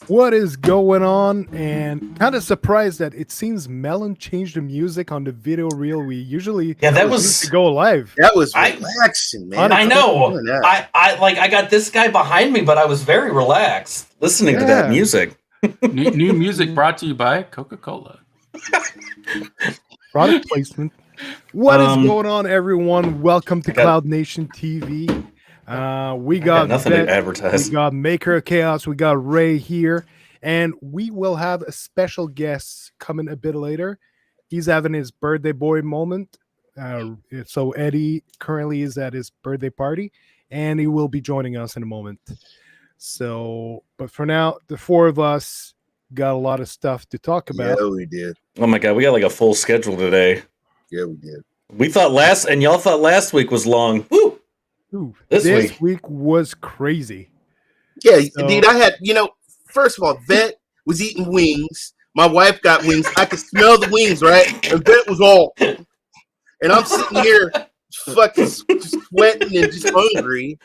What is going on? And kind of surprised that it seems Melon changed the music on the video reel. We usually Yeah, that used to was go live. That was I relaxing, man. I know. Doing that. I got this guy behind me, but I was very relaxed listening to that Yeah. music. New music brought to you by Coca-Cola. Product placement. What is Um, going on, everyone? Welcome to I got- Cloud Nation TV. We I got got nothing Vet, to advertise. we got Maker of Chaos, we got Ray here, and we will have a special guest coming a bit later. He's having his birthday boy moment. So Eddie currently is at his birthday party, and he will be joining us in a moment. So, but for now, the four of us got a lot of stuff to talk about. Yeah, we did. Oh my god, we got like a full schedule today. Yeah, we did. We thought y'all thought last week was long. Woo! Ooh, This this week was crazy. Yeah, So- indeed. I had, first of all, Vet was eating wings. My wife got wings. I could smell the wings, right? And Vet was all. And I'm sitting here fucking just sweating and just hungry,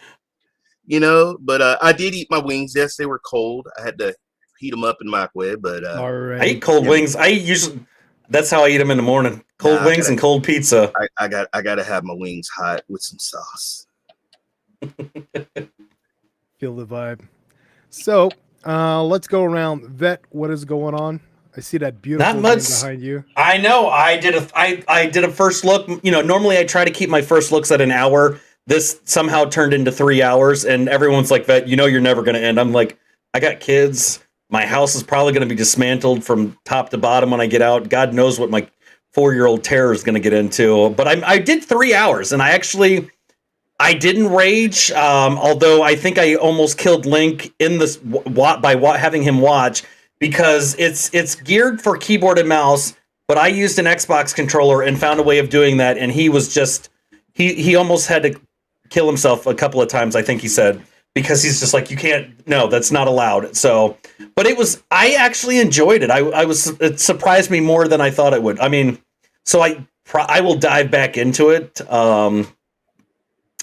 But I did eat my wings. Yes, they were cold. I had to heat them up in the microwave, but All right. I eat cold wings. That's how I eat them in the morning. Cold wings and cold pizza. I got to have my wings hot with some sauce. Feel the vibe. So let's go around. Vet, what is going on? I see that beautiful Not much. thing behind you. I know. I did a first look. Normally I try to keep my first looks at an hour. This somehow turned into 3 hours, and everyone's like, "Vet, you're never going to end." I'm like, I got kids. My house is probably going to be dismantled from top to bottom when I get out. God knows what my 4-year-old terror is going to get into. But I did 3 hours, and I didn't rage. Although I think I almost killed Link in this by having him watch, because it's geared for keyboard and mouse. But I used an Xbox controller and found a way of doing that, and he was just he almost had to kill himself a couple of times, I think he said, because he's just like, you can't, no, that's not allowed. So, but I actually enjoyed it. It surprised me more than I thought it would. I mean, so I will dive back into it.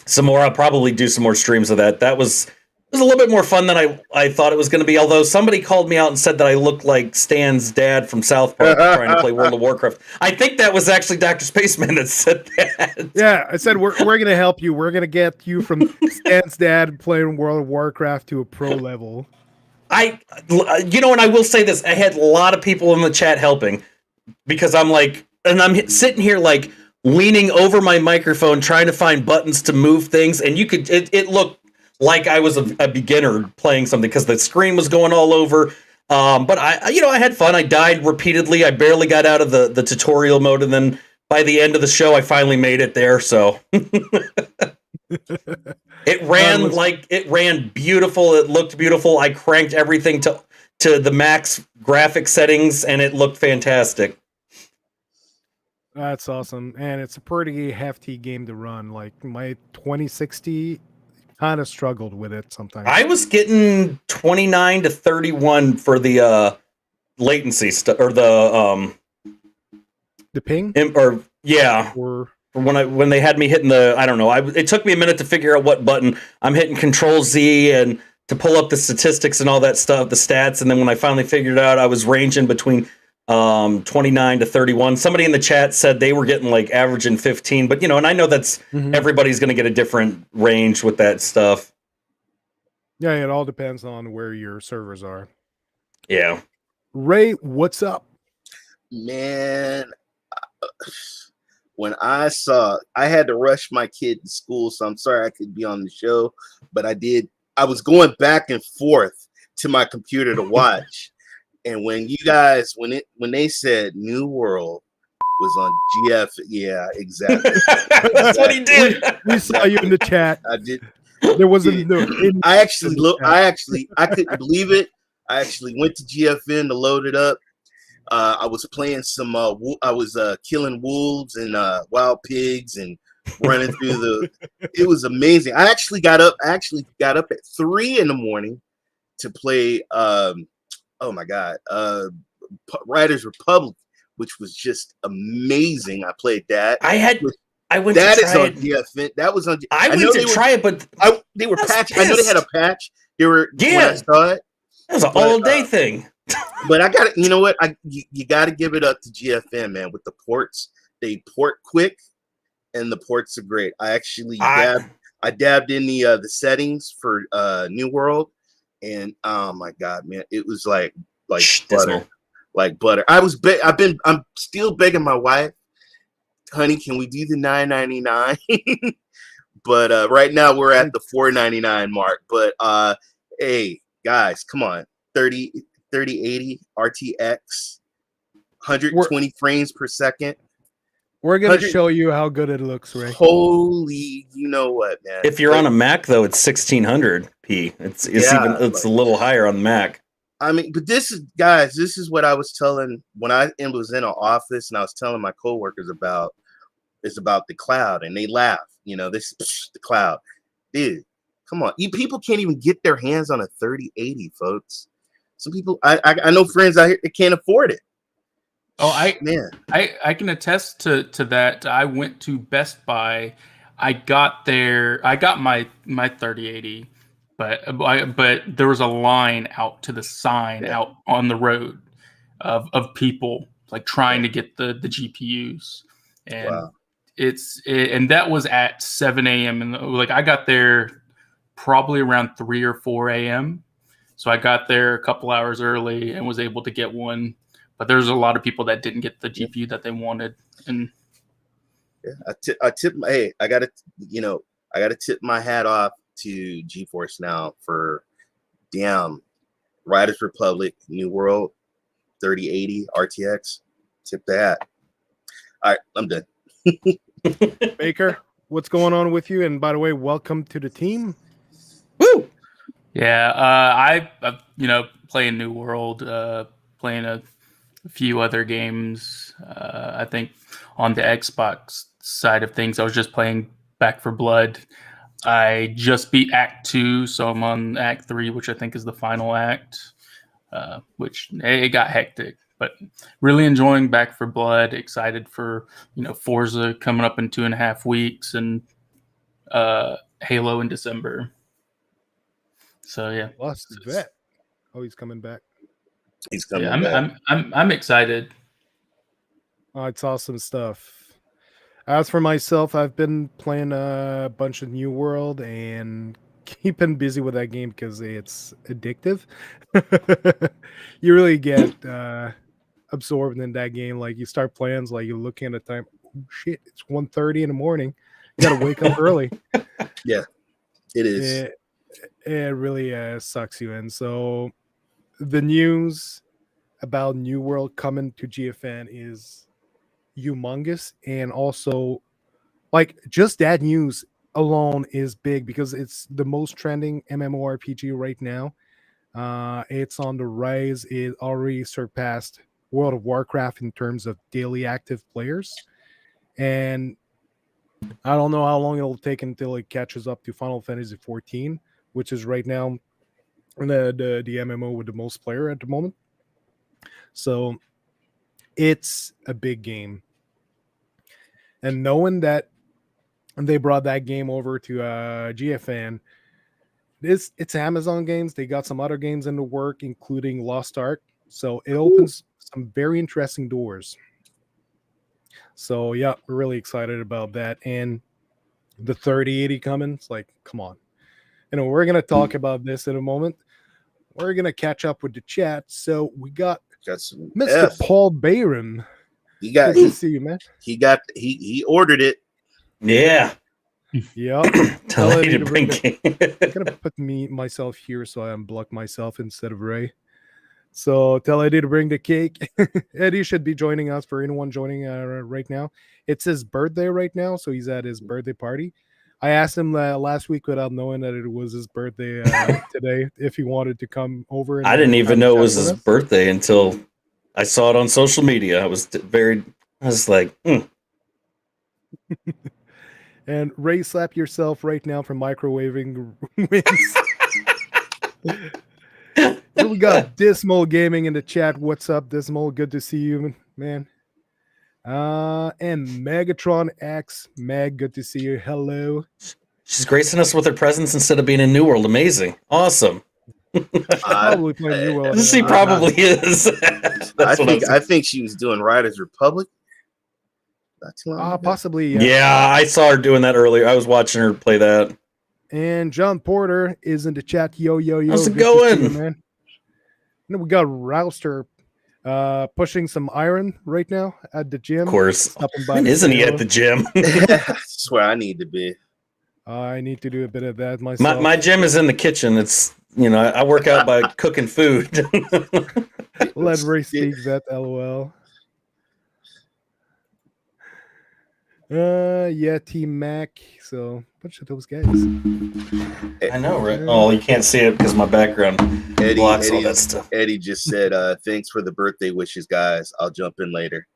Some more. I'll probably do some more streams of that. It was a little bit more fun than I thought it was going to be. Although somebody called me out and said that I looked like Stan's dad from South Park trying to play World of Warcraft. I think that was actually DrSpaceman that said that. Yeah, I said we're going to help you. We're going to get you from Stan's dad playing World of Warcraft to a pro level. And I will say this: I had a lot of people in the chat helping, because I'm like, and I'm sitting here like leaning over my microphone trying to find buttons to move things, and it looked like I was a beginner playing something because the screen was going all over. But I had fun. I died repeatedly. I barely got out of the tutorial mode, and then by the end of the show, I finally made it there. So it ran beautiful. It looked beautiful. I cranked everything to the max graphic settings, and it looked fantastic. That's awesome. And it's a pretty hefty game to run. Like my 2060 kind of struggled with it sometimes. I was getting 29 to 31 for the latency or the ping? Or when they had me hitting I don't know. It took me a minute to figure out what button. I'm hitting Control Z and to pull up the statistics and all that stuff, the stats, and then when I finally figured it out, I was ranging between 29 to 31. Somebody in the chat said they were getting like averaging 15, but and I know that's everybody's going to get a different range with that stuff. Yeah, it all depends on where your servers are. Yeah. Ray, what's up? Man, when I had to rush my kid to school, so I'm sorry I couldn't be on the show, but I did. I was going back and forth to my computer to watch. And when they said New World was on GF, yeah, exactly. That's what he did. We saw you in the chat. I did. There wasn't. I couldn't believe it. I actually went to GFN to load it up. I was playing some. I was killing wolves and wild pigs and running through It was amazing. I actually got up at 3 a.m. to play. Oh my God, Riders Republic, which was just amazing. I played that. I went to try it. Yeah, that was on. I went to try it, but they were patched. I know they had a patch. They were when I saw it, That was an But, all day thing. But I got you know what? You got to give it up to GFN, man. With the ports, they port quick, and the ports are great. I actually dabbed in the settings for New World, and oh my god, man, it was like butter, like butter. I'm still begging my wife, honey, can we do the $9.99? But right now we're at the $4.99 mark. But hey, guys, come on, 3080 RTX, 120 frames per second. We're gonna show you how good it looks, Ray. Holy, you know what, man? If you're on a Mac though, it's 1600p. It's a little higher on the Mac. I mean, but this is what I was telling when I was in an office, and I was telling my coworkers about the cloud, and they laugh. You know, this the cloud, dude. Come on, you people can't even get their hands on a 3080, folks. Some people, I know friends out here that can't afford it. Oh, I can attest to that. I went to Best Buy. I got my 3080, but there was a line out to the sign out on the road of people like trying to get the GPUs, and and that was at 7 a.m. and like I got there probably around 3 or 4 a.m. So I got there a couple hours early and was able to get one. But there's a lot of people that didn't get the GPU that they wanted. And I gotta tip my hat off to GeForce Now for Riders Republic, New World, 3080 RTX. Tip the hat. All right, I'm done. Baker, what's going on with you? And by the way, welcome to the team. Woo! Yeah, I playing New World, playing a few other games. I think on the Xbox side of things, I was just playing Back 4 Blood. I just beat Act 2, so I'm on Act 3, which I think is the final act, which it got hectic. But really enjoying Back 4 Blood, excited for Forza coming up in 2.5 weeks, and Halo in December. So yeah, Lost Vet. Oh, he's coming back. He's coming back. I'm excited. Oh, it's awesome stuff. As for myself, I've been playing a bunch of New World and keeping busy with that game because it's addictive. You really get absorbed in that game. Like you start playing, like you're looking at the time. Oh, shit, it's 1:30 in the morning. You got to wake up early. Yeah, it is. It really sucks you in. So the news about New World coming to GFN is humongous, and also like just that news alone is big because it's the most trending MMORPG right now. It's on the rise. It already surpassed World of Warcraft in terms of daily active players, and I don't know how long it'll take until it catches up to Final Fantasy 14, which is right now the MMO with the most player at the moment. So it's a big game. And knowing that they brought that game over to GFN, it's Amazon games. They got some other games in the work, including Lost Ark. So it opens some very interesting doors. So yeah, we're really excited about that. And the 3080 coming, it's like, come on. We're going to talk about this in a moment. We're going to catch up with the chat. So we got Mr. Paul Bayram. Good to see you, man. He ordered it. Yeah. Yeah. Tell Eddie to bring I'm going to put myself here so I unblock myself instead of Ray. So tell Eddie to bring the cake. Eddie should be joining us for anyone joining right now. It's his birthday right now, so he's at his birthday party. I asked him last week without knowing that it was his birthday today if he wanted to come over. I didn't even know it was his birthday until I saw it on social media. I was like, And Ray, slap yourself right now for microwaving wins. We got Dismal Gaming in the chat. What's up, Dismal? Good to see you, man. And Megatron X, Meg, good to see you. Hello. She's gracing us with her presence instead of being in New World. Amazing. Awesome. Probably playing New World. She probably is. I think she was doing Riders Republic. Not too long ago. Possibly. Yeah, I saw her doing that earlier. I was watching her play that. And John Porter is in the chat. Yo. How's it Good to see you, going? man? And we got Rouster pushing some iron right now at the gym. Of course. When isn't he at the gym? That's where I need to be. I need to do a bit of that myself. My gym is in the kitchen. It's, I work out by cooking food. Let Ray speak that, LOL. Yeah, Team Mac. So, a bunch of those guys. I know, right? Oh, you can't see it because my background blocks all that stuff. Eddie just said, thanks for the birthday wishes, guys. I'll jump in later.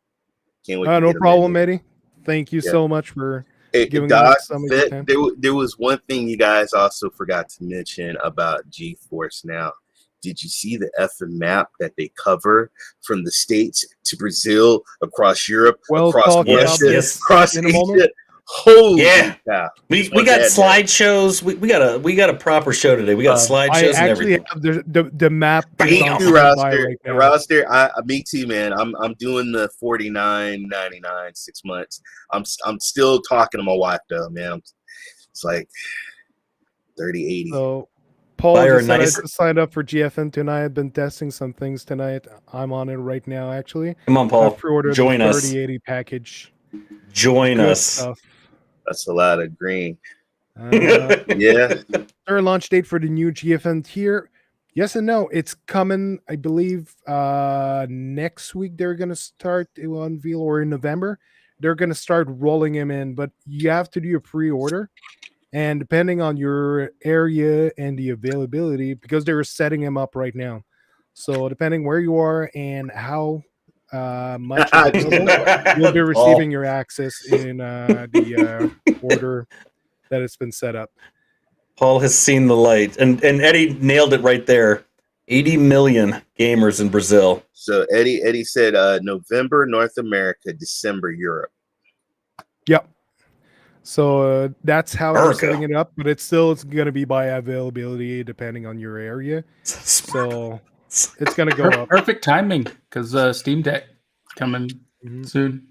Can't wait. No problem, Eddie. Thank you so much for giving Doc, us some of your time. There was one thing you guys also forgot to mention about GeForce Now. Did you see the effing map that they cover from the States to Brazil, across Europe, across Russia, across Asia? Holy cow. We got slideshows. We got a proper show today. We got slideshows and everything. I actually have the map. Roster. Me too, man. I'm doing the $49.99 6 months. I'm still talking to my wife though, man. It's like 30-80. So Paul decided to sign up for GFN tonight. I've been testing some things tonight. I'm on it right now, actually. Come on, Paul. Join the us. 3080 package. Join us. Stuff. That's a lot of green. Yeah. Third launch date for the new GFN tier. Yes and no. It's coming, I believe, next week. They're going to start to unveil, or in November. They're going to start rolling them in, but you have to do a pre-order. And depending on your area and the availability, because they're setting them up right now. So depending where you are and how much you'll be receiving your access in the order that it's been set up. Paul has seen the light, and Eddie nailed it right there. 80 million gamers in Brazil. So Eddie said November North America, December Europe. Yep. So that's how they're setting it up, but it's going to be by availability depending on your area. So it's going to go up. Perfect timing because Steam Deck coming soon.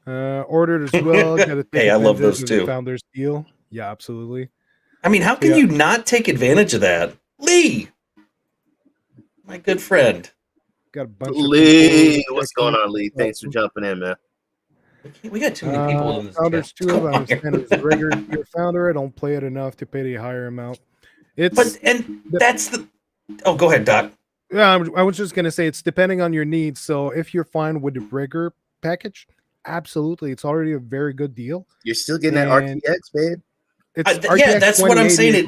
Ordered as well. Hey, I love those too. Founders deal. Yeah, absolutely. I mean, how can you not take advantage of that? Lee, my good friend. Got a bunch Lee, what's going on, Lee? Thanks for jumping in, man. We got too many people in this. Founders too. I understand it's a regular tier founder. I don't play it enough to pay the higher amount. That's the. Oh, go ahead, Doc. Yeah, I was just gonna say it's depending on your needs. So if you're fine with the rigor package, absolutely, it's already a very good deal. You're still getting that RTX, babe. Yeah, that's what I'm saying.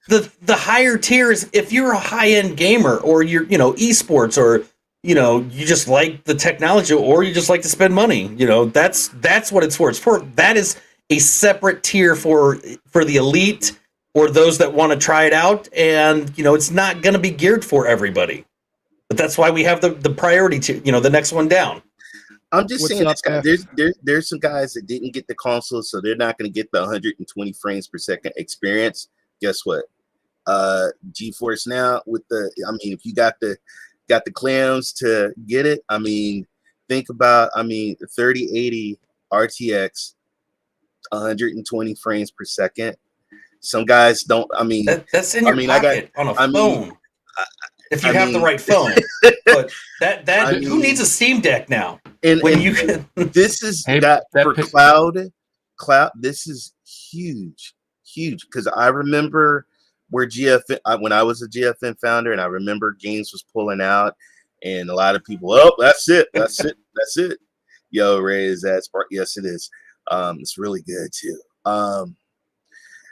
The higher tiers, if you're a high end gamer or you're esports or you just like the technology or you just like to spend money, that's what it's for. It's for that is a separate tier for the elite or those that want to try it out, and it's not going to be geared for everybody. But that's why we have the priority tier, the next one down. I'm just saying, there's some guys that didn't get the console, so they're not going to get the 120 frames per second experience. Guess what? GeForce Now if you got the clams to get it, think about the 3080 RTX, 120 frames per second. Some guys don't. That's in your pocket on a phone. If you have the right phone, but who needs a Steam Deck now? This is for cloud. This is huge because I remember where when I was a GFN founder, and I remember games was pulling out, and a lot of people, that's it. Yo, Ray, is that Spark? Yes, it is. It's really good too.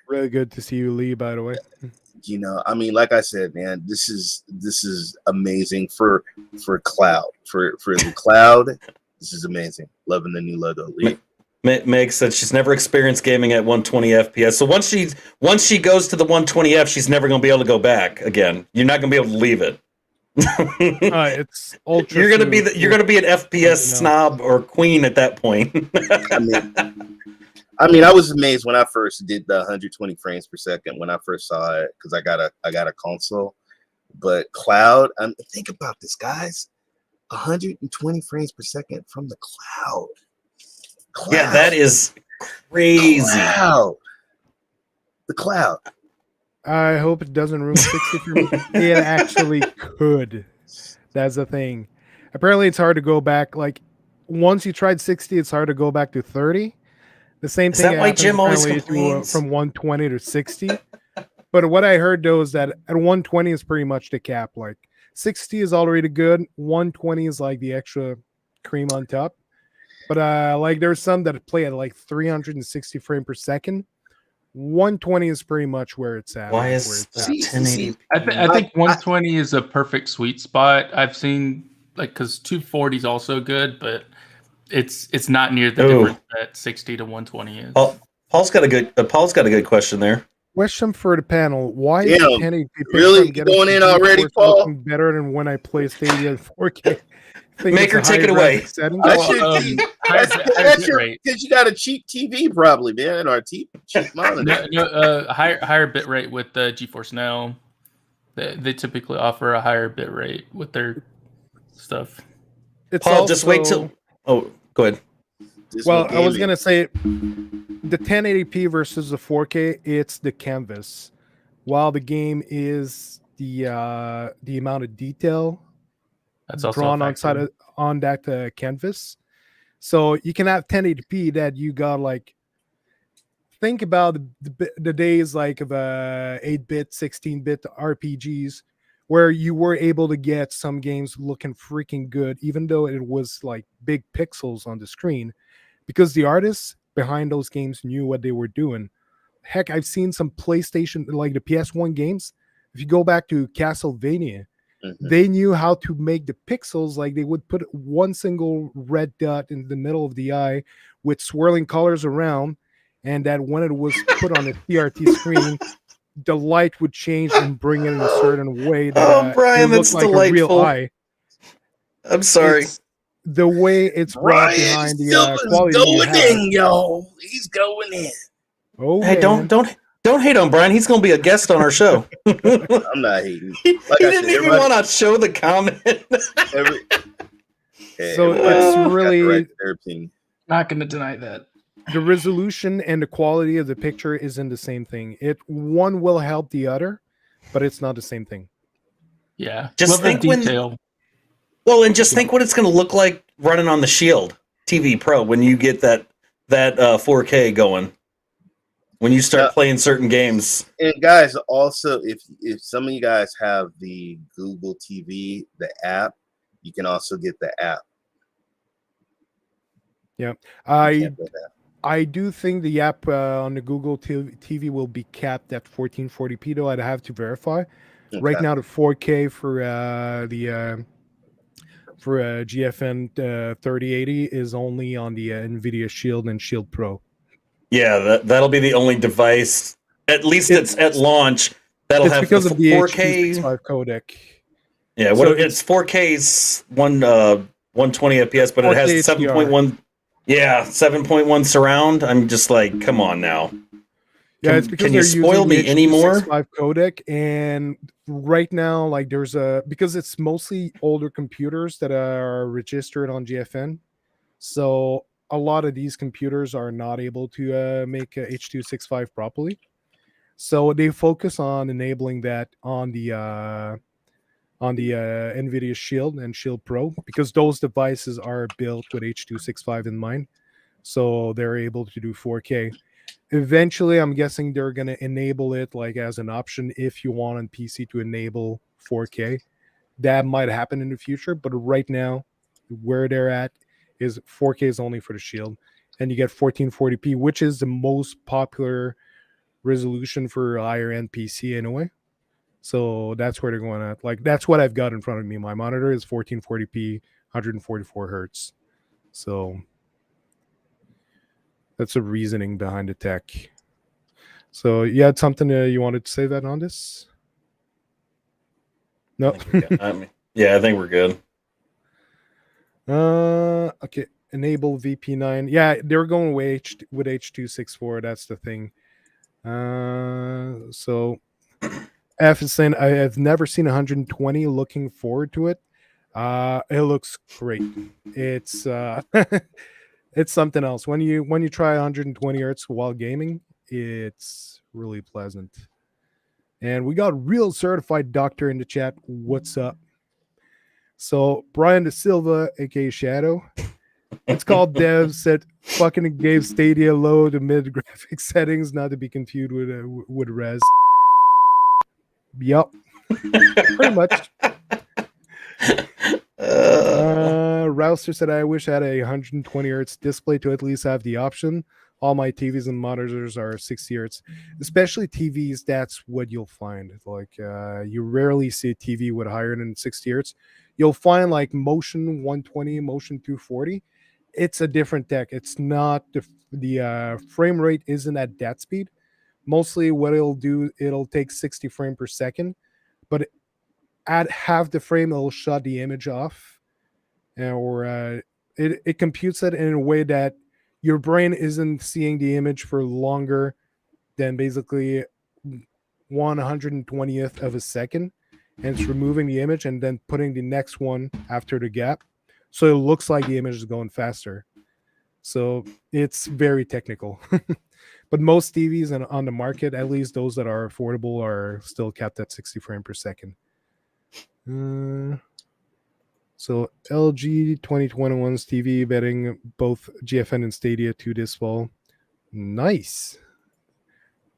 Really good to see you, Lee. By the way. Like I said, man, this is amazing for cloud. For the cloud, this is amazing. Loving the new logo. Lee. Meg said she's never experienced gaming at 120 FPS. So once she goes to the 120F, she's never going to be able to go back again. You're not going to be able to leave it. It's ultra. You're going to be an FPS snob or queen at that point. I mean, I was amazed when I first did the 120 frames per second when I first saw it because I got a console. But cloud, think about this, guys. 120 frames per second from the cloud. Yeah, that is crazy. Cloud. The cloud. I hope it doesn't ruin 60 for me. It actually could. That's the thing. Apparently, it's hard to go back. Like, once you tried 60, it's hard to go back to 30. The same Is thing that why happens Jim always apparently complains? from 120 to 60. But what I heard, though, is that at 120 is pretty much the cap. Like, 60 is already good. 120 is like the extra cream on top. But like, there's some that play at like 360 frame per second. 120 is pretty much where it's at. Why like, is where it's that at. 1080p? I think 120 is a perfect sweet spot. I've seen like because 240 is also good, but it's not near the difference that 60 to 120 is. Paul's got a good question there. Question for the panel: why is Damn, 1080p really? I'm getting Going in from already, GeForce Paul? looking better than when I play Stadia in 4K? Maker, take it away. That's because you got a cheap TV, probably, man, or a cheap monitor. Higher bit rate with the GeForce Now. They typically offer a higher bit rate with their stuff. It's Paul, also, just wait till. Oh, go ahead. Well, I was gonna say the 1080p versus the 4K. It's the canvas, while the game is the amount of detail that's also drawn on that canvas. So you can have 1080p that you got like. Think about the days like of 8-bit, 16-bit RPGs, where you were able to get some games looking freaking good, even though it was like big pixels on the screen, because the artists behind those games knew what they were doing. Heck, I've seen some PlayStation, like the PS1 games. If you go back to Castlevania, they knew how to make the pixels, like they would put one single red dot in the middle of the eye with swirling colors around, and that when it was put on a CRT screen, the light would change and bring it in a certain way that Brian, it looked that's like delightful. a real eye. I'm sorry. It's the way it's brought behind the quality you have. Yo. He's going in. Oh, hey, man. don't hate on Brian. He's going to be a guest on our show. I'm not hating. He didn't even want to show the comment. So it's really not going to deny that. The resolution and the quality of the picture isn't the same thing. One will help the other, but it's not the same thing. Yeah, just think detail. And just think what it's going to look like running on the Shield TV Pro when you get that 4K going. When you start playing certain games. And guys, also if some of you guys have the Google TV, the app, you can also get the app. Yeah, I do think the app on the Google TV will be capped at 1440p, though I'd have to verify. Okay. Right now, the 4K for GFN 3080 is only on the NVIDIA Shield and Shield Pro. Yeah, that'll be the only device, at least it's at launch, that'll have because the of the 4K H.265 codec. Yeah, so it's 4K's 120 FPS, but it has 7.1. Yeah, 7.1 surround. I'm just like, come on now. Yeah, it's because can you spoil me anymore? Codec, and right now, like because it's mostly older computers that are registered on GFN, so a lot of these computers are not able to make H.265 properly. So they focus on enabling that on the NVIDIA Shield and Shield Pro, because those devices are built with H.265 in mind. So they're able to do 4K. Eventually, I'm guessing they're going to enable it like as an option if you want on PC to enable 4K. That might happen in the future, but right now, where they're at is 4K is only for the Shield, and you get 1440p, which is the most popular resolution for higher end PC anyway. So that's where they're going at. Like, that's what I've got in front of me. My monitor is 1440p, 144 hertz. So that's the reasoning behind the tech. So you had something you wanted to say that on this? No. Yeah, I think we're good. Okay. enable VP9. Yeah, they're going with H.264. That's the thing. So F is saying I have never seen 120. Looking forward to it. It looks great. It's it's something else. When you try 120 hertz while gaming, it's really pleasant. And we got real certified doctor in the chat. What's up? So Brian De Silva, aka Shadow. It's called devs said fucking gave Stadia low to mid graphic settings, not to be confused with res. Yup. Pretty much. Rouster said I wish I had a 120 hertz display to at least have the option. All my TVs and monitors are 60 hertz, especially TVs. That's what you'll find. Like you rarely see a TV with higher than 60 hertz. You'll find like Motion 120, Motion 240. It's a different tech. It's not the frame rate isn't at that speed. Mostly what it'll do, it'll take 60 frames per second, but at half the frame, it'll shut the image off, or it computes it in a way that your brain isn't seeing the image for longer than basically 120th of a second, and it's removing the image and then putting the next one after the gap, so it looks like the image is going faster. So it's very technical. But most TVs on the market, at least those that are affordable, are still capped at 60 frames per second. So LG 2021's TV betting both GFN and Stadia 2 this fall. Nice.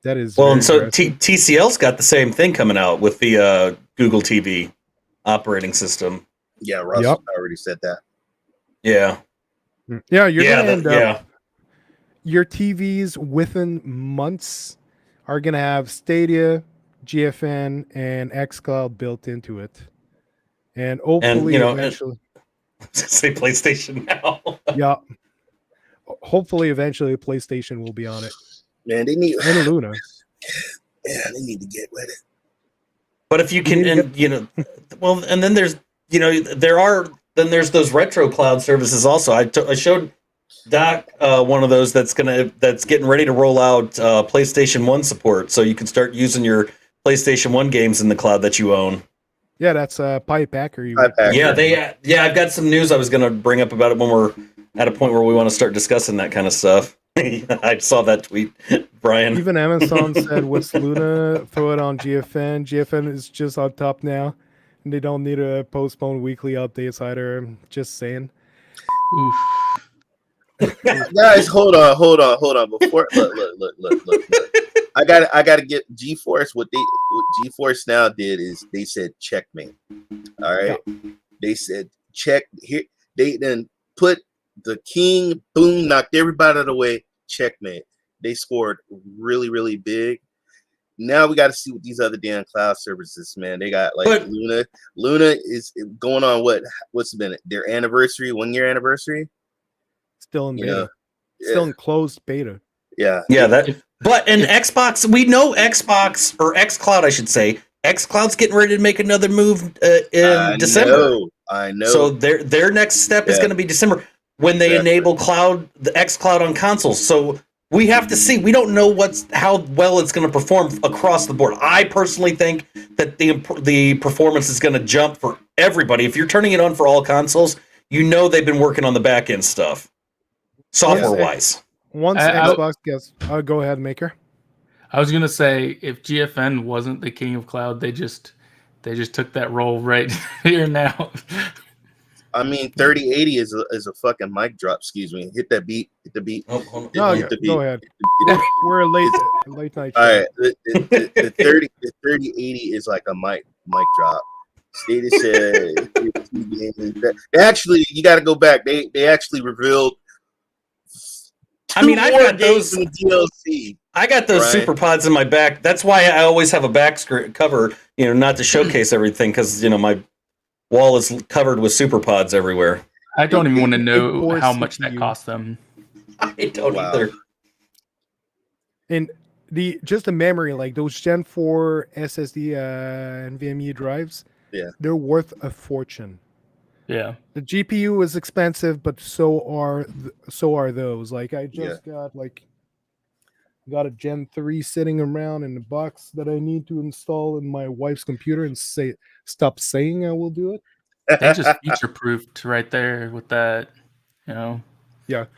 That is well, and so impressive. TCL's got the same thing coming out with the Google TV operating system. Yeah, Russ already said that. Yeah. Yeah, you're gonna end up. Your TVs within months are gonna have Stadia, GFN, and xCloud built into it, and hopefully eventually. Say PlayStation now. Yeah. Hopefully, eventually, PlayStation will be on it. Man, they need and Luna. Yeah, they need to get with it. But if you can, and well, and then there's there's those retro cloud services also. I showed Doc one of those that's getting ready to roll out PlayStation 1 support, so you can start using your PlayStation 1 games in the cloud that you own. Yeah, that's Pipe Packer. Yeah, I've got some news I was going to bring up about it when we're at a point where we want to start discussing that kind of stuff. I saw that tweet, Brian. Even Amazon said, "What's Luna? Throw it on GFN. GFN is just on top now, and they don't need to postpone weekly updates either." I'm just saying. Oof. Guys, hold on. Before look. I gotta get GeForce. What GeForce Now did is they said checkmate. All right, they said check here. They then put the king, boom, knocked everybody out of the way. Checkmate. They scored really, really big. Now we got to see what these other damn cloud services, man. They got like Luna. Luna is going on what's been their anniversary, 1 year anniversary. Still in beta. Still in closed beta. Yeah. But in Xbox, we know Xbox or xCloud, I should say. xCloud's getting ready to make another move in December. I know. So their next step is going to be December when they enable the xCloud on consoles. So we have to see. We don't know how well it's going to perform across the board. I personally think that the performance is going to jump for everybody. If you're turning it on for all consoles, they've been working on the back end stuff, software wise. Once Xbox gets, go ahead, Maker. I was gonna say if GFN wasn't the king of cloud, they just took that role right here now. I mean, 3080 is a fucking mic drop. Excuse me. Hit that beat. Hit the beat. Hit the beat. Go ahead. We're late night. All right. The 3080 is like a mic drop. Stadia said actually you got to go back. They actually revealed. I mean, I got those in the DLC. I got those super pods in my back. That's why I always have a back cover, not to showcase everything, because my wall is covered with super pods everywhere. I don't even want to know how much that cost them. I don't either. And just the memory, like those Gen 4 SSD and NVMe drives, they're worth a fortune. Yeah. The GPU is expensive, but so are those. Like I just got a Gen 3 sitting around in the box that I need to install in my wife's computer and stop saying I will do it. They just feature proofed right there with that. Yeah.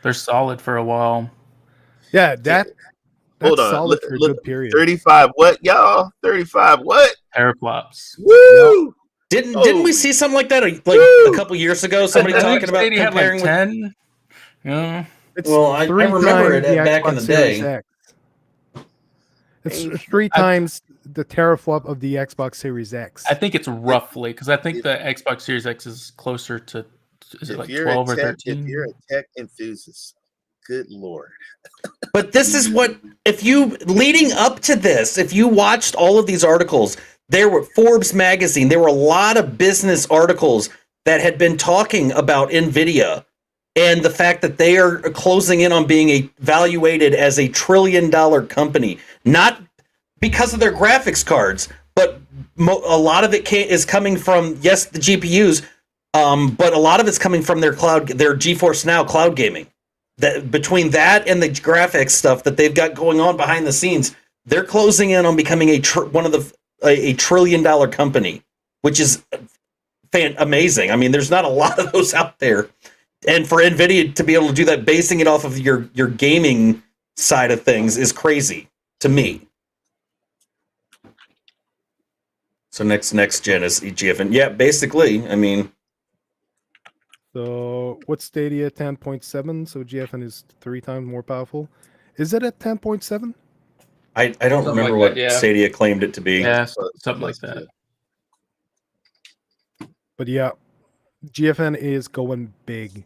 They're solid for a while. Yeah, that's Hold on. solid for a good period. 35 what, y'all? 35 what? Teraflops. Woo! Didn't we see something like that a couple years ago? Somebody talking about comparing with 10. Yeah. Well, I remember it back in the day. It's 3 times the teraflop of the Xbox Series X. I think it's roughly because I think the Xbox Series X is closer to is it like 12 or 13? If you're a tech enthusiast, good lord. But this is what leading up to this, if you watched all of these articles, there were Forbes magazine, there were a lot of business articles that had been talking about Nvidia and the fact that they are closing in on being evaluated as $1 trillion company, not because of their graphics cards, but a lot of it is coming from, yes, the GPUs, but a lot of it's coming from their GeForce Now cloud gaming. That between that and the graphics stuff that they've got going on behind the scenes, they're closing in on becoming a $1 trillion company, which is amazing. I mean, there's not a lot of those out there. And for Nvidia to be able to do that, basing it off of your gaming side of things, is crazy to me. So next gen is GFN. Yeah, basically. I mean, so what's Stadia 10.7? So GFN is 3 times more powerful. Is it at 10.7? I don't remember what Stadia claimed it to be. Yeah, something like that. But yeah, GFN is going big.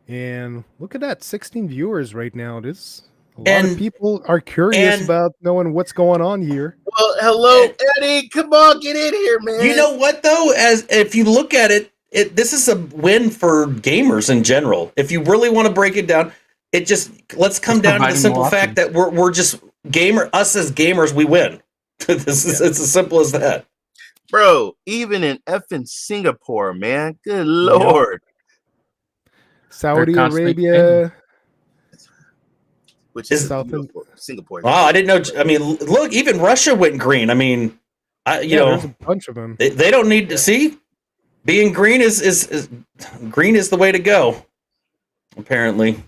And look at that, 16 viewers right now. A lot of people are curious about knowing what's going on here. Well, hello, Eddie. Come on, get in here, man. You know what, though? If you look at it, this is a win for gamers in general. If you really want to break it down, let's come down to the simple fact that we're just us as gamers, we win. It's as simple as that. Bro, even in effing Singapore, man. Good lord. Saudi Arabia, which is Singapore. Wow, I didn't know. I mean, look, even Russia went green. I mean, there's a bunch of them. They don't need to see. Being green is green is the way to go. Apparently,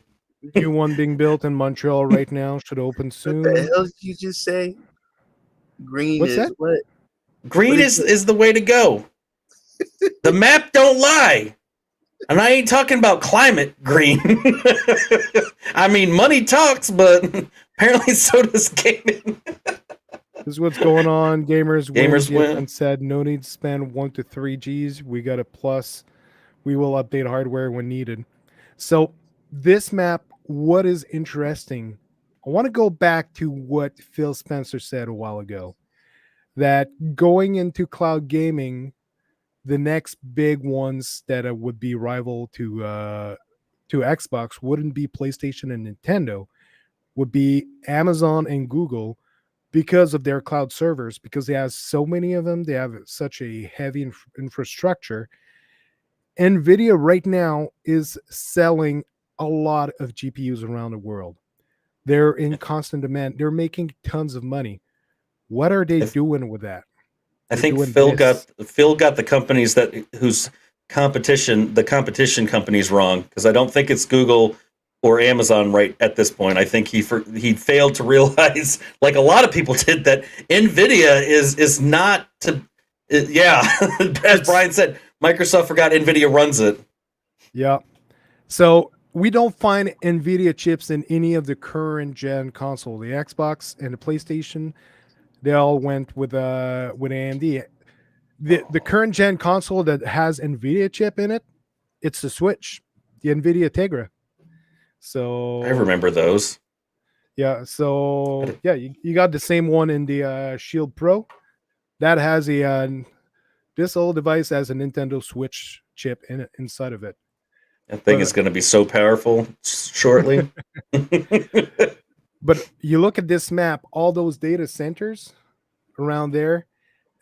new one being built in Montreal right now should open soon. What the hell did you just say? Green What's is that? what? Green is the way to go. The map don't lie. And I ain't talking about climate green. I mean, money talks, but apparently so does gaming. This is what's going on. Gamers win. And said no need to spend 1 to 3 Gs. We got a plus. We will update hardware when needed. So this map, what is interesting? I want to go back to what Phil Spencer said a while ago. That going into cloud gaming, the next big ones that would be rival to Xbox wouldn't be PlayStation and Nintendo, would be Amazon and Google because of their cloud servers, because they have so many of them. They have such a heavy infrastructure. NVIDIA right now is selling a lot of GPUs around the world. They're in constant demand. They're making tons of money. What are they doing with that? I think Phil got the companies whose the competition companies wrong, because I don't think it's Google or Amazon right at this point. I think he failed to realize, like a lot of people did, that Nvidia is not to. As Brian said, Microsoft forgot Nvidia runs it. Yeah, so we don't find Nvidia chips in any of the current gen console, the Xbox and the PlayStation. They all went with AMD. The current gen console that has NVIDIA chip in it, it's the Switch, the NVIDIA Tegra. So I remember those. Yeah. So yeah, you got the same one in the Shield Pro. That has this old device has a Nintendo Switch chip inside of it. That thing is going to be so powerful shortly. But you look at this map, all those data centers around there,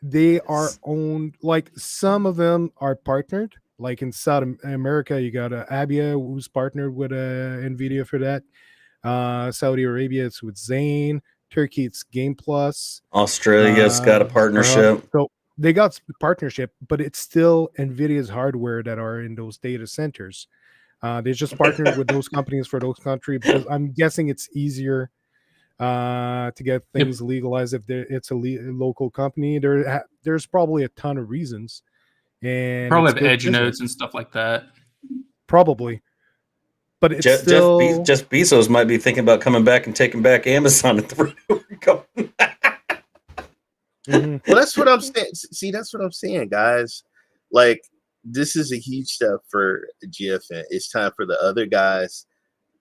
they are owned, like some of them are partnered. Like in South America, you got Abia, who's partnered with Nvidia for that. Saudi Arabia, it's with Zane. Turkey, it's Game Plus. Australia's got a partnership. So they got partnership, but it's still Nvidia's hardware that are in those data centers. They just partnered with those companies for those countries because I'm guessing it's easier to get things legalized if it's a local company. There's probably a ton of reasons, and probably have edge nodes and stuff like that. Probably, but it's Jeff Bezos might be thinking about coming back and taking back Amazon at the rate we're going. Well, that's what I'm saying. See, that's what I'm saying, guys. Like, this is a huge step for GFN. It's time for the other guys.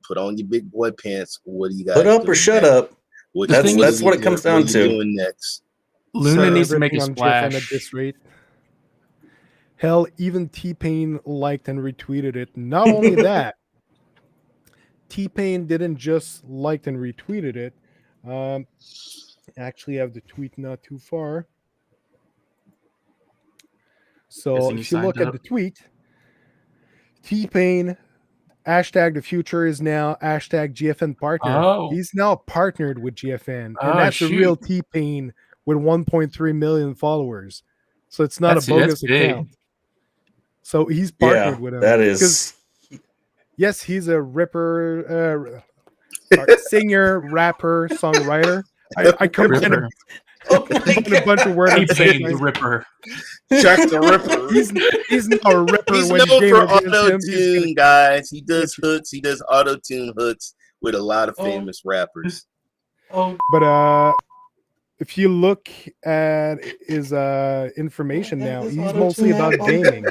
Put on your big boy pants. What do you guys put up or shut up? That's what it comes down to. Doing next. Luna needs to make a splash at this rate. Hell, even T-Pain liked and retweeted it. Not only that, T-Pain didn't just liked and retweeted it. Actually have the tweet not too far. So if you look at the tweet, T-Pain hashtag the future is now hashtag GFN partner. Oh. He's now partnered with GFN. And that's the real T-Pain with 1.3 million followers. So it's not a bogus account. So he's partnered with him. That is. Yes, he's a ripper, singer, rapper, songwriter. I combined a bunch of words. T-Pain the Ripper. Jack the Ripper. He's not a ripper. He's known for auto-tune, guys. He does hooks. He does auto-tune hooks with a lot of famous rappers. But if you look at his information now, he's mostly about gaming.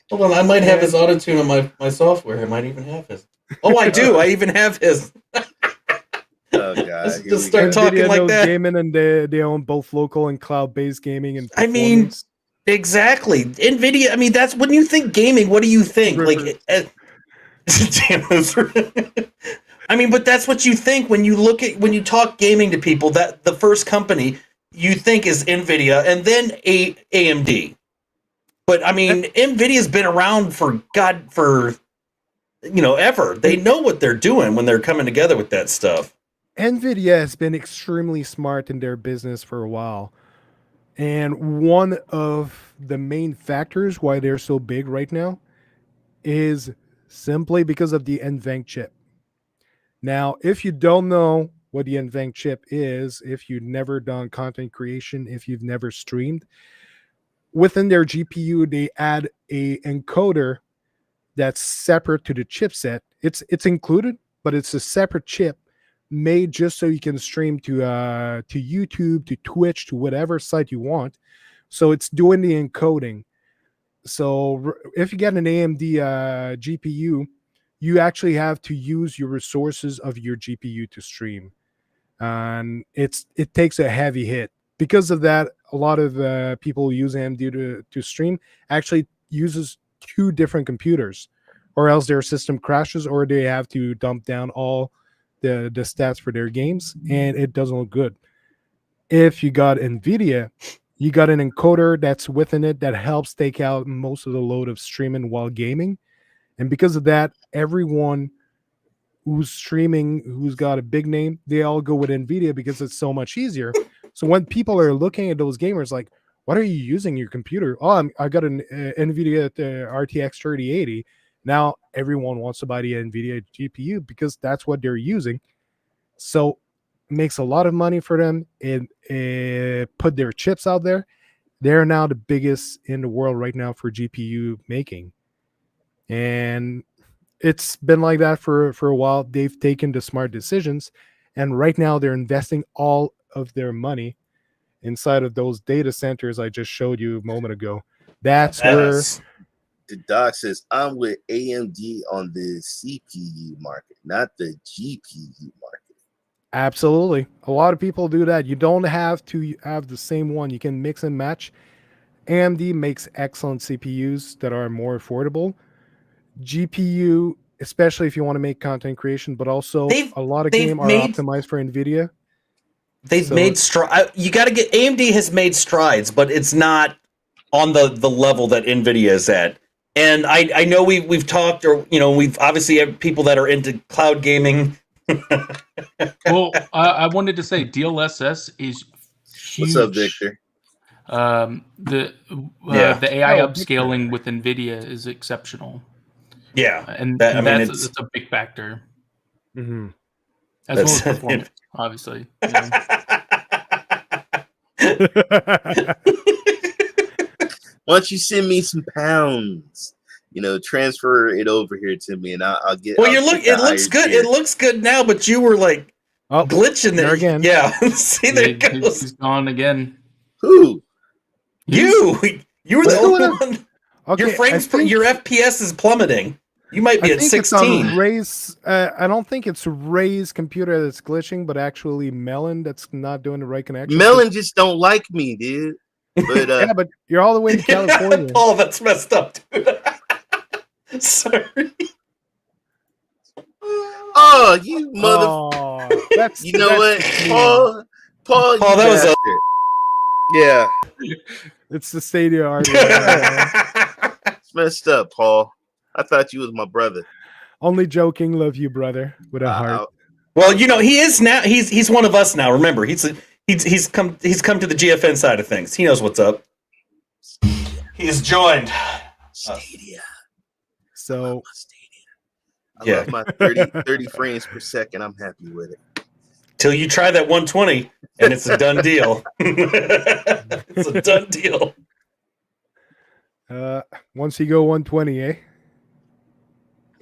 Hold on, I might have his auto-tune on my software. I might even have his. Oh, I do. I even have his. Oh god! Let's just start talking like that. Gaming, and they own both local and cloud-based gaming. And I mean, exactly. Nvidia. I mean, that's when you think gaming. What do you think? Like, I mean, but that's what you think when you talk gaming to people. That the first company you think is Nvidia, and then AMD. But I mean, Nvidia's been around for ever. They know what they're doing when they're coming together with that stuff. Nvidia has been extremely smart in their business for a while. And one of the main factors why they're so big right now is simply because of the NVENC chip. Now, if you don't know what the NVENC chip is, if you've never done content creation, if you've never streamed, within their GPU, they add a encoder that's separate to the chipset. It's included, but it's a separate chip made just so you can stream to YouTube, to Twitch, to whatever site you want. So it's doing the encoding. So if you get an AMD GPU, you actually have to use your resources of your GPU to stream, and it takes a heavy hit. Because of that, a lot of people who use AMD to stream actually uses two different computers, or else their system crashes, or they have to dump down all the stats for their games, and it doesn't look good. If you got NVIDIA, you got an encoder that's within it that helps take out most of the load of streaming while gaming. And because of that, everyone who's streaming, who's got a big name, they all go with NVIDIA because it's so much easier. So when people are looking at those gamers like, what are you using your computer? Oh, I got an NVIDIA RTX 3080. Now everyone wants to buy the NVIDIA GPU because that's what they're using. So it makes a lot of money for them. It put their chips out there. They're now the biggest in the world right now for GPU making. And it's been like that for a while. They've taken the smart decisions. And right now they're investing all of their money inside of those data centers I just showed you a moment ago. That's where... The doc says, I'm with AMD on the CPU market, not the GPU market. Absolutely. A lot of people do that. You don't have to have the same one. You can mix and match. AMD makes excellent CPUs that are more affordable. GPU, especially if you want to make content creation, but also a lot of games are optimized for NVIDIA. they've made strides. You got to get AMD has made strides, but it's not on the level that NVIDIA is at. And I know we've talked, or we've obviously have people that are into cloud gaming. Well, I wanted to say DLSS is huge. What's up, Victor? The AI upscaling with NVIDIA is exceptional. Yeah, that's a big factor. Mm-hmm. As well as performance, obviously. Why don't you send me some pounds? Transfer it over here to me, and I'll get. Well, it looks good. Tier. It looks good now, but you were like glitching there again. Yeah, see, there it goes. He's gone again. Who? You were the only one. Okay, your FPS is plummeting. You might be at 16. Ray's, I don't think it's Ray's computer that's glitching, but actually Melon that's not doing the right connection. Melon just don't like me, dude. But, yeah, but you're all the way in California. Paul, that's messed up, dude. Sorry. Oh, you mother! That's what, Paul, that was yeah. It's the Stadia artist. It's messed up, Paul. I thought you was my brother. Only joking. Love you, brother. With a heart. Well, he is now. He's one of us now. Remember, he's come to the GFN side of things. He knows what's up. He's joined Stadia. So I love my 30 frames per second. I'm happy with it. Till you try that 120, and it's a done deal. It's a done deal. Once you go 120, eh?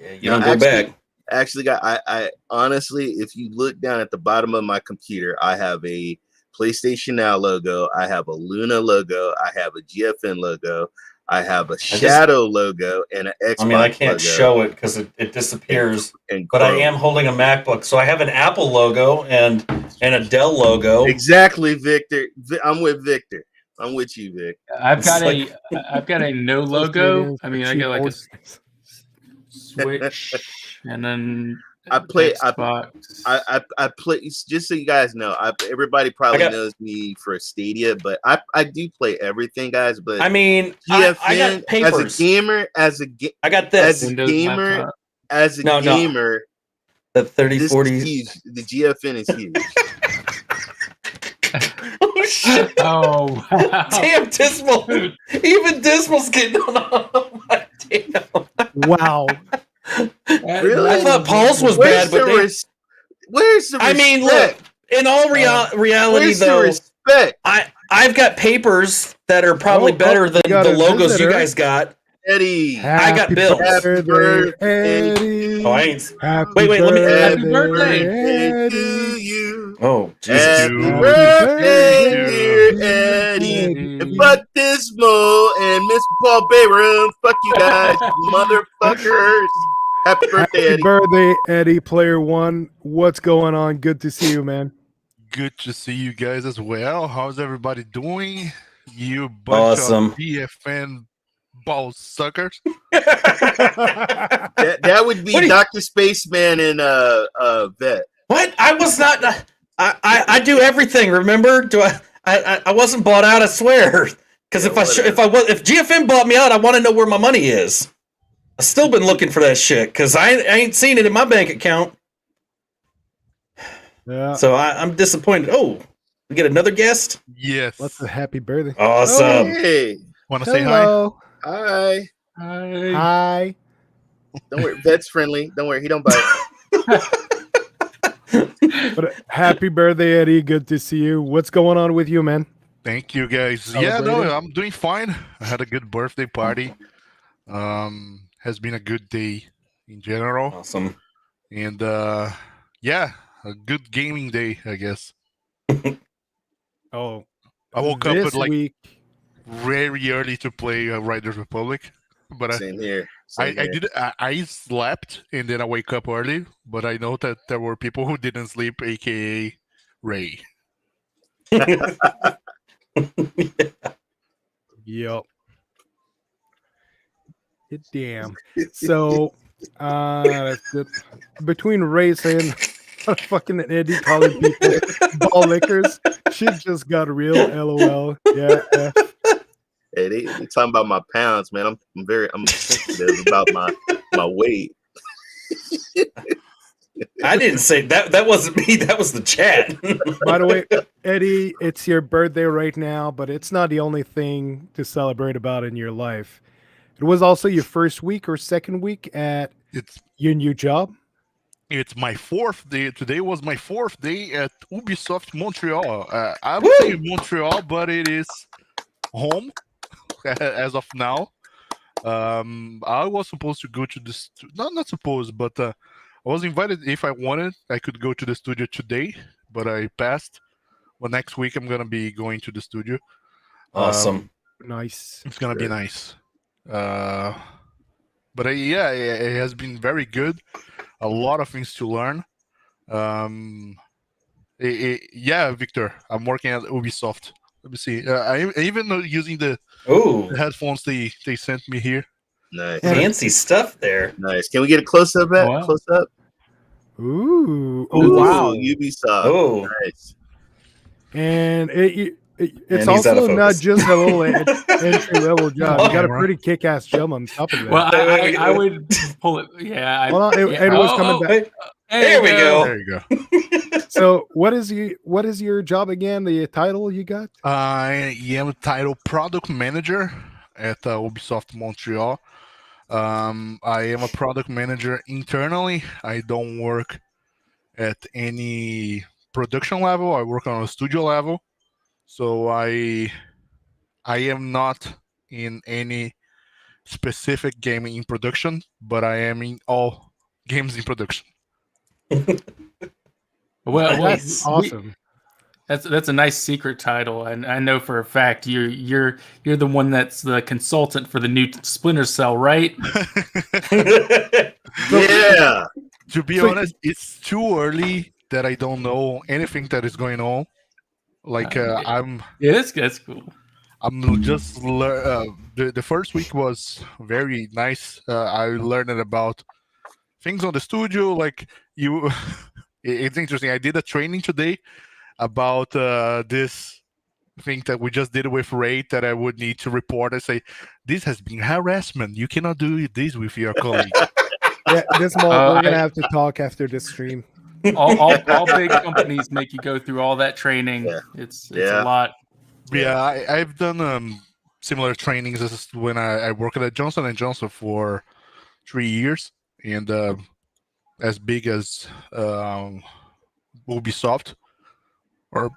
Yeah, you don't go back. Actually, I honestly, if you look down at the bottom of my computer, I have a PlayStation Now logo. I have a Luna logo. I have a GFN logo. I have a Shadow logo and an Xbox I can't logo. show it because it disappears. But I am holding a MacBook, so I have an Apple logo and a Dell logo. Exactly, Victor. I'm with Victor. I'm with you, Vic. I've got a no logo. I got like a Switch, and then I play. Xbox. I play. Just so you guys know, everybody probably knows me for Stadia, but I do play everything, guys. But GFN, I got papers. I got this. As a gamer, the 3040. The GFN is huge. Oh shit! Oh, wow. Damn, Dismal. Even Dismal's getting on. Oh my damn. Wow. Really? I thought Paul's was bad, but where's the respect? Look. In all reality, though, respect? I've got papers that are probably better than the logos you guys got. Eddie, I got bills. Happy birthday, Eddie. Oh, I ain't. Happy Wait, let me. Happy birthday to you. Oh, Jesus. Happy birthday, dear Eddie. And fuck this Mo and Mr. Paul Bayram. Fuck you guys, motherfuckers. Happy birthday, Eddie. Happy birthday, Eddie, player one. What's going on? Good to see you, man. Good to see you guys as well. How's everybody doing? You bunch of DFN ball suckers. that would be DrSpaceman and Vet. What? I was not. I do everything. Remember? I wasn't bought out. I swear. Because if GFN bought me out, I want to know where my money is. I've still been looking for that shit because I ain't seen it in my bank account. Yeah. So I'm disappointed. Oh, we get another guest? Yes. What's a happy birthday? Awesome. Oh, hey. Want to say hi? Hi. Hi. Don't worry. Vet's friendly. Don't worry. He don't bite. But happy birthday, Eddie. Good to see you. What's going on with you, man? Thank you, guys. Yeah, no, I'm doing fine. I had a good birthday party. Has been a good day in general. Awesome. And yeah, a good gaming day, I guess. Oh, I woke up at week. Very early to play Riders Republic, but Same here. I slept and then I wake up early, but I know that there were people who didn't sleep, aka Ray. Yep. Damn. So between Ray saying Fucking Eddie calling people ball lickers. Shit just got real. LOL. Yeah. Hey, they talking about my pounds, man. I'm sensitive about my weight. I didn't say that. That wasn't me. That was the chat. By the way, Eddie, it's your birthday right now, but it's not the only thing to celebrate about in your life. It was also your first week or second week at your new job. It's my 4th day. Today was my 4th day at Ubisoft Montreal. I would say Montreal, but it is home as of now. I was supposed to go to this. Not supposed, but I was invited. If I wanted, I could go to the studio today, but I passed. Well, next week I'm gonna be going to the studio. Awesome. Nice. It's gonna be nice. But yeah, it has been very good. A lot of things to learn. Yeah, Victor, I'm working at Ubisoft. Let me see. I even using the headphones they sent me here. Nice. Fancy stuff there. Nice. Can we get a close up? Wow. Close up. Ooh. Oh, Wow. Ubisoft. Oh. Nice. And it's And he's out of also not focus. just a little entry level job. You got a pretty kick ass job on top of that. Well, I would pull it. Yeah. Hold on, it was coming back. There we go. There you go. So what is your job again? The title you got? I am titled product manager at Ubisoft Montreal. I am a product manager internally. I don't work at any production level. I work on a studio level. So I am not in any specific game in production, but I am in all games in production. Well, That's awesome. That's a nice secret title, and I know for a fact you're the one that's the consultant for the new Splinter Cell, right? Yeah. To be honest, it's too early that I don't know anything that is going on. Like that's cool. I'm just the first week was very nice. I learned about things on the studio. Like it's interesting. I did a training today about this thing that we just did with Ray that I would need to report and say, this has been harassment. You cannot do this with your colleague. Yeah, we're gonna have to talk after this stream. All big companies make you go through all that training. Yeah. It's a lot. Yeah, I've done similar trainings as when I worked at Johnson & Johnson for 3 years, and as big as Ubisoft, or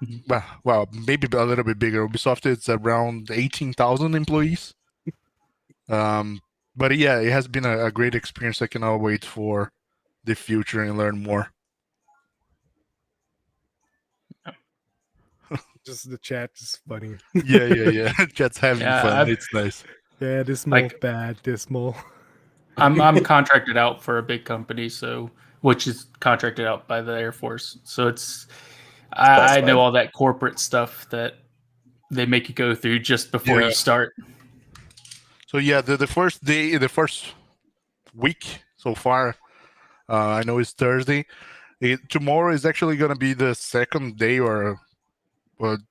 well, maybe a little bit bigger. Ubisoft is around 18,000 employees. But yeah, it has been a great experience. I cannot wait for the future and learn more. Just the chat is funny. Yeah. Chat's having fun. It's nice. Yeah, dismal, bad, dismal. I'm contracted out for a big company, which is contracted out by the Air Force. So I know all that corporate stuff that they make you go through just before you start. So yeah, the first week so far, I know it's Thursday. Tomorrow is actually going to be the second day,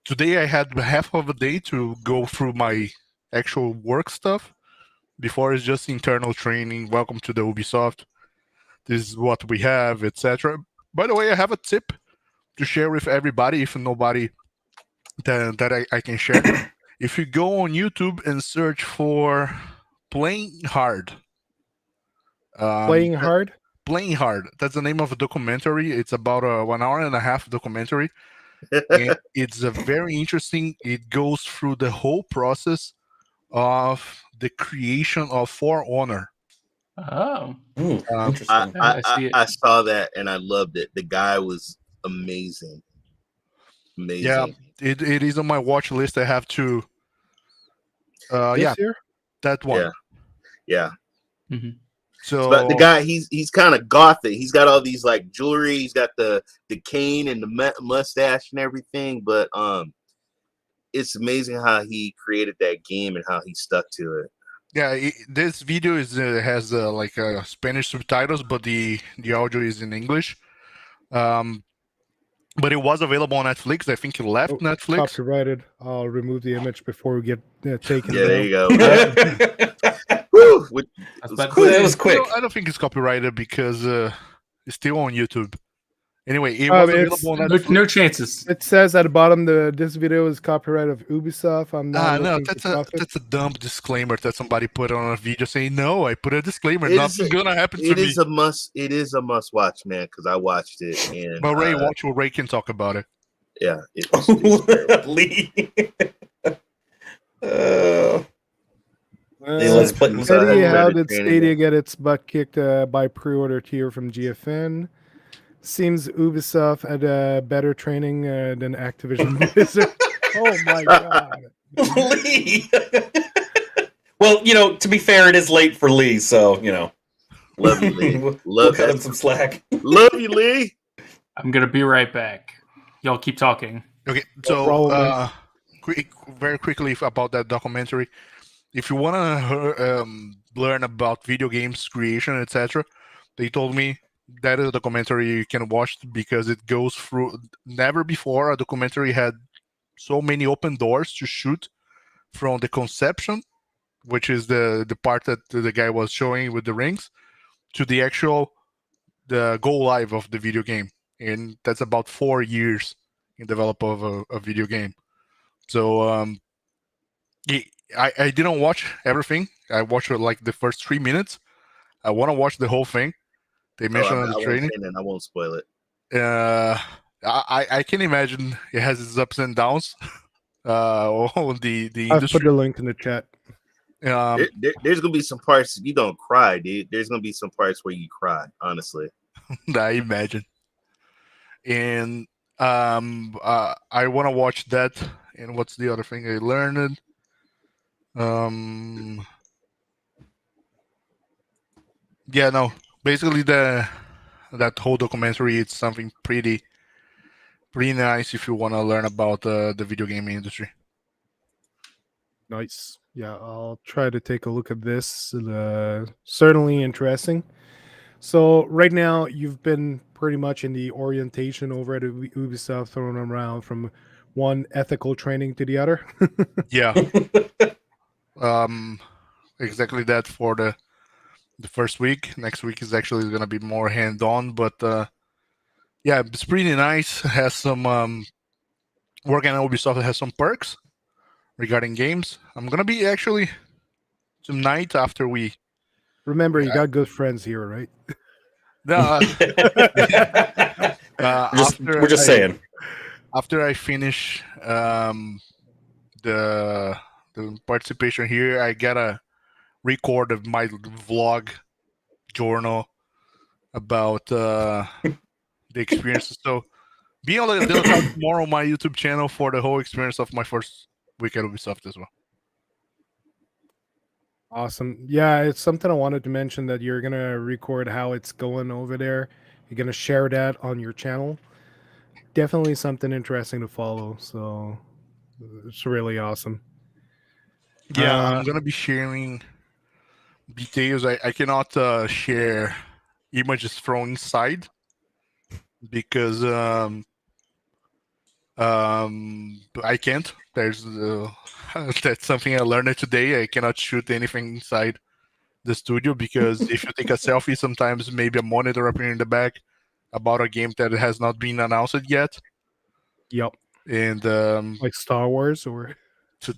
today I had half of a day to go through my actual work stuff. Before it's just internal training. Welcome to the Ubisoft. This is what we have, etc. By the way, I have a tip to share with everybody. If nobody that I can share, if you go on YouTube and search for "Playing Hard," Playing Hard. That's the name of a documentary. It's about a 1 hour and a half documentary. And it's a very interesting. It goes through the whole process of the creation of For Honor. Oh, interesting. I saw that and I loved it. The guy was amazing. Yeah, it is on my watch list. I have to. Year? That one. Yeah. Mm-hmm. So, but the guy, he's kind of gothic. He's got all these like jewelry. He's got the cane and the mustache and everything. But it's amazing how he created that game and how he stuck to it. Yeah, this video has like Spanish subtitles, but the audio is in English. But it was available on Netflix. I think it left Oh, Netflix. Copyrighted. I'll remove the image before we get taken Yeah, there down. you go. That Woo, it I was was about to quick. say, was quick. I don't think it's copyrighted because it's still on YouTube. Anyway, it Um, was it's- available on no, Netflix. no chances. It says at the bottom this video is copyright of Ubisoft. I'm not No, looking for profit. that's a dumb disclaimer that somebody put on a video saying, "No, I put a disclaimer. It is Nothing's gonna happen to It me." is a must. It is a must watch, man, because I watched it and But Ray can talk about it. yeah, it was terrible. Lee. Uh, let's play- So I Eddie, had how started did training Stadia it. get its butt kicked by pre-order tier from GFN? Seems Ubisoft had better training than Activision Blizzard. Oh my god! Lee. Well, to be fair, it is late for Lee, so Love you, Lee. we'll Love cut him that. some slack. Love you, Lee. I'm gonna be right back. Y'all keep talking. Okay, problem, so very quickly about that documentary. If you want to learn about video games creation, etc., they told me that is a documentary you can watch because it goes through. Never before a documentary had so many open doors to shoot from the conception, which is the part that the guy was showing with the rings, to the go live of the video game, and that's about 4 years in develop of a video game. So I didn't watch everything. I watched like the first 3 minutes. I want to watch the whole thing. They mentioned on the training. I won't spoil it. I can imagine it has its ups and downs. On the I've put industry. the link in the chat. There's gonna be some parts you don't cry, dude. There's gonna be some parts where you cry, honestly. I imagine. And I want to watch that. And what's the other thing I learned? Yeah, no. Basically, that whole documentary, it's something pretty nice if you want to learn about the video game industry. Nice. Yeah, I'll try to take a look at this. Certainly interesting. So right now, you've been pretty much in the orientation over at Ubisoft, throwing around from one ethical training to the other. Yeah. Exactly that for the first week. Next week is actually going to be more hand-on, but yeah, it's pretty nice. It has some working at Ubisoft has some perks regarding games. I'm going to be actually tonight after we Remember, you got good friends here, right? We're just saying. After I finish the participation here, I gotta record of my vlog journal about the experiences. So be on the lookout tomorrow on my YouTube channel for the whole experience of my first week at Ubisoft as well. Awesome. Yeah, it's something I wanted to mention, that you're gonna record how it's going over there. You're gonna share that on your channel. Definitely something interesting to follow. So it's really awesome. Yeah, I'm gonna be sharing details. I cannot share images from inside because I can't. There's that's something I learned today. I cannot shoot anything inside the studio because if you take a selfie, sometimes maybe a monitor appear in the back about a game that has not been announced yet. Yep. And like Star Wars or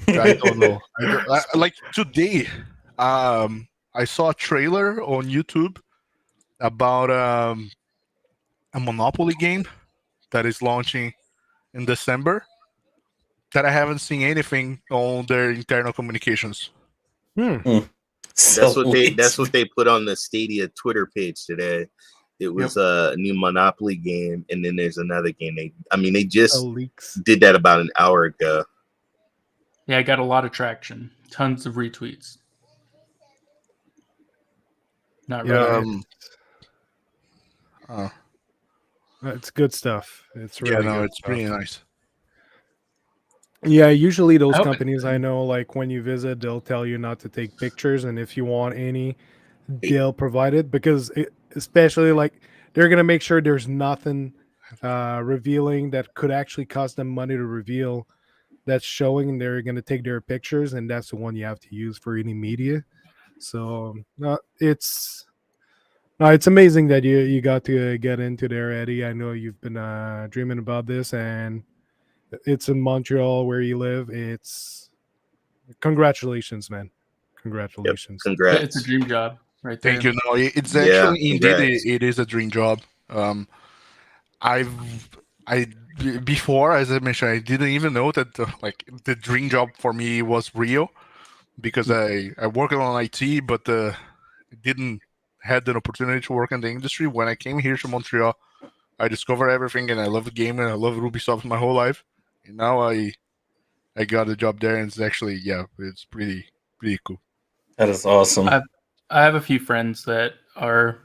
I don't know. Like today, I saw a trailer on YouTube about a Monopoly game that is launching in December that I haven't seen anything on their internal communications. That's what they put on the Stadia Twitter page today. It was a new Monopoly game, and then there's another game. They just did that about an hour ago. Yeah, I got a lot of traction. Tons of retweets. Not really. It's good stuff. It's really good it's stuff. pretty nice. Yeah, usually those companies I know, like when you visit, they'll tell you not to take pictures, and if you want any, they'll provide it, because especially like they're gonna make sure there's nothing revealing that could actually cost them money to reveal. That's showing they're going to take their pictures, and that's the one you have to use for any media. So it's amazing that you got to get into there, Eddie. I know you've been dreaming about this, and it's in Montreal where you live. It's congratulations, man. Congratulations. Yep. Congrats. It's a dream job right there. Thank you. No, it's actually indeed it is a dream job. Before, as I mentioned, I didn't even know that the dream job for me was real, because I worked on IT, but didn't had an opportunity to work in the industry. When I came here to Montreal, I discovered everything, and I love the game, and I love Ubisoft my whole life. And now I got a job there, and it's actually it's pretty cool. That is awesome. I have a few friends that are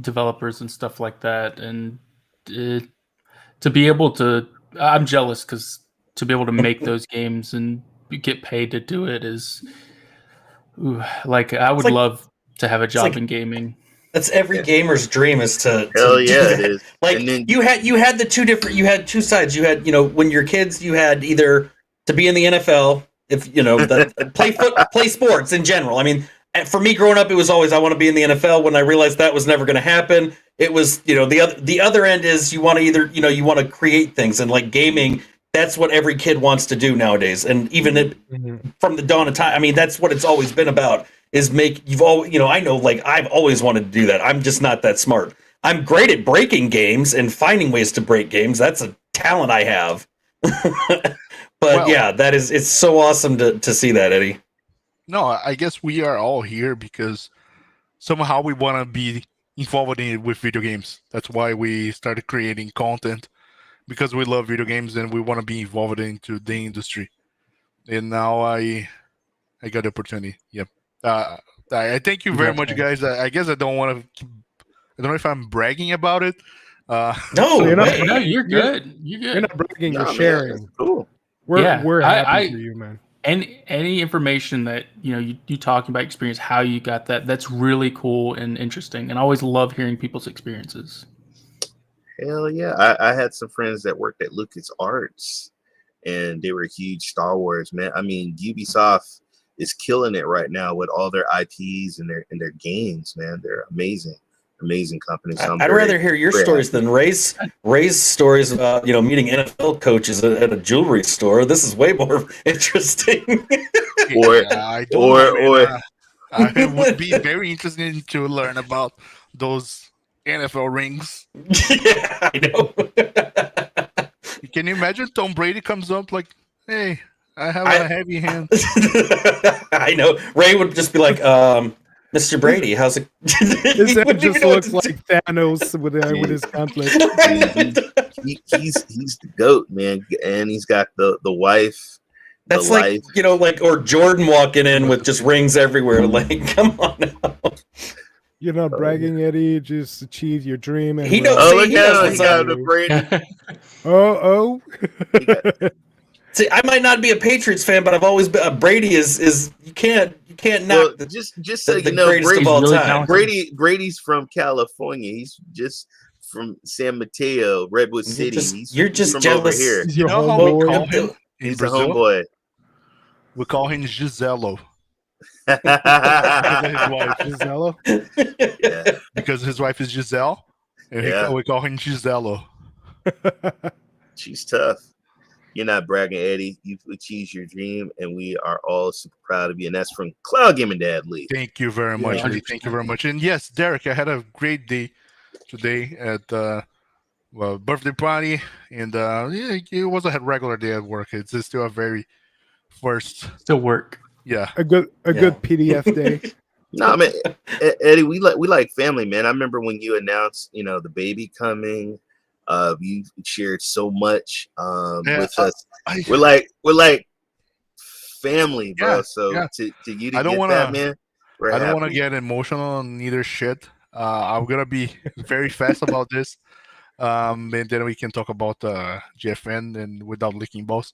developers and stuff like that, and to be able to, I'm jealous, because to be able to make those games and get paid to do it is, I would love to have a job in gaming. That's every gamer's dream, is to hell do yeah, that. it is. Like, and then, you had two sides. You had, when you're kids, you had either to be in the NFL, if play sports in general. I mean, for me growing up, it was always I want to be in the NFL. When I realized that was never going to happen, it was the other end is you want to either you want to create things, and like gaming, that's what every kid wants to do nowadays. And even from the dawn of time, I mean, that's what it's always been about. Is I know, like, I've always wanted to do that. I'm just not that smart. I'm great at breaking games and finding ways to break games. That's a talent I have. But it's so awesome to see that, Eddie. No, I guess we are all here because somehow we want to be involved with video games. That's why we started creating content, because we love video games and we want to be involved into the industry. And now I got the opportunity. Yep. I thank you very much, guys. I guess I don't want to. I don't know if I'm bragging about it. No, you're not. No, you're good. You're not bragging. You're sharing. Man, cool. We're happy for you, man. Any information that you talking about experience, how you got that's really cool and interesting. And I always love hearing people's experiences. Hell yeah! I had some friends that worked at LucasArts, and they were huge Star Wars, man. I mean, Ubisoft is killing it right now with all their IPs and their games, man. They're amazing companies. So I'd rather hear your stories than Ray's stories about meeting NFL coaches at a jewelry store. This is way more interesting. I would be very interested to learn about those NFL rings. Yeah, I know. Can you imagine Tom Brady comes up like, "Hey, I have a heavy hand." I know. Ray would just be like, Mr. Brady, how's it? His head just looks like Thanos with his gauntlet. He's the GOAT, man, and he's got the wife. That's like or Jordan walking in with just rings everywhere. Like, come on now. You're not bragging, Eddie. Just achieve your dream. And he knows. He got the Brady. Oh. See, I might not be a Patriots fan, but I've always been. Brady is you can't knock just so the you know, greatest of all time. Brady's from California. He's just from San Mateo, Redwood City. You're just jealous. Over here. Your homeboy. He's a homeboy. We call him Giselo. Giselo? Yeah. Because his wife is Giselle, and we call him Giselo. She's tough. You're not bragging, Eddie. You've achieved your dream, and we are all super proud of you. And that's from Cloud Gaming Dad Lee. Thank you very much, Lee. Thank you very much. And yes, Derek, I had a great day today at birthday party, and it wasn't a regular day at work. It's still a very first still work. Yeah, a good PDF day. No, man, Eddie, we like family, man. I remember when you announced, the baby coming. You shared so much with us. We're like family, bro. To you to get that, man. I don't want to get emotional on either shit. I'm gonna be very fast about this. And then we can talk about GFN and without licking balls.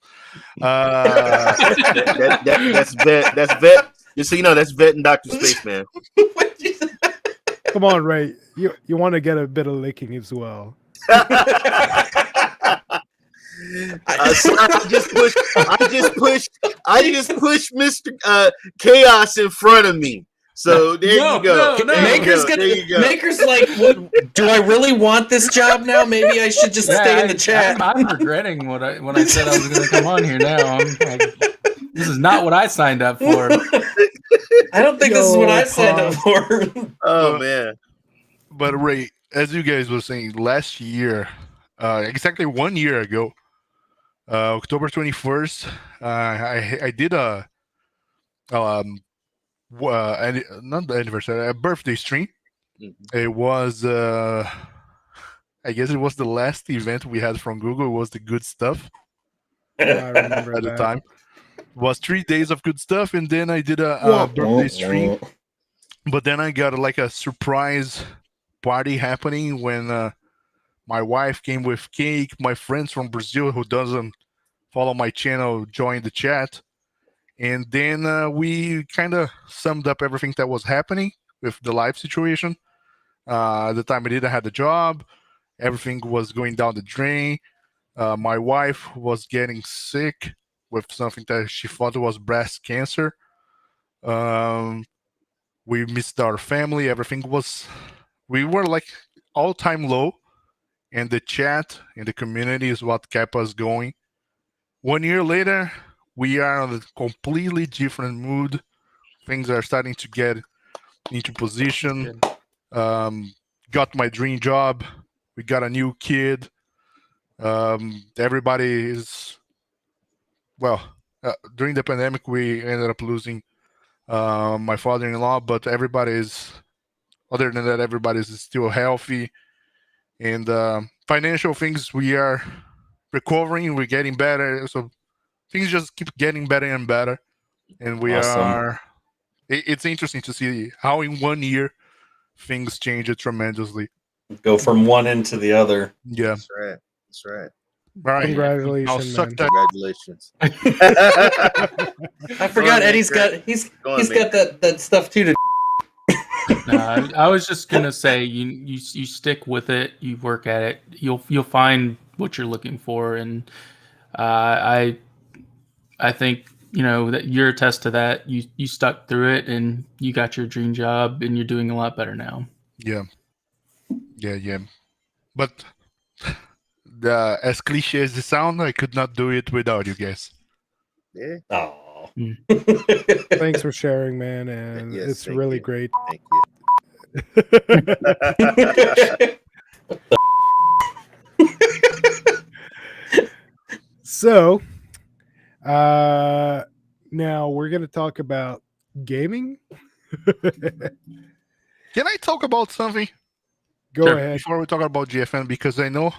That's vet. Just so you know, that's vet and DrSpaceman. Come on, Ray. You want to get a bit of licking as well. So I just pushed Mr. Khaos in front of me. So there you go. Maker's like, do I really want this job now? Maybe I should just stay in the chat. I'm regretting when I said I was going to come on here now. I'm like, this is not what I signed up for. I don't think this is what I signed up for. Oh, man. But Ray, as you guys were saying, last year, exactly 1 year ago, October 21st, I did not the anniversary, a birthday stream. Mm-hmm. It was, I guess it was the last event we had from Google. It was the good stuff. I remember at the time. It was 3 days of good stuff, and then I did a birthday stream. But then I got like a surprise party happening when my wife came with cake. My friends from Brazil who doesn't follow my channel joined the chat. And then we kind of summed up everything that was happening with the life situation. At the time I didn't have a job. Everything was going down the drain. My wife was getting sick with something that she thought was breast cancer. We missed our family. We were like all-time low. And the chat and the community is what kept us going. 1 year later, we are in a completely different mood. Things are starting to get into position. Got my dream job. We got a new kid. Everybody is, during the pandemic, we ended up losing my father-in-law, but other than that, everybody is still healthy. And financial things, we are recovering. We're getting better. So things just keep getting better and better. And we are. It's interesting to see how in 1 year things change tremendously. Go from one end to the other. Yeah, that's right. That's right. All right. Congratulations, man. Congratulations. I forgot Eddie's got that stuff too to. I was just gonna say you stick with it, you work at it, you'll find what you're looking for, and I think that you're a test to that. You stuck through it and you got your dream job and you're doing a lot better now. Yeah. But as cliche as it sounds, I could not do it without you guys. Yeah. Oh. Thanks for sharing, man, and it's really great. Thank you. So, now we're going to talk about gaming. Can I talk about something? Go ahead. Before we talk about GFN, because I know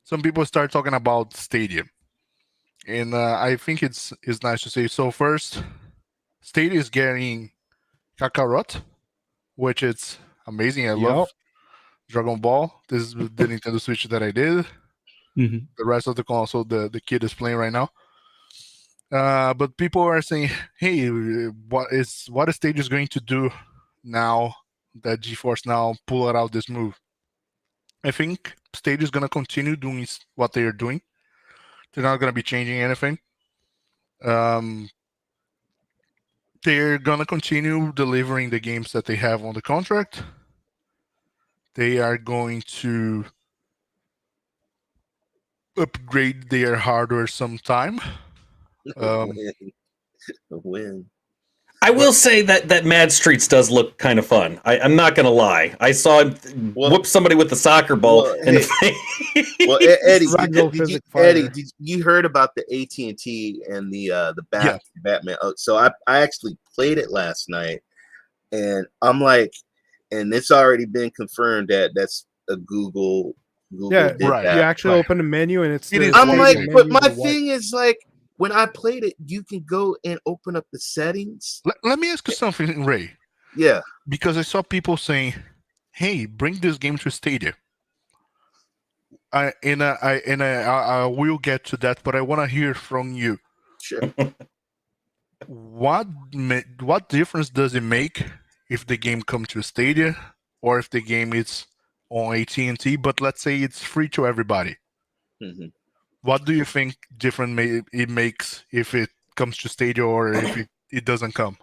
some people start talking about Stadia. And I think it's nice to say. So first, Stadia is getting Kakarot, which is amazing. I love Dragon Ball. This is the Nintendo Switch that I did. Mm-hmm. The rest of the console, the kid is playing right now. But people are saying, hey, what is Stadia going to do now that GeForce Now pulled out this move? I think Stadia is going to continue doing what they are doing. They're not going to be changing anything. They're going to continue delivering the games that they have on the contract. They are going to upgrade their hardware sometime. When? I will say that Mad Streets does look kind of fun. I'm not going to lie. I saw him whoop somebody with the soccer ball in the face. Well, Eddie, did you heard about the AT&T and the Batman? So I actually played it last night, and I'm like, and it's already been confirmed that that's a Google. Yeah, right. You actually open the menu and it's. I'm like, but my thing is like, when I played it, you can go and open up the settings. Let me ask you something, Ray. Yeah. Because I saw people saying, hey, bring this game to Stadia. I will get to that, but I want to hear from you. Sure. What difference does it make if the game comes to Stadia or if the game is on AT&T, but let's say it's free to everybody. Mm-hmm. What do you think different it makes if it comes to Stadia or if it doesn't come?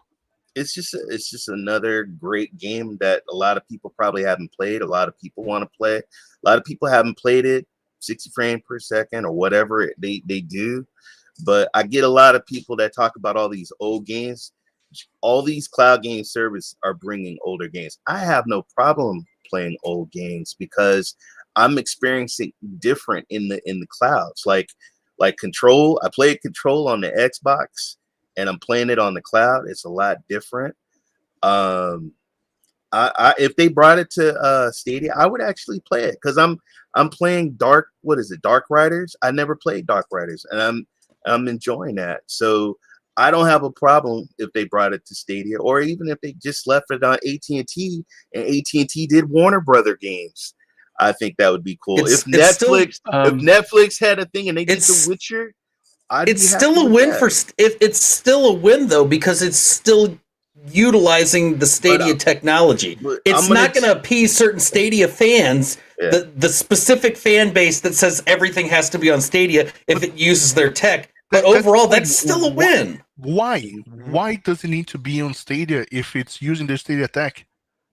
It's just another great game that a lot of people probably haven't played. A lot of people want to play. A lot of people haven't played it 60 frames per second or whatever they do. But I get a lot of people that talk about all these old games. All these cloud game services are bringing older games. I have no problem playing old games because I'm experiencing different in the clouds. Like Control, I played Control on the Xbox, and I'm playing it on the cloud. It's a lot different. If they brought it to Stadia, I would actually play it because I'm playing Dark Riders. I never played Dark Riders, and I'm enjoying that. So I don't have a problem if they brought it to Stadia, or even if they just left it on AT&T and AT&T did Warner Brother games. I think that would be cool. If Netflix had a thing and they did The Witcher, it's still a win it's still a win though, because it's still utilizing the Stadia technology. It's not going to appease certain Stadia fans, the specific fan base that says everything has to be on Stadia if it uses their tech. But overall, that's still a win. Why? Why does it need to be on Stadia if it's using the Stadia tech?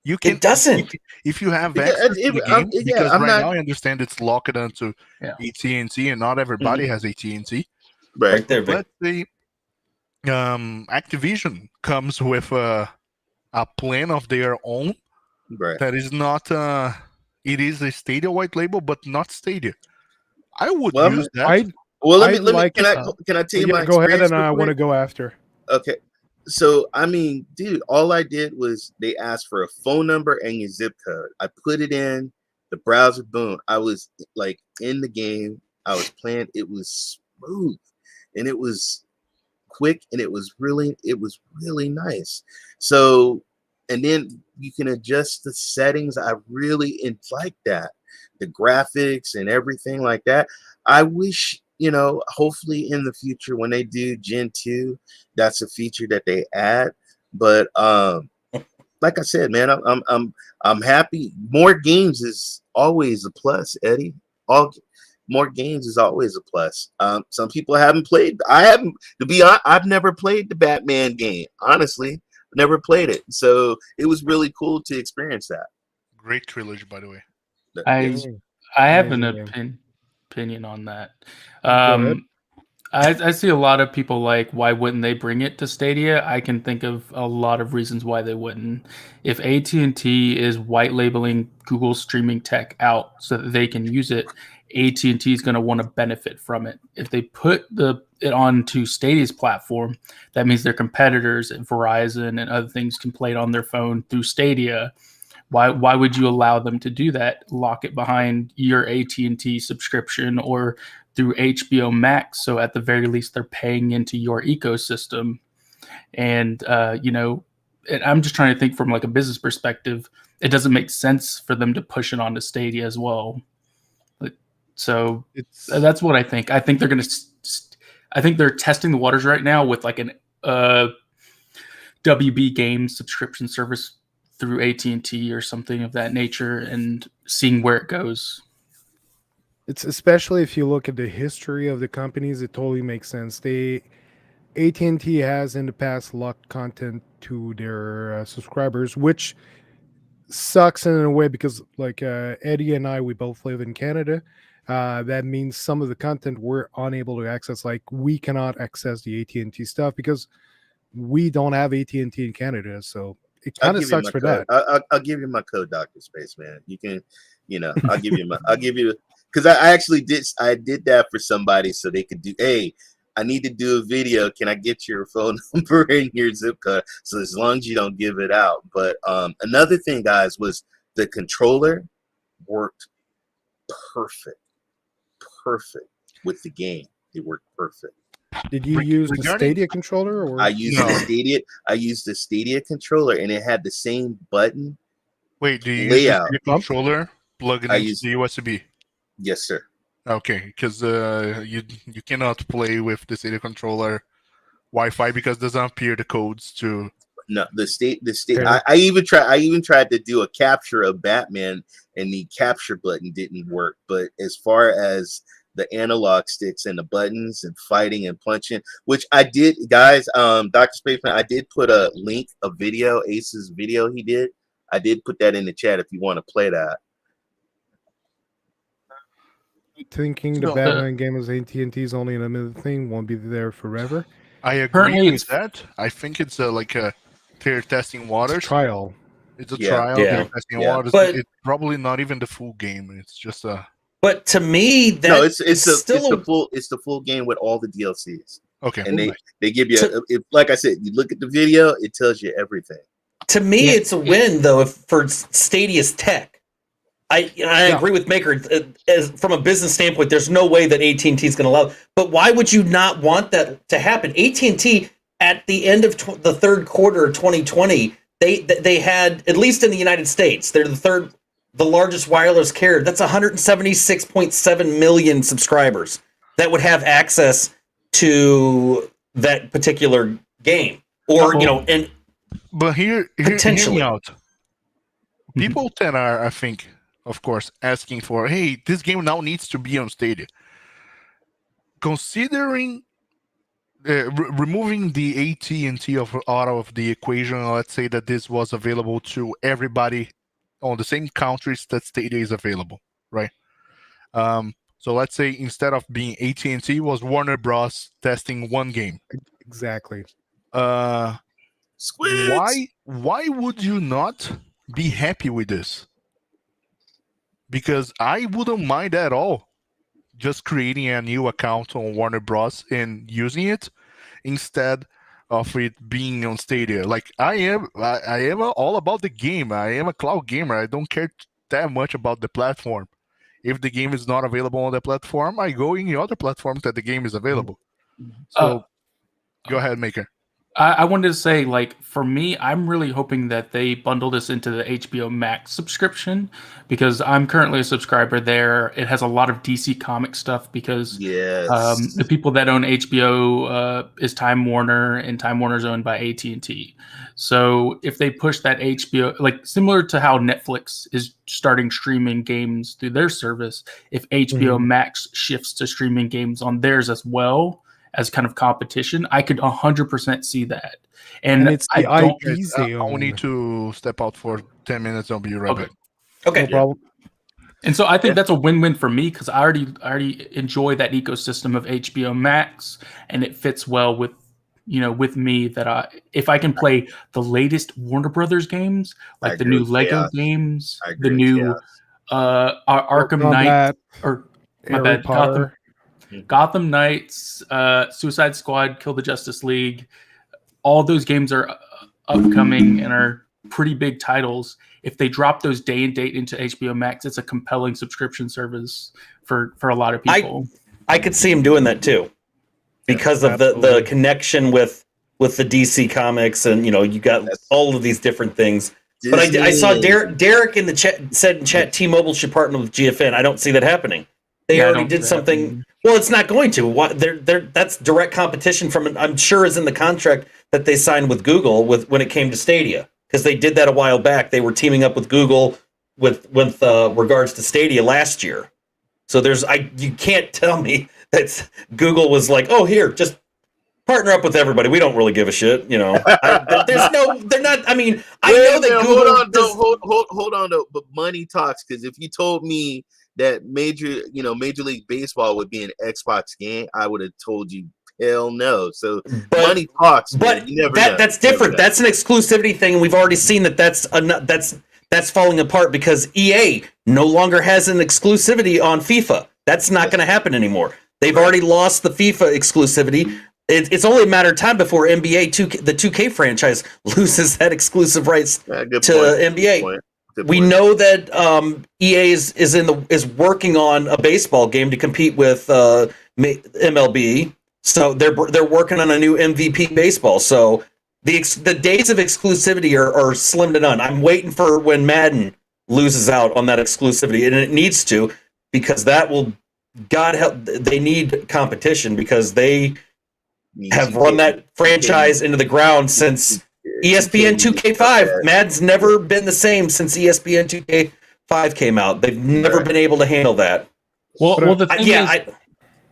You can. It doesn't. If you have access to the game, because now I understand it's locked onto AT&T, and not everybody has AT&T. Right there. Let's say Activision comes with a plan of their own that is not. It is a Stadia white label, but not Stadia. I would use that. Well, let me. Can I tell you my experience? Go ahead, and I want to go after. Okay, so I mean, dude, all I did was they asked for a phone number and your zip code. I put it in the browser. Boom! I was like in the game. I was playing. It was smooth, and it was quick, and it was really nice. So, and then you can adjust the settings. I really like that, the graphics and everything like that. I wish. Hopefully in the future when they do Gen 2, that's a feature that they add. But like I said, man, I'm happy. More games is always a plus, Eddie. More games is always a plus. Some people haven't played. I haven't, to be honest, I've never played the Batman game. Honestly, never played it. So it was really cool to experience that. Great trilogy, by the way. I have an opinion on that. I see a lot of people like, why wouldn't they bring it to Stadia? I can think of a lot of reasons why they wouldn't. If AT&T is white labeling Google streaming tech out so that they can use it, AT&T is going to want to benefit from it. If they put it onto Stadia's platform, that means their competitors at Verizon and other things can play it on their phone through Stadia. Why would you allow them to do that? Lock it behind your AT&T subscription or through HBO Max. So at the very least, they're paying into your ecosystem. And, and I'm just trying to think from like a business perspective, it doesn't make sense for them to push it onto Stadia as well. So that's what I think. I think they're going to, I think they're testing the waters right now with like an WB Games subscription service through AT&T or something of that nature and seeing where it goes. It's especially if you look at the history of the companies, it totally makes sense. AT&T has in the past locked content to their subscribers, which sucks in a way because like Eddie and I, we both live in Canada. That means some of the content we're unable to access. Like we cannot access the AT&T stuff because we don't have AT&T in Canada. So it kind of sucks for code. that. I'll give you my code, DrSpaceman. You can, I'll give you because I actually did that for somebody so they could do, hey, I need to do a video. Can I get your phone number and your zip code? So as long as you don't give it out. But another thing, guys, was the controller worked perfect with the game. It worked perfect. Did you use the Stadia controller? Or? I used the Stadia controller, and it had the same button. Wait, do you use the controller plug it into the USB? Yes, sir. Okay, because you cannot play with the Stadia controller Wi-Fi because it doesn't appear the codes to No, the state. Okay. I even tried to do a capture of Batman, and the capture button didn't work. But as far as the analog sticks and the buttons and fighting and punching, which I did, guys. DrSpaceman, I did put a link, a video, Ace's video he did. I did put that in the chat if you want to play that. Thinking the So, Batman game is AT&T is only a limited thing, won't be there forever. I agree Currently, with that. I think it's like a they're testing It's a waters. trial. It's a Yeah. trial. Yeah. They're testing Yeah. waters. But- It's probably not even the full game. It's just a But to me, that No, it's still the full game with all the DLCs, okay. and they give you like I said, you look at the video, it tells you everything. to me, Yeah. it's a win though for Stadia's tech. I agree with Maker. As from a business standpoint, there's no way that AT&T is going to allow. But why would you not want that to happen? AT&T at the end of the third quarter of 2020, they had, at least in the United States, they're the largest wireless carrier. That's 176.7 million subscribers that would have access to that particular game, or and But hear Potentially. me out. People then are, I think, of course, asking for, hey, this game now needs to be on Stadia. Considering removing the AT&T out of the equation, let's say that this was available to everybody on the same countries that Stadia is available, right? So let's say instead of being AT&T, was Warner Bros. Testing one game. Exactly. Squids. Why would you not be happy with this? Because I wouldn't mind at all just creating a new account on Warner Bros. And using it instead of it being on Stadia. Like I am all about the game. I am a cloud gamer. I don't care that much about the platform. If the game is not available on the platform, I go in the other platforms that the game is available. So go ahead, Maker. I wanted to say, like, for me, I'm really hoping that they bundle this into the HBO Max subscription, because I'm currently a subscriber there. It has a lot of DC comic stuff because Yes. the people that own HBO is Time Warner, and Time Warner's owned by AT&T. So if they push that HBO, like similar to how Netflix is starting streaming games through their service, if HBO Max shifts to streaming games on theirs as well, as kind of competition, I could 100% see that. And it's the IPs they I'll own. need to step out for 10 minutes. I'll be right back. okay. No problem. And so I think that's a win-win for me, because I already enjoy that ecosystem of HBO Max, and it fits well with me, that if I can play the latest Warner Brothers games, like the new Lego games, the new Arkham Knight, or my Harry bad, Potter. Gotham Knights, Suicide Squad, Kill the Justice League, all those games are upcoming and are pretty big titles. If they drop those day and date into HBO Max, it's a compelling subscription service for a lot of people. I could see him doing that too, because of the connection with the DC comics, and you got all of these different things. But I saw Derek in the chat said in chat, T-Mobile should partner with GFN. I don't see that happening. They already did something. Well, it's not going to. That's direct competition from. I'm sure is in the contract that they signed with Google when it came to Stadia, because they did that a while back. They were teaming up with Google with regards to Stadia last year. So you can't tell me that Google was like, oh, here, just partner up with everybody. We don't really give a shit. They're not. I mean, I know that Google. Hold on though. But money talks, because if you told me that Major League Baseball would be an Xbox game, I would have told you hell no. So money talks, but you never know. That's different. That's an exclusivity thing, and we've already seen that's falling apart because EA no longer has an exclusivity on FIFA. That's not going to happen anymore. They've already lost the FIFA exclusivity. It's only a matter of time before NBA 2K, the 2K franchise, loses that exclusive rights to NBA. We know that EA is working on a baseball game to compete with MLB. So they're working on a new MVP baseball. So the days of exclusivity are slim to none. I'm waiting for when Madden loses out on that exclusivity, and it needs to, because that will, God help, they need competition, because they have run that franchise into the ground since ESPN 2K5. Madden's never been the same since ESPN 2K5 came out. They've never been able to handle that. Well, the thing is,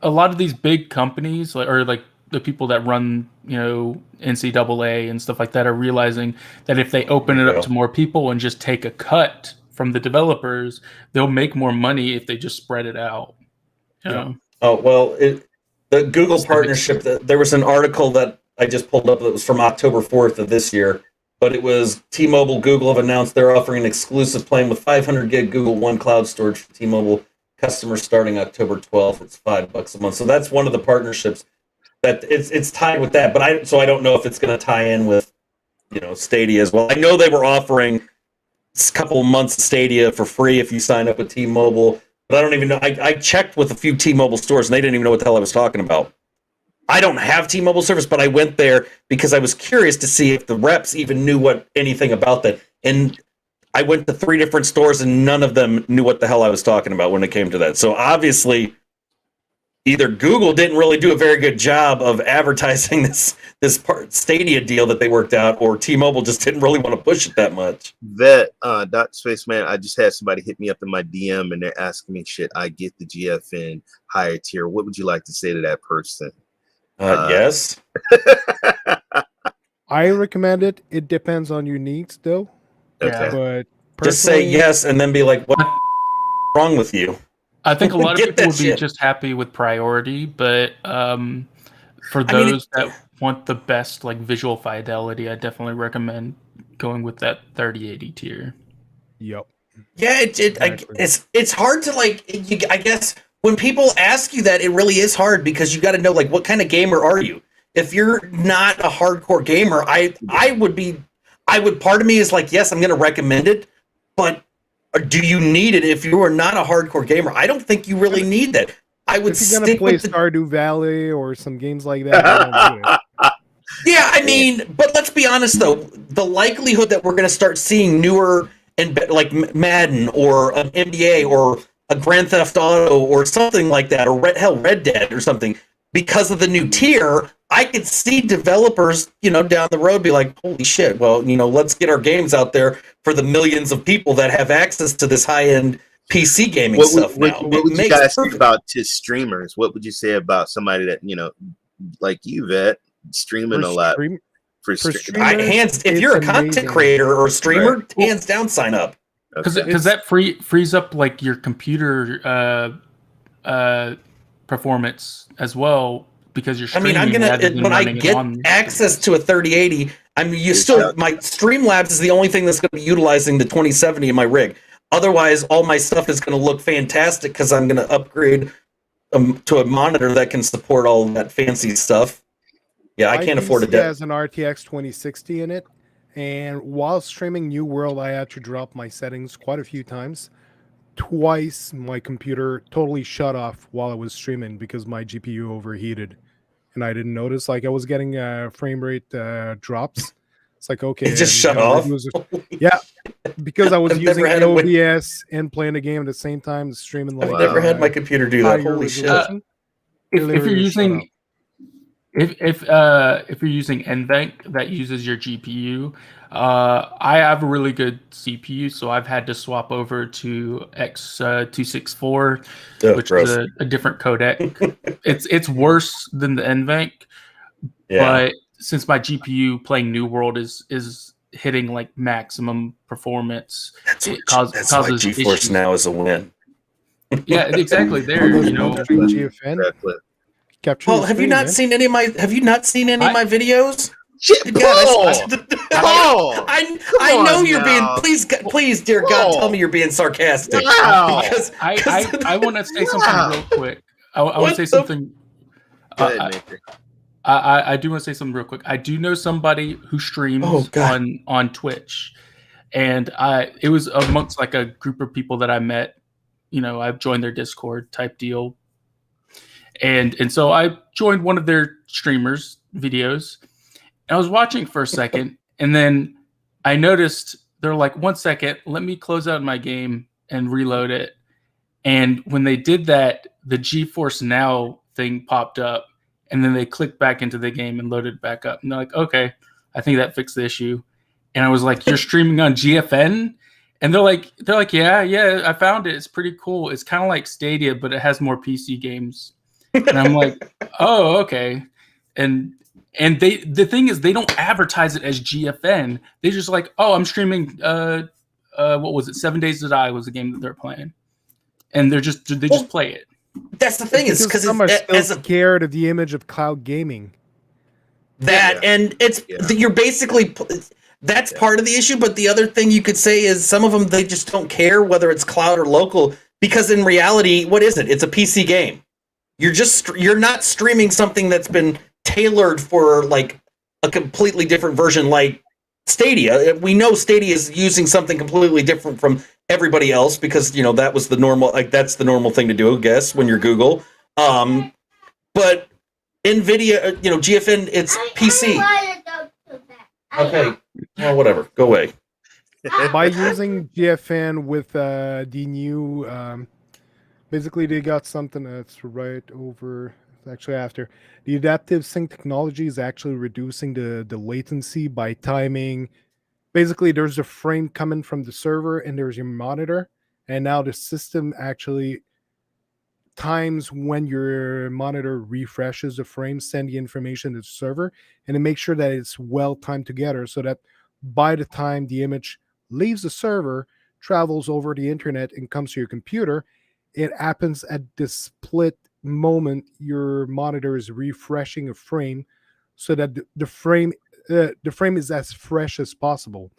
a lot of these big companies, or the people that run, NCAA and stuff like that, are realizing that if they open it up to more people and just take a cut from the developers, they'll make more money if they just spread it out. Oh, well, the Google partnership, there was an article that I just pulled up that was from October 4th of this year, but it was T-Mobile, Google have announced they're offering an exclusive plan with 500 gig Google One cloud storage for T-Mobile customers starting October 12th. It's $5 a month. So that's one of the partnerships that it's tied with that, but I don't know if it's going to tie in with, Stadia as well. I know they were offering a couple of months of Stadia for free if you sign up with T-Mobile, but I don't even know. I checked with a few T-Mobile stores and they didn't even know what the hell I was talking about. I don't have T-Mobile service, but I went there because I was curious to see if the reps even knew anything about that. And I went to 3 different stores and none of them knew what the hell I was talking about when it came to that. So obviously, either Google didn't really do a very good job of advertising this Stadia deal that they worked out, or T-Mobile just didn't really want to push it that much. DrSpaceman, I just had somebody hit me up in my DM and they're asking me, should I get the GFN higher tier? What would you like to say to that person? Yes. I recommend it. It depends on your needs, though. Okay. But just say yes and then be like, "What's wrong with you?" I think a lot of people would be just happy with priority, but for those that want the best visual fidelity, I definitely recommend going with that 3080 tier. Yep. Yeah, it's hard to I guess when people ask you that, it really is hard because you got to know what kind of gamer are you? If you're not a hardcore gamer, part of me is yes, I'm going to recommend it, but do you need it if you are not a hardcore gamer? I don't think you really need that. I would if you're going to play Stardew Valley or some games like that, I don't need it. Yeah, I mean, but let's be honest though, the likelihood that we're going to start seeing newer and like Madden or an NBA or a Grand Theft Auto or something like that, or Red Dead or something, because of the new tier, I could see developers, down the road be like, holy shit, well, let's get our games out there for the millions of people that have access to this high-end PC gaming stuff now. What would you guys say about to streamers? What would you say about somebody that, like you, Vet, streaming a lot? If you're a content creator or a streamer, hands down, sign up. Because that frees up your computer performance as well, because you're streaming. I mean, when I get access to a 3080, my Streamlabs is the only thing that's going to be utilizing the 2070 in my rig. Otherwise, all my stuff is going to look fantastic because I'm going to upgrade to a monitor that can support all that fancy stuff. Yeah, I can't afford it. It has an RTX 2060 in it, and while streaming New World, I had to drop my settings quite a few times. Twice, my computer totally shut off while I was streaming because my GPU overheated, and I didn't notice. I was getting frame rate drops. It's okay. It just shut off? Yeah, because I was using OBS and playing the game at the same time, streaming. I've never had my computer do that. Holy shit! If you're using if you're using NVENC that uses your GPU, I have a really good CPU, so I've had to swap over to X264, which is a different codec. It's worse than the NVENC, but since my GPU playing New World is hitting maximum performance, it causes why GeForce issues. Now is a win. Yeah, exactly. Exactly. Paul, have you not seen any of my videos? I know you're being. Please, dear God, tell me you're being sarcastic. Wow. I want to say something real quick. I want to say something. I do want to say something real quick. I do know somebody who streams on Twitch, and it was amongst a group of people that I met. I've joined their Discord type deal. And so I joined one of their streamers' videos, and I was watching for a second, and then I noticed they're like, 1 second, let me close out my game and reload it. And when they did that, the GeForce Now thing popped up, and then they clicked back into the game and loaded back up. And they're like, okay, I think that fixed the issue. And I was like, you're streaming on GFN? And they're like, yeah, I found it. It's pretty cool. It's kind of like Stadia, but it has more PC games. And I'm like, oh, okay. And the thing is, they don't advertise it as GFN. They just like, oh, I'm streaming. What was it? 7 Days to Die was the game that they're playing, and they just play it. That's the thing, is because some are still scared of the image of cloud gaming. And it's you're basically. That's part of the issue, but the other thing you could say is some of them, they just don't care whether it's cloud or local, because in reality, what is it? It's a PC game. You're not streaming something that's been tailored for like a completely different version like Stadia. We know Stadia is using something completely different from everybody else because, you know, that was the normal, like that's the normal thing to do, I guess, when you're Google. But NVIDIA, you know, GFN, it's PC. Okay, well, whatever. Go away. By using GFN with the new, basically they got something that's right over, actually after. The adaptive sync technology is actually reducing the latency by timing. Basically, there's a frame coming from the server and there's your monitor. And now the system actually times when your monitor refreshes the frame, send the information to the server, and it makes sure that it's well timed together so that by the time the image leaves the server, travels over the internet and comes to your computer, it happens at this split moment your monitor is refreshing a frame so that the frame is as fresh as possible.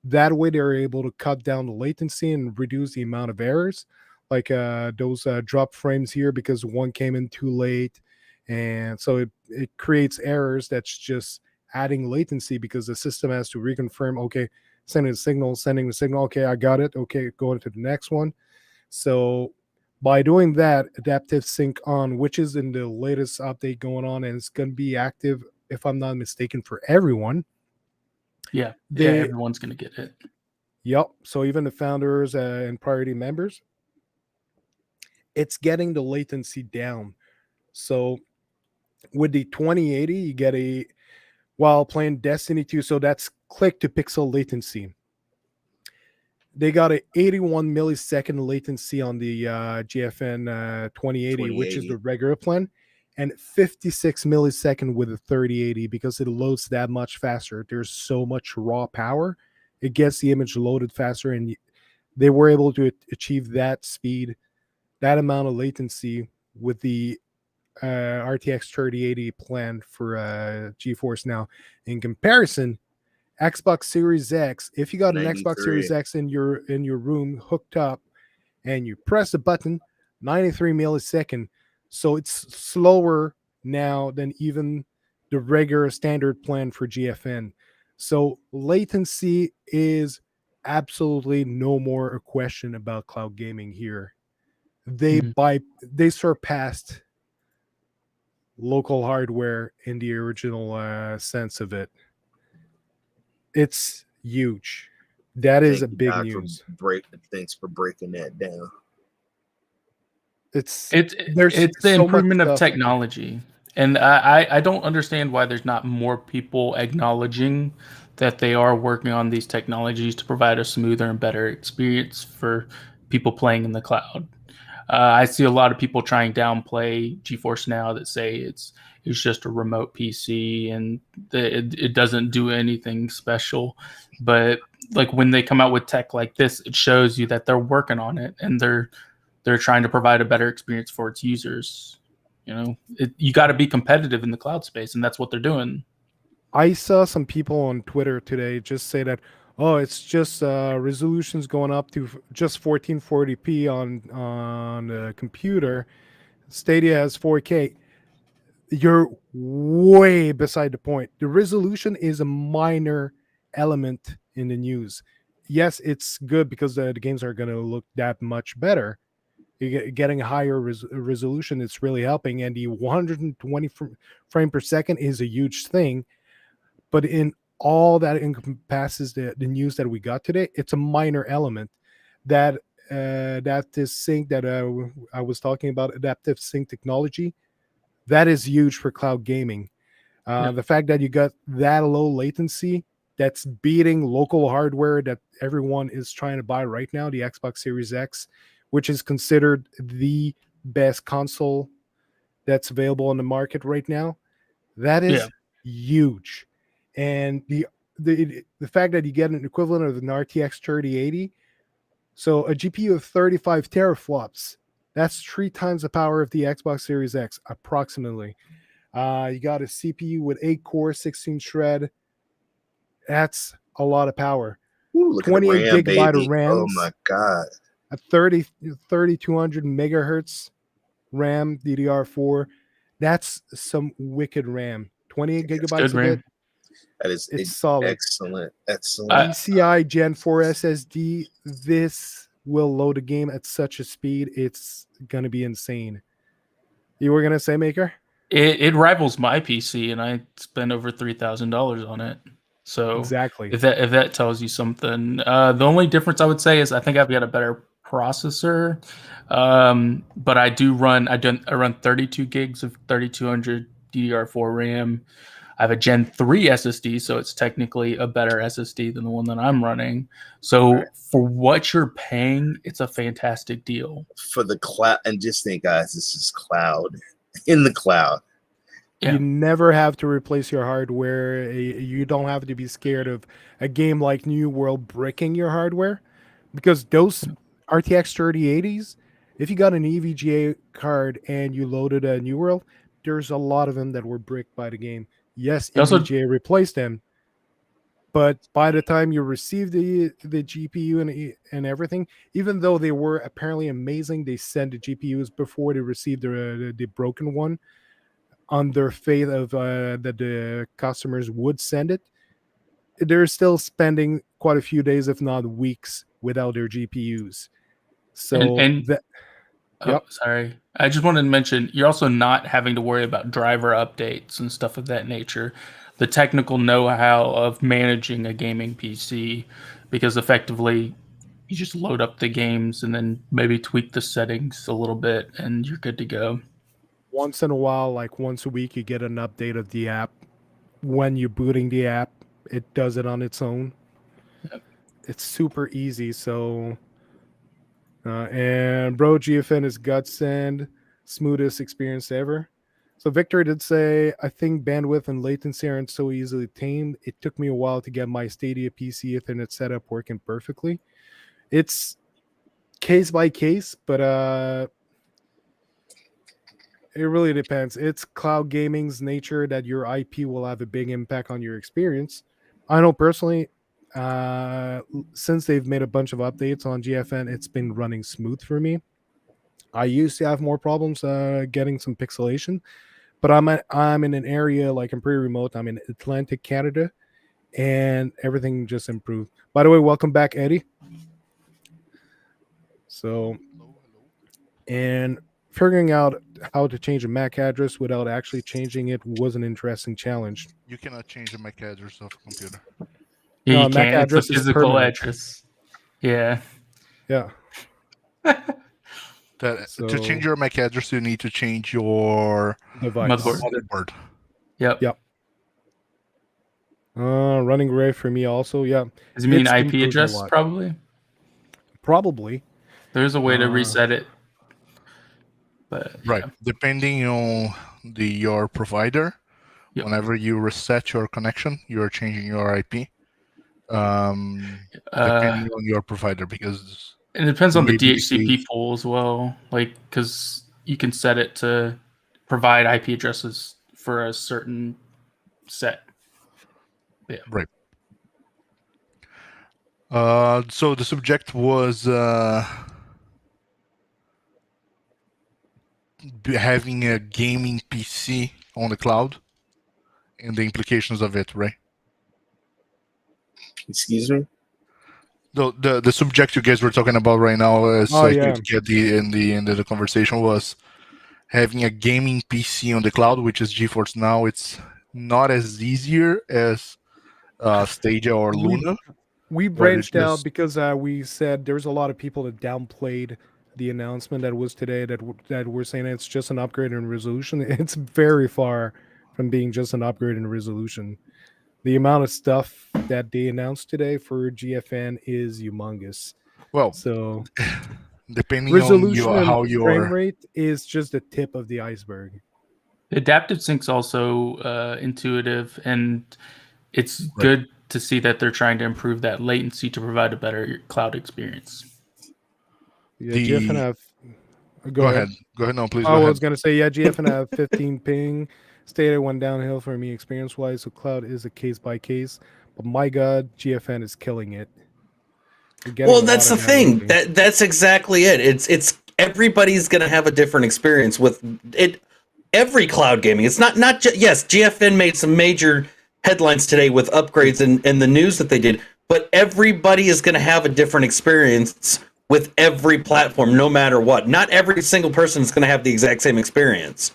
That way they're able to cut down the latency and reduce the amount of errors, like those drop frames here because one came in too late, and so it creates errors that's just adding latency because the system has to reconfirm, okay, sending the signal, okay, I got it, okay, going to the next one. So by doing that, adaptive sync on, which is in the latest update going on, and it's going to be active, if I'm not mistaken, for everyone. Yeah, everyone's going to get it. Yep. So even the founders and priority members, it's getting the latency down. So with the 2080, you get while playing Destiny 2, so that's click to pixel latency. They got a 81 millisecond latency on the GFN 2080, which is the regular plan, and 56 millisecond with the 3080 because it loads that much faster. There's so much raw power. It gets the image loaded faster, and they were able to achieve that speed, that amount of latency with the RTX 3080 plan for GeForce Now. In comparison, Xbox Series X, if you got an Xbox Series X in your room hooked up and you press a button, 93 millisecond. So it's slower now than even the regular standard plan for GFN. So latency is absolutely no more a question about cloud gaming here. They surpassed local hardware in the original sense of it. It's huge. That is a big news. Thanks for breaking that down. It's the improvement of technology, and I don't understand why there's not more people acknowledging that they are working on these technologies to provide a smoother and better experience for people playing in the cloud. I see a lot of people trying to downplay GeForce Now that say it's just a remote PC and it doesn't do anything special. But like when they come out with tech like this, it shows you that they're working on it and they're trying to provide a better experience for its users. You know, you got to be competitive in the cloud space, and that's what they're doing. I saw some people on Twitter today just say that, oh, it's just resolutions going up to just 1440p on the computer. Stadia has 4K. You're way beside the point. The resolution is a minor element in the news. Yes, it's good because the games are going to look that much better. You're getting a higher resolution. It's really helping. And the 120 frame per second is a huge thing. But in all that encompasses the news that we got today, it's a minor element that this sync that I was talking about, adaptive sync technology, that is huge for cloud gaming. The fact that you got that low latency, that's beating local hardware that everyone is trying to buy right now, the Xbox Series X, which is considered the best console that's available on the market right now. That is huge. And the fact that you get an equivalent of an RTX 3080, so a GPU of 35 teraflops, that's 3 times the power of the Xbox Series X, approximately. You got a CPU with 8 cores, 16 thread. That's a lot of power. Ooh, look at the 28 RAM, gigabyte baby. of RAM. Oh my god. A 3200 megahertz RAM DDR4. That's some wicked RAM. 28 gigabytes of it. That is It's solid. Excellent. PCI Gen 4 SSD. This will load a game at such a speed. It's gonna be insane. You were gonna say, Maker? It rivals my PC, and I spent over $3,000 on it. So exactly, if that tells you something, the only difference I would say is I think I've got a better processor, but I run 32 gigs of 3200 DDR4 RAM. I have a Gen 3 SSD, so it's technically a better SSD than the one that I'm running. So for what you're paying, it's a fantastic deal. For the cloud, and just think, guys, this is cloud. In the cloud. Yeah. You never have to replace your hardware. You don't have to be scared of a game like New World bricking your hardware, because those RTX 3080s, if you got an EVGA card and you loaded a New World, there's a lot of them that were bricked by the game. Yes, EVGA replaced them, but by the time you receive the GPU and everything, even though they were apparently amazing, they sent the GPUs before they received the broken one, on their faith of that the customers would send it. They're still spending quite a few days, if not weeks, without their GPUs. So sorry. I just wanted to mention, you're also not having to worry about driver updates and stuff of that nature. The technical know-how of managing a gaming PC, because effectively you just load up the games and then maybe tweak the settings a little bit and you're good to go. Once in a while, like once a week, you get an update of the app. When you're booting the app, it does it on its own. Yep. It's super easy. So, and bro, GFN is godsend, smoothest experience ever. So Victor did say, I think bandwidth and latency aren't so easily tamed. It took me a while to get my Stadia PC Ethernet setup working perfectly. It's case by case, but it really depends. It's cloud gaming's nature that your IP will have a big impact on your experience. I know personally, since they've made a bunch of updates on GFN, it's been running smooth for me. I used to have more problems getting some pixelation, but I'm in an area, like I'm pretty remote. I'm in Atlantic Canada, and everything just improved. By the way, welcome back, Eddie. So, and figuring out how to change a MAC address without actually changing it was an interesting challenge. You cannot change the MAC address of a computer. Yeah, no, MAC address is a physical address. Yeah. Yeah. To change your MAC address, you need to change your device motherboard. Yep. Running Ray for me also. Yeah. Does it mean IP address? Probably. There's a way to reset it. But right, depending on your provider, whenever you reset your connection, you're changing your IP. Depending on your provider, because it depends on the DHCP pool as well. Like, because you can set it to provide IP addresses for a certain set. Yeah. Right. So the subject was having a gaming PC on the cloud and the implications of it, right? Excuse me? The subject you guys were talking about right now, as I could get the end of the conversation, was having a gaming PC on the cloud, which is GeForce Now. It's not as easier as Stadia or Luna. We branched out because we said there's a lot of people that downplayed the announcement that was today that were saying it's just an upgrade in resolution. It's very far from being just an upgrade in resolution. The amount of stuff that they announced today for GFN is humongous. Well, So depending resolution on and how frame your rate is just the tip of the iceberg. Adaptive sync's also intuitive, and it's good to see that they're trying to improve that latency to provide a better cloud experience. Yeah, GFN have. Go ahead. Go ahead. No, please. Oh, go I ahead. was gonna say, yeah, GFN have 15 ping. Stadia went downhill for me experience wise, so cloud is a case by case. But my God, GFN is killing it. Well, that's the thing. That's exactly it. It's everybody's gonna have a different experience with it. Every cloud gaming. It's not yes. GFN made some major headlines today with upgrades and the news that they did, but everybody is going to have a different experience with every platform, no matter what. Not every single person is going to have the exact same experience.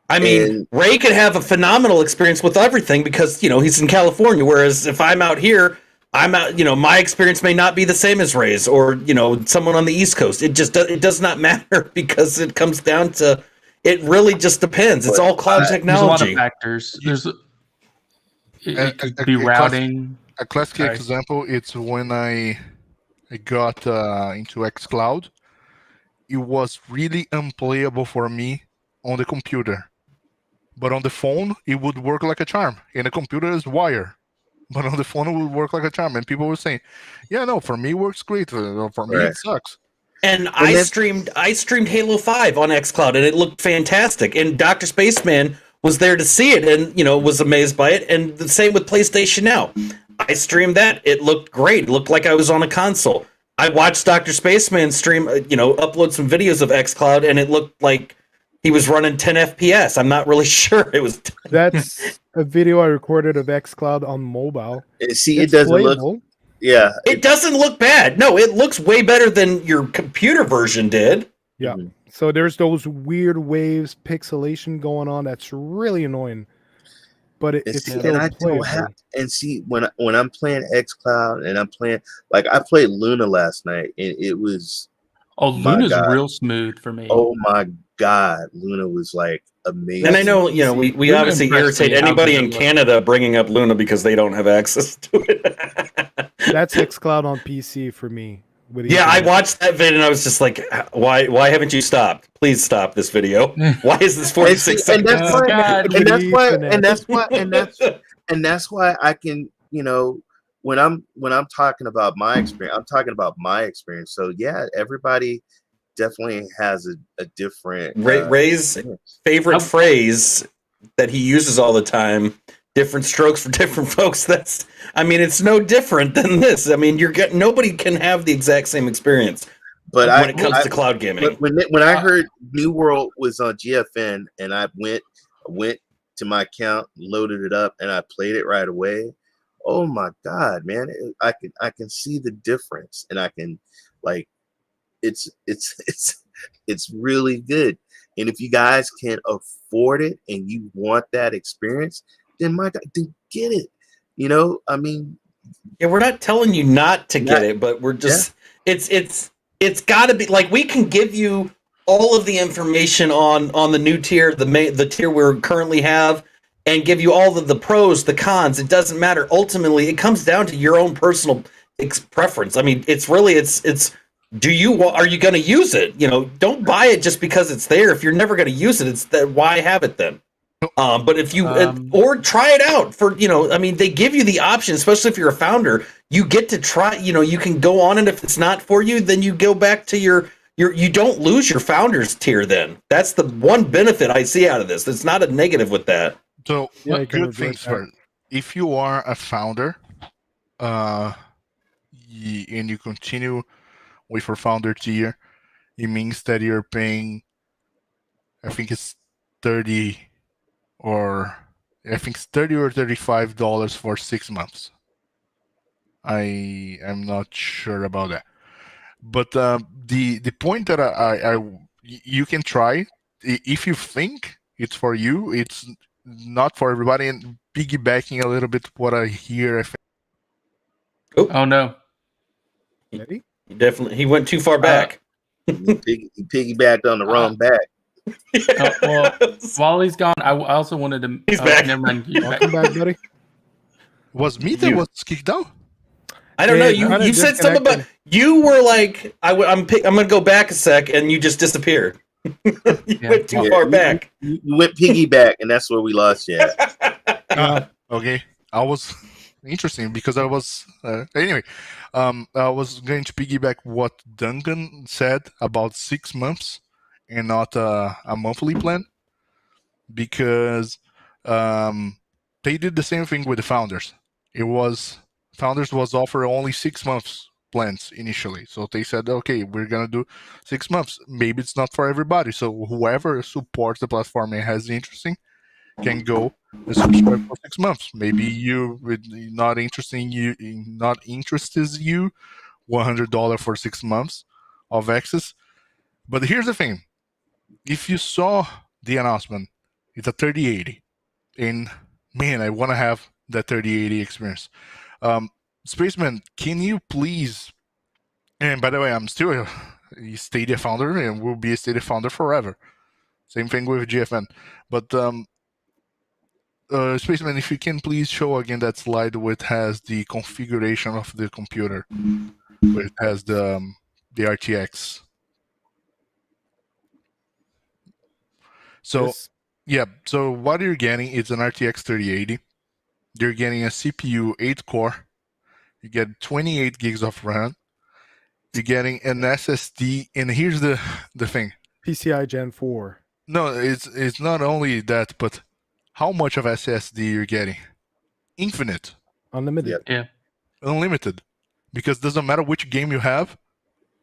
I mean, Ray could have a phenomenal experience with everything because, he's in California, whereas if I'm out here, my experience may not be the same as Ray's or, someone on the East Coast. It does not matter because it comes down to, it really just depends. It's all cloud technology. There's a lot of factors. It could be routing. A classic example, it's when I got into xCloud. It was really unplayable for me on the computer. But on the phone, it would work like a charm. And the computer is wire. But on the phone, it would work like a charm. And people were saying, yeah, no, for me, it works great. For me, it sucks. And I streamed Halo 5 on xCloud, and it looked fantastic. And DrSpaceman was there to see it and, was amazed by it. And the same with PlayStation Now. I streamed that. It looked great. It looked like I was on a console. I watched DrSpaceman stream, upload some videos of xCloud, and it looked like he was running 10 FPS. I'm not really sure it was. That's a video I recorded of xCloud on mobile. See, it doesn't look. Yeah. It doesn't look bad. No, it looks way better than your computer version did. Yeah. Mm-hmm. So there's those weird waves, pixelation going on. That's really annoying. But it's still playable. And see, when I'm playing xCloud and I'm playing, like I played Luna last night, and it was. Oh, Luna's real smooth for me. Oh my God, Luna was like amazing. And I know, we obviously irritate anybody in Canada bringing up Luna because they don't have access to it. That's xCloud on PC for me. Yeah, I watched that video and I was just like, why haven't you stopped? Please stop this video. Why is this 46 seconds? And that's why I can, when I'm talking about my experience, I'm talking about my experience. So yeah, everybody definitely has a different Ray's favorite phrase that he uses all the time. Different strokes for different folks. It's no different than this. Nobody can have the exact same experience. But when it comes to cloud gaming, when I heard New World was on GFN, and I went to my account, loaded it up, and I played it right away. Oh my God, man! I can see the difference, and I can it's really good. And if you guys can afford it and you want that experience, then then get it. Yeah, we're not telling you not to get it, but we're just it's got to be like we can give you all of the information on the new tier, the tier we currently have, and give you all of the pros, the cons. It doesn't matter. Ultimately, it comes down to your own personal preference. It's are you going to use it? Don't buy it just because it's there. If you're never going to use it, why have it then? But if you or try it out for they give you the option, especially if you're a founder. You get to try. You can go on, and if it's not for you, then you go back to your you don't lose your founders tier. Then that's the one benefit I see out of this. It's not a negative with that. So good things first. If you are a founder, and you continue with your founder tier, it means that you're paying. I think it's $30 or $35 for 6 months. I am not sure about that, but the point that you can try if you think it's for you. It's not for everybody. And piggybacking a little bit what I hear. Oh no! He went too far back. He piggybacked on the wrong back. Well, while he's gone, I also wanted to. He's back. Never mind. He's back. Welcome back, buddy. Was me that was kicked out? I don't know. Yeah, kinda You said something about you were like I'm gonna go back a sec, and you just disappeared. You went too far back. You went piggyback, and that's where we lost you. Okay, I was interesting because I was anyway. I was going to piggyback what Duncan said about 6 months and not a monthly plan, because they did the same thing with the founders. Founders was offer only 6 months plans initially, so they said, okay, we're gonna do 6 months. Maybe it's not for everybody, so whoever supports the platform and has interesting can go and subscribe for 6 months. Maybe you not interested you $100 for 6 months of access. But here's the thing: if you saw the announcement, it's a 3080, and man, I want to have that 3080 experience. Spaceman, can you please? And by the way, I'm still a Stadia founder and will be a Stadia founder forever. Same thing with GFN. But Spaceman, if you can please show again that slide which has the configuration of the computer, where it has the RTX. So yeah, so what you're getting is an RTX 3080. You're getting a CPU 8-core. You get 28 gigs of RAM. You're getting an SSD, and here's the thing: PCI Gen 4. No, it's not only that, but how much of SSD you're getting? Infinite. Unlimited. Yeah. Unlimited. Because it doesn't matter which game you have,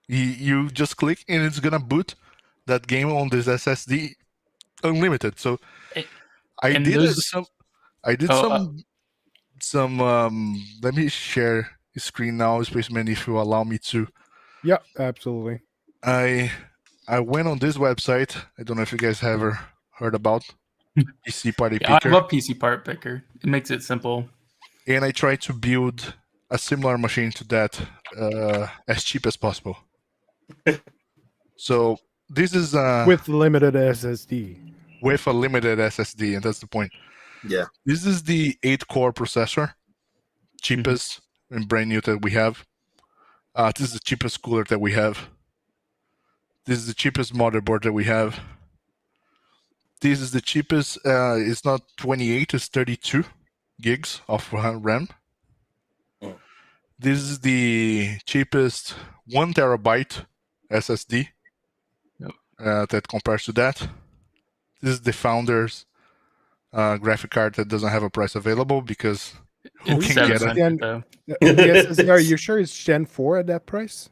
you just click and it's gonna boot that game on this SSD unlimited. So I did some let me share the screen now, Spaceman, if you allow me to. Yeah, absolutely. I went on this website. I don't know if you guys have ever heard about PC Party Picker. I love PC Part Picker. It makes it simple. And I tried to build a similar machine to that as cheap as possible. So this is with limited SSD. With a limited SSD, and that's the point. Yeah. This is the 8-core processor, cheapest and brand new that we have. This is the cheapest cooler that we have. This is the cheapest motherboard that we have. This is the cheapest. It's not 28, it's 32 gigs of RAM. This is the cheapest 1 terabyte SSD that compares to that. This is the founder's graphic card that doesn't have a price available because who can get it? Yes, are you sure it's Gen 4 at that price?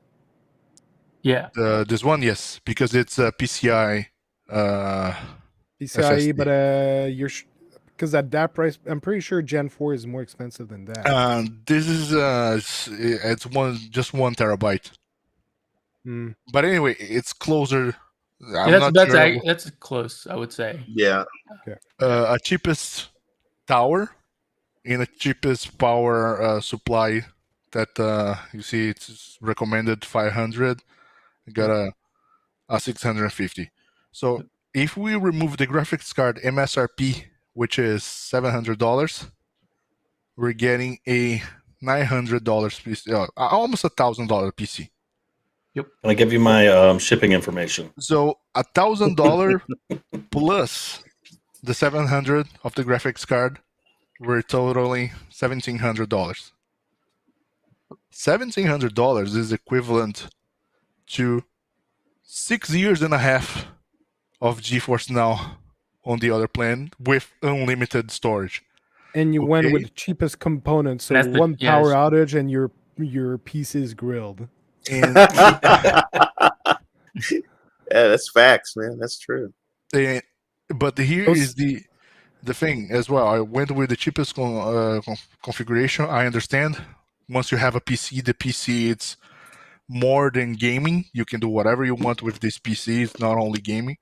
Yeah. This one, yes, because it's a PCI. PCIe, SSD. but you're because at that price, I'm pretty sure Gen 4 is more expensive than that. This is it's just 1 terabyte. But anyway, it's closer. That's close, I would say. Yeah. Okay. A cheapest tower in a cheapest power supply that you see it's recommended 500. I got a 650. So if we remove the graphics card MSRP, which is $700, we're getting a $900 PC, almost $1,000 PC. Yep. Can I give you my shipping information? So $1,000 plus the 700 of the graphics card, we're totaling $1,700. $1,700 is equivalent to 6 years and a half of GeForce Now on the other plan with unlimited storage. And you went with the cheapest components, so one power outage and your piece is grilled. And yeah, that's facts, man. That's true. But here is the thing as well. I went with the cheapest configuration. I understand. Once you have a PC, the PC it's more than gaming. You can do whatever you want with this PC. It's not only gaming.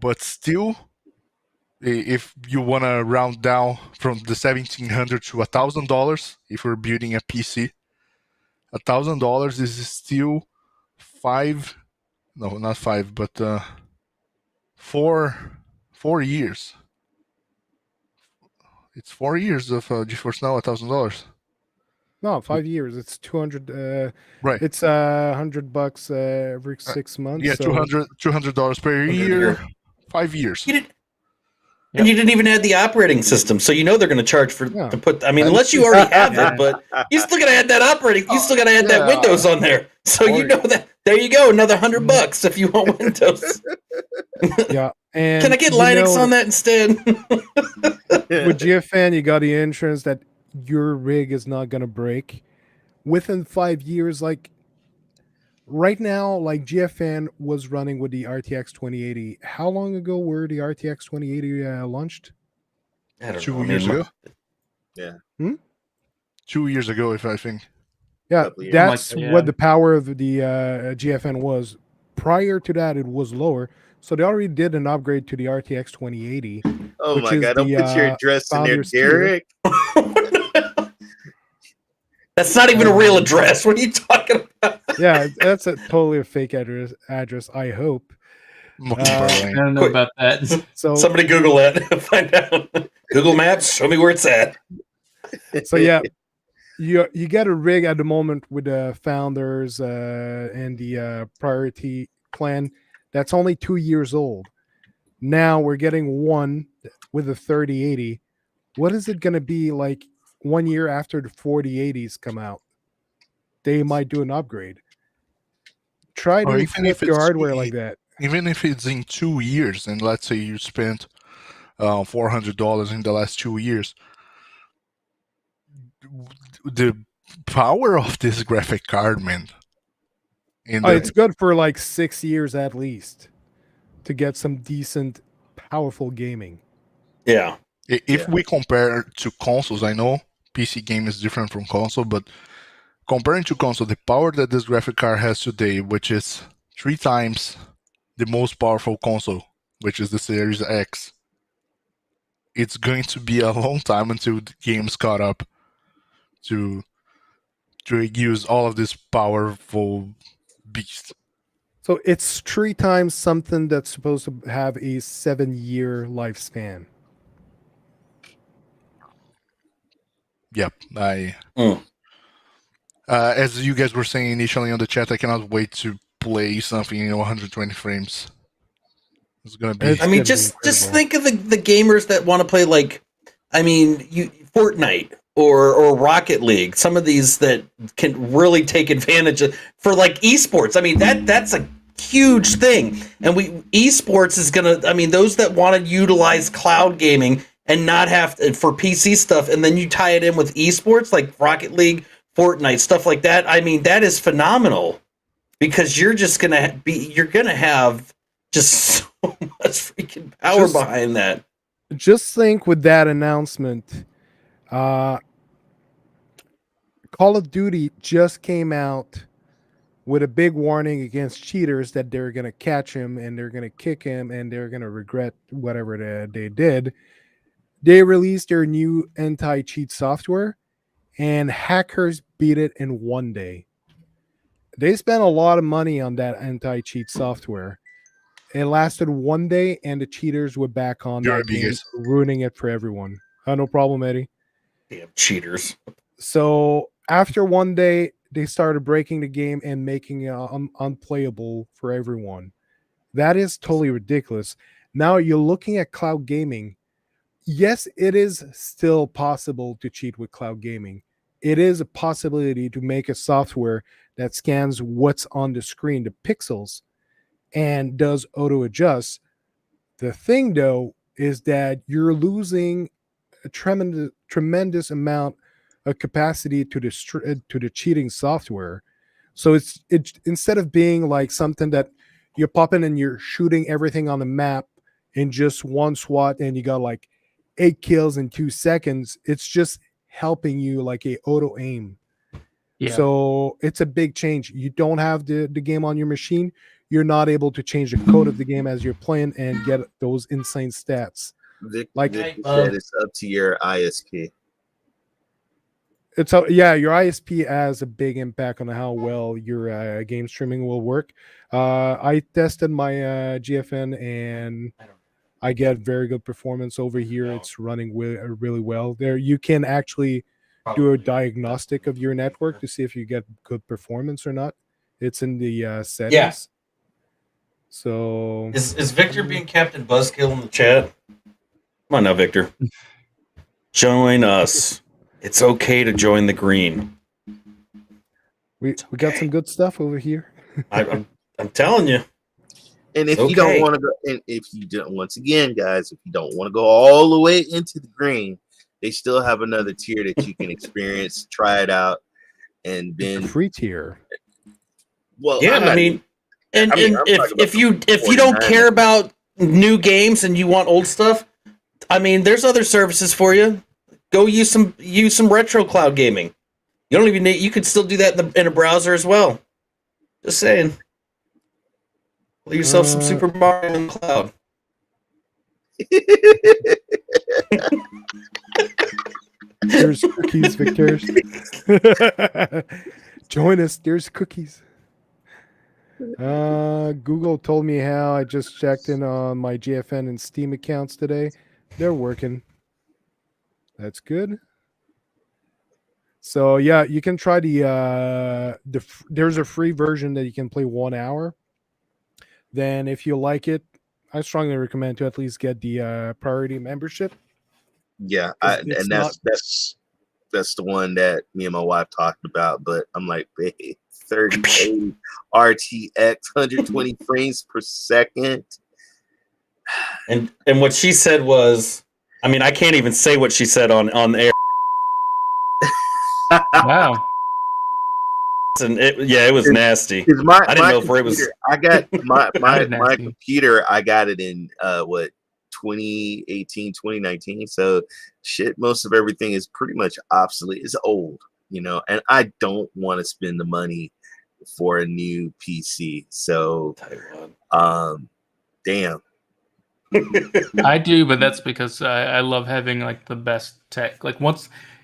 But still, if you want to round down from the $1,700 to $1,000, if we're building a PC, $1,000 is still 5, no, not 5, but 4 years. It's 4 years of GeForce Now, $1,000. No, 5 years. It's 200. Right. It's $100 every 6 months. Yeah, so $200 per year. 5 years. And you didn't even add the operating system, so you know they're going to charge for Yeah. to put. I mean, unless you already have it, but you still got to add that operating. You still got to add that Windows on there, so you know that. There you go, another $100 if you want Windows. Yeah, and Can I get Linux on that instead? With GFN, you got the insurance that your rig is not going to break within 5 years. Like right now, like GFN was running with the RTX 2080. How long ago were the RTX 2080 launched? I don't 2 know. years ago. Yeah. 2 years ago, if I think. Yeah, Couple years. that's Yeah. what the power of the GFN was. Prior to that, it was lower. So they already did an upgrade to the RTX 2080. Oh Which my is God! Don't the, put your address in there, founder's tier. Derek. That's not even a real address. What are you talking about? Yeah, that's totally a fake address. I hope. I don't know about that. So Somebody Google that. Find out. Google Maps. Show me where it's at. So yeah, you get a rig at the moment with the founders and the priority plan that's only 2 years old. Now we're getting one with a 3080. What is it going to be like 1 year after the 4080s come out? They might do an upgrade. Try Or to even flip if your it's hardware like that. Even if it's in 2 years, and let's say you spent $400 in the last 2 years, the power of this graphic card, man. It's good for like 6 years at least to get some decent, powerful gaming. Yeah. If we compare to consoles, I know PC game is different from console, but comparing to console, the power that this graphic card has today, which is 3 times the most powerful console, which is the Series X, it's going to be a long time until the game's caught up to use all of this powerful beast. So it's 3 times something that's supposed to have a 7-year lifespan. Yep, as you guys were saying initially on the chat, I cannot wait to play something in 120 frames. It's gonna be. It's I mean, gonna be just incredible. think of the gamers that want to play, like, I mean, Fortnite or Rocket League. Some of these that can really take advantage of for like esports. I mean, that's a huge thing, and esports is gonna. I mean, those that want to utilize cloud gaming and not have to, for PC stuff, and then you tie it in with esports like Rocket League, Fortnite, stuff like that. I mean, that is phenomenal because you're just gonna have just so much freaking power behind that. Just think with that announcement, Call of Duty just came out with a big warning against cheaters that they're going to catch him and they're going to kick him and they're going to regret whatever they did. They released their new anti-cheat software and hackers beat it in 1 day. They spent a lot of money on that anti-cheat software. It lasted 1 day and the cheaters were back on that game, ruining it for everyone. No problem, Eddie. Damn cheaters. So after 1 day, they started breaking the game and making it unplayable for everyone. That is totally ridiculous. Now you're looking at cloud gaming. Yes, it is still possible to cheat with cloud gaming. It is a possibility to make a software that scans what's on the screen, the pixels, and does auto adjust. The thing, though, is that you're losing a tremendous amount of capacity to the cheating software. So it's instead of being like something that you're popping and you're shooting everything on the map in just one swat and you got like 8 kills in 2 seconds, it's just helping you like a auto aim. Yeah. So it's a big change. You don't have the game on your machine. You're not able to change the code of the game as you're playing and get those insane stats. Vic said it's up to your ISP. your ISP has a big impact on how well your game streaming will work. I tested my GFN and I get very good performance over here. It's running really well. There, you can actually do a diagnostic of your network to see if you get good performance or not. It's in the settings. Yeah. So is Victor being Captain Buzzkill in the chat? Come on now, Victor. Join us. It's okay to join the green. we got some good stuff over here. I'm telling you. And if you don't want to go, and if you don't, once again, guys, if you don't want to go all the way into the green, they still have another tier that you can experience, try it out, and then free tier. Well, yeah, I mean, if you don't care about new games and you want old stuff, I mean, there's other services for you. Go use some retro cloud gaming. You don't even need. You could still do that in a browser as well. Just saying. Play yourself some Super Mario in the cloud. There's cookies, Victor. Join us. There's cookies. Google told me how. I just checked in on my GFN and Steam accounts today. They're working. That's good. So yeah, you can try there's a free version that you can play 1 hour. Then if you like it, I strongly recommend to at least get the priority membership. Yeah, and that's the one that me and my wife talked about. But I'm like, babe, 3080 RTX, 120 frames per second. And what she said was, I mean, I can't even say what she said on air. Wow. And it was nasty. I didn't know if it was. I got my computer. I got it in 2018, 2019. So shit, most of everything is pretty much obsolete. It's old, and I don't want to spend the money for a new PC. So, damn. I do, but that's because I love having like the best tech. Like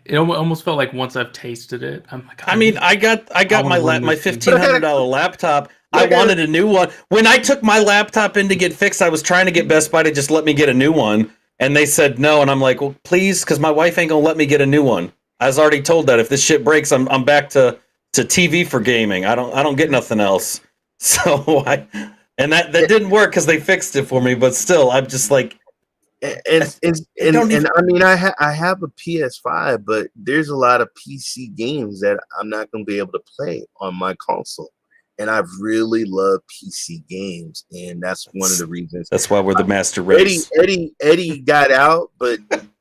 it almost felt like once I've tasted it, I'm like. I mean, I got my $1,500 laptop. I wanted a new one. When I took my laptop in to get fixed, I was trying to get Best Buy to just let me get a new one, and they said no. And I'm like, well, please, because my wife ain't gonna let me get a new one. I was already told that if this shit breaks, I'm back to TV for gaming. I don't get nothing else. So that didn't work because they fixed it for me. But still, I'm just like. And I mean, I have a PS5, but there's a lot of PC games that I'm not going to be able to play on my console. And I really love PC games, and that's one of the reasons. That's why we're the master race. Eddie got out, but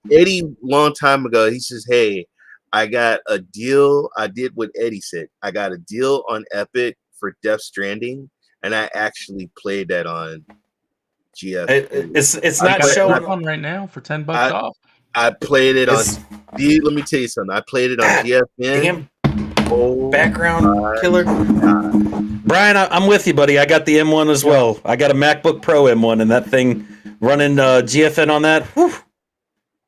Eddie, long time ago, he says, "Hey, I got a deal." I did what Eddie said. I got a deal on Epic for Death Stranding, and I actually played that on. It's not showing on right now for $10 off. I played it on. Let me tell you something. I played it on GFN. Damn, background killer. Brian, I'm with you, buddy. I got the M1 as well. I got a MacBook Pro M1, and that thing running GFN on that.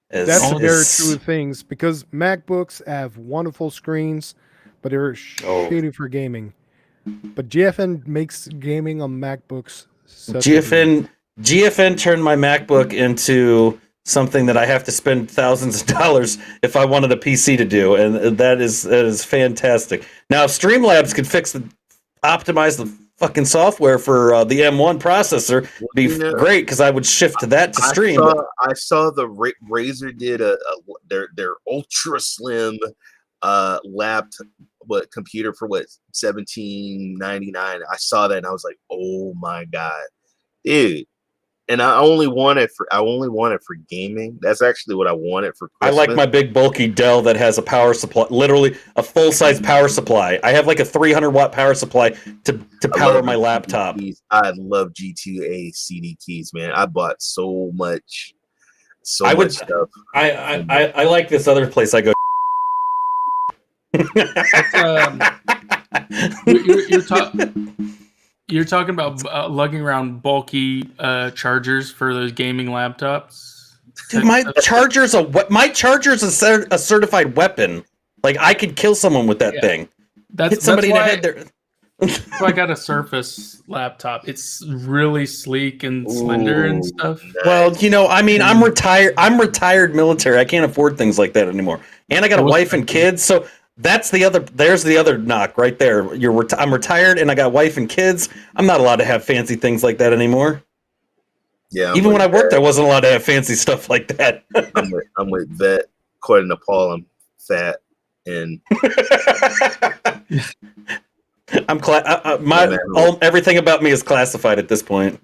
That's very true things because MacBooks have wonderful screens, but they're shitty for gaming. But GFN makes gaming on MacBooks. GFN turned my MacBook into something that I have to spend thousands of dollars if I wanted a PC to do, and that is fantastic. Now, if Streamlabs could optimize the fucking software for the M1 processor, it'd be great because I would shift to that to stream. I saw the Razer did their ultra slim laptop. Computer for $17.99. I saw that and I was like, oh my god, dude! And I only want it for gaming. That's actually what I wanted for Christmas. I like my big bulky Dell that has a power supply, literally a full size power supply. I have like a 300 watt power supply to power my laptop. I love G2A CD keys, man. I bought so much stuff. I like this other place I go. You're talking about lugging around bulky chargers for those gaming laptops. Dude, my charger's a certified weapon. Like I could kill someone with that thing. Hit somebody in the head there. So I got a Surface laptop. It's really sleek and slender and stuff. Well, you know, I mean, I'm retired. I'm retired military. I can't afford things like that anymore. And I got a wife and kids. So that's the other. There's the other knock right there. I'm retired and I got wife and kids. I'm not allowed to have fancy things like that anymore. Yeah. Even when I worked, I wasn't allowed to have fancy stuff like that. I'm with Vet. According to Paul, I'm fat and. I'm everything about me is classified at this point.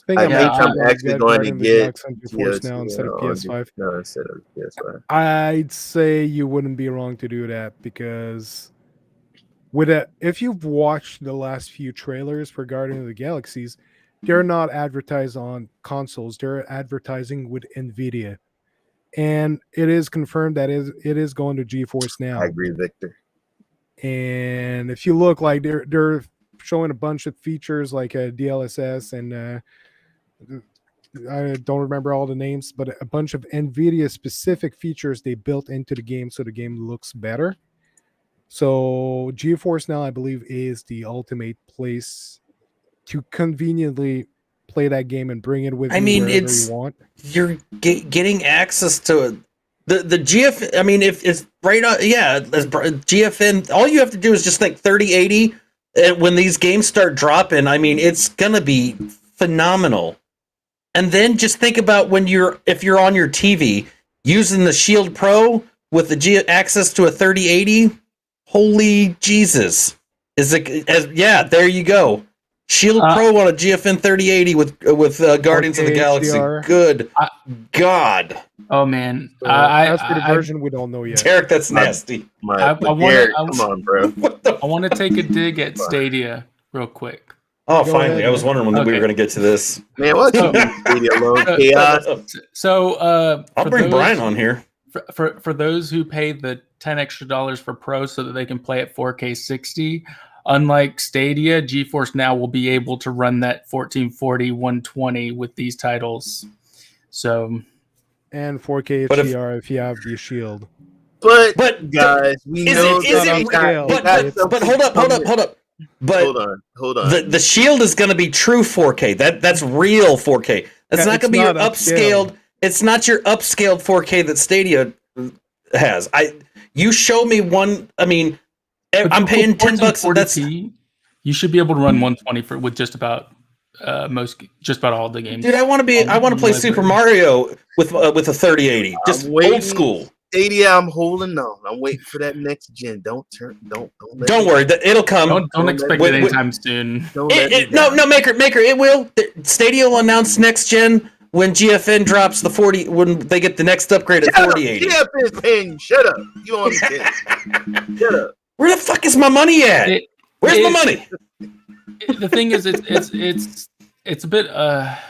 I think I'm actually going to get GeForce now instead of PS5. No, instead of PS5. I'd say you wouldn't be wrong to do that because if you've watched the last few trailers for Guardians of the Galaxies, they're not advertised on consoles. They're advertising with NVIDIA. And it is confirmed that it is going to GeForce now. I agree, Victor. And if you look, like they're showing a bunch of features like a DLSS and I don't remember all the names, but a bunch of NVIDIA specific features they built into the game so the game looks better. So GeForce Now, I believe, is the ultimate place to conveniently play that game and bring it with you wherever you want. You're getting access to the GF. I mean, if it's right on, GFN. All you have to do is just think 3080. And when these games start dropping, I mean, it's gonna be phenomenal. And then just think about if you're on your TV using the Shield Pro with the access to a 3080. Holy Jesus! There you go. Shield Pro on a GFN 3080 with Guardians of the Galaxy. HDR. Good God! Oh man! So as for the version, we don't know yet. Derek, that's nasty. Come on, bro. I want to take a dig at Stadia real quick. Oh, finally! I was wondering when we were going to get to this. Man, what's Stadia alone? Chaos. So, I'll bring Brian on here. For those who pay the $10 extra for Pro so that they can play at 4K 60. Unlike Stadia, GeForce Now will be able to run that 1440 120 with these titles. So, and 4K HDR if you have the Shield. But guys, we know but hold up. But hold on. The Shield is going to be true 4K. That's real 4K. That's not going to be your upscaled. It's not your upscaled 4K that Stadia has. You show me one. I mean, I'm paying $10. That's you should be able to run 120 with just about all the games. Dude, I want to play Super Mario with a 3080. Just old school. Stadia, I'm holding on. I'm waiting for that next gen. Don't worry, it'll come. Don't expect it anytime soon. No, Maker, it will. Stadia will announce next gen when GFN drops the 40. When they get the next upgrade at 4080. GFN is paying you. Shut up. You don't understand. Shut up. Where the fuck is my money at? Where's my money? The thing is, it's a bit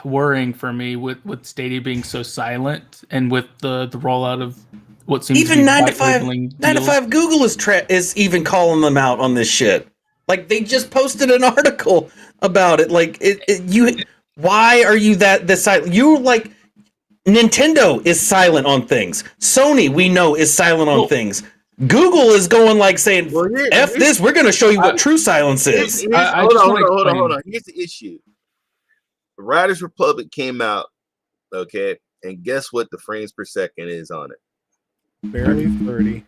worrying for me with Stadia being so silent and with the rollout of what seems even to be 9 to 5 Google is even calling them out on this shit. Like they just posted an article about it. Like why are you this silent? You like Nintendo is silent on things. Sony, we know, is silent on things. Google is going like saying, "F this, we're going to show you what true silence is." Hold on. Here's the issue. Riders Republic came out, okay, and guess what the frames per second is on it? Barely 30.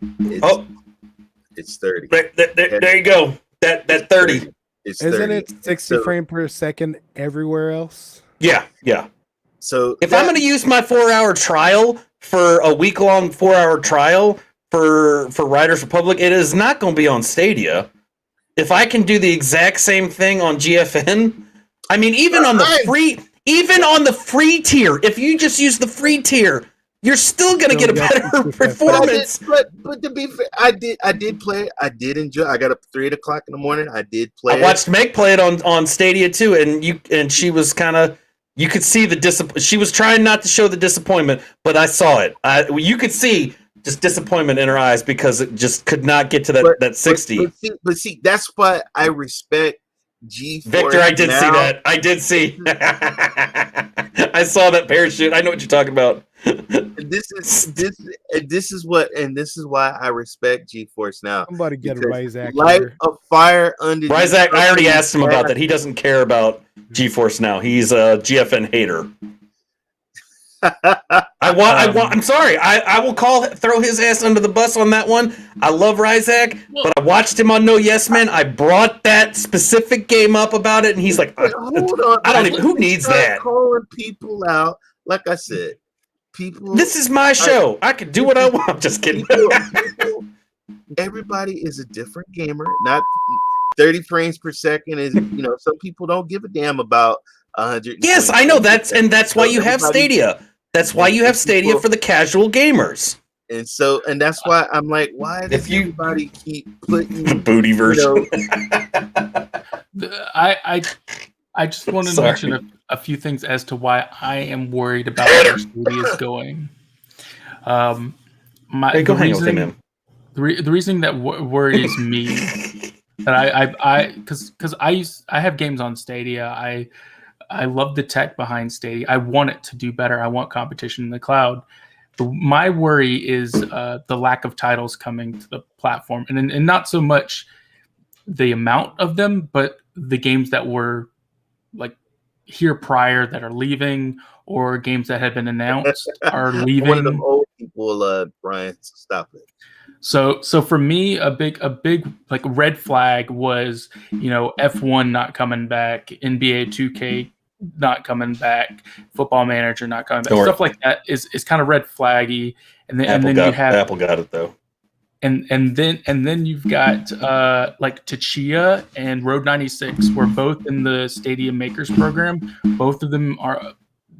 It's 30. There you go. That 30. Isn't it 60 frames per second everywhere else? Yeah. So if I'm going to use my 4-hour trial for a week-long 4-hour trial for Riders Republic, it is not going to be on Stadia. If I can do the exact same thing on GFN, I mean, even on the free tier, if you just use the free tier, you're still going to get a better performance. But to be fair, I did play it. I did enjoy. I got up 3 o'clock in the morning. I did play. I watched Meg play it on Stadia too, and she was kind of. You could see the she was trying not to show the disappointment, but I saw it. You could see just disappointment in her eyes because it just could not get to that 60. But see, that's why I respect GeForce. Victor, I did see that. I did see. I saw that parachute. I know what you're talking about. This is why I respect GeForce now. Somebody get a Because Ryzak light here. a fire under Ryzak, I already these asked him about that. He doesn't care about GeForce now. He's a GFN hater. I'm sorry. I will throw his ass under the bus on that one. I love Ryzak, but I watched him on No Yes Man. I brought that specific game up about it, and he's like, hold on. I don't even. Who needs that? Calling people out, like I said, people. This is my show. I can do what I want. I'm just kidding. Everybody is a different gamer. Not 30 frames per second is. Some people don't give a damn about 100. Yes, I know that's why you have Stadia. That's why you have Stadia for the casual gamers. And that's why I'm like, why does everybody keep putting the booty version? I just want to mention a few things as to why I am worried about where Stadia is going. Hey, go hang with him, man. The reason that worries me that because I have games on Stadia. I love the tech behind Stadia. I want it to do better. I want competition in the cloud. My worry is the lack of titles coming to the platform, and not so much the amount of them, but the games that were like here prior that are leaving, or games that have been announced are leaving. One of them old people, Brian, stop it. So for me, a big like red flag was F1 not coming back, NBA 2K not coming back, Football Manager not coming back, stuff like that is kind of red flaggy. And then you have Apple got it though. And then you've got like Tachia and Road 96 were both in the Stadia Makers program. Both of them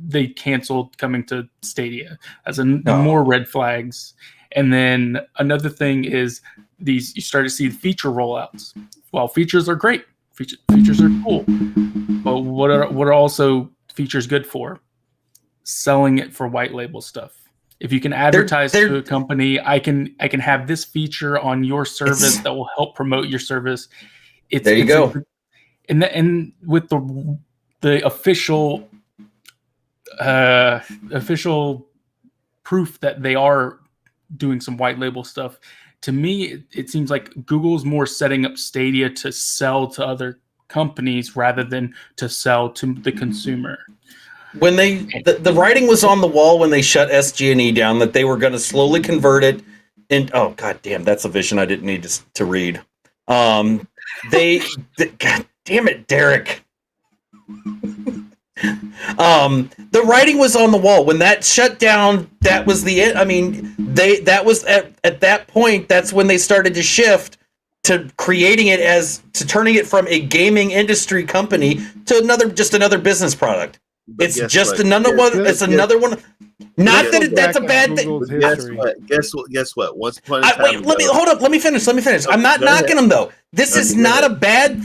they canceled coming to Stadia as more red flags. And then another thing is you start to see feature rollouts. Well, features are great. Features are cool. But what are also features good for? Selling it for white label stuff. If you can advertise to a company, I can have this feature on your service that will help promote your service. There you go. And with the official proof that they are doing some white label stuff, to me it seems like Google's more setting up Stadia to sell to other companies rather than to sell to the consumer. When the writing was on the wall when they shut SG&E down that they were going to slowly convert it, and oh god damn, that's a vision I didn't need to read. God damn it, Derek. The writing was on the wall when that shut down. That was the end. I mean, that was at that point. That's when they started to shift to creating it to turning it from a gaming industry company to another business product. It's just another one. It's another one. Not that that's a bad thing. Guess what? Once upon a time. Let me finish. I'm not knocking them though. This is not a bad.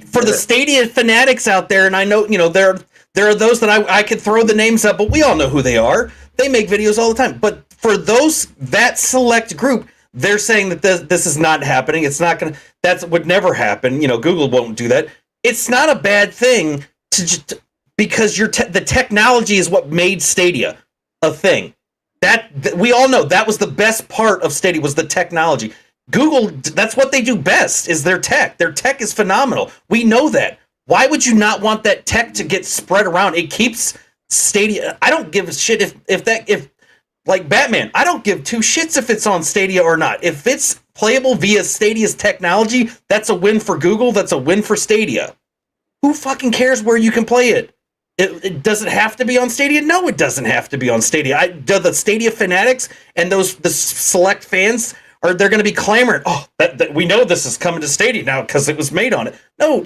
For the Stadia fanatics out there, and I know there are those that I could throw the names up, but we all know who they are. They make videos all the time. But for that select group, they're saying that this is not happening. It's not gonna. That would never happen. Google won't do that. It's not a bad thing because the technology is what made Stadia a thing. That we all know that was the best part of Stadia was the technology. Google, that's what they do best, is their tech. Their tech is phenomenal. We know that. Why would you not want that tech to get spread around? It keeps Stadia. I don't give a shit if like Batman, I don't give two shits if it's on Stadia or not. If it's playable via Stadia's technology, that's a win for Google. That's a win for Stadia. Who fucking cares where you can play it? It doesn't have to be on Stadia. No, it doesn't have to be on Stadia. The Stadia fanatics and the select fans they're going to be clamoring. Oh, that we know this is coming to Stadia now because it was made on it. No,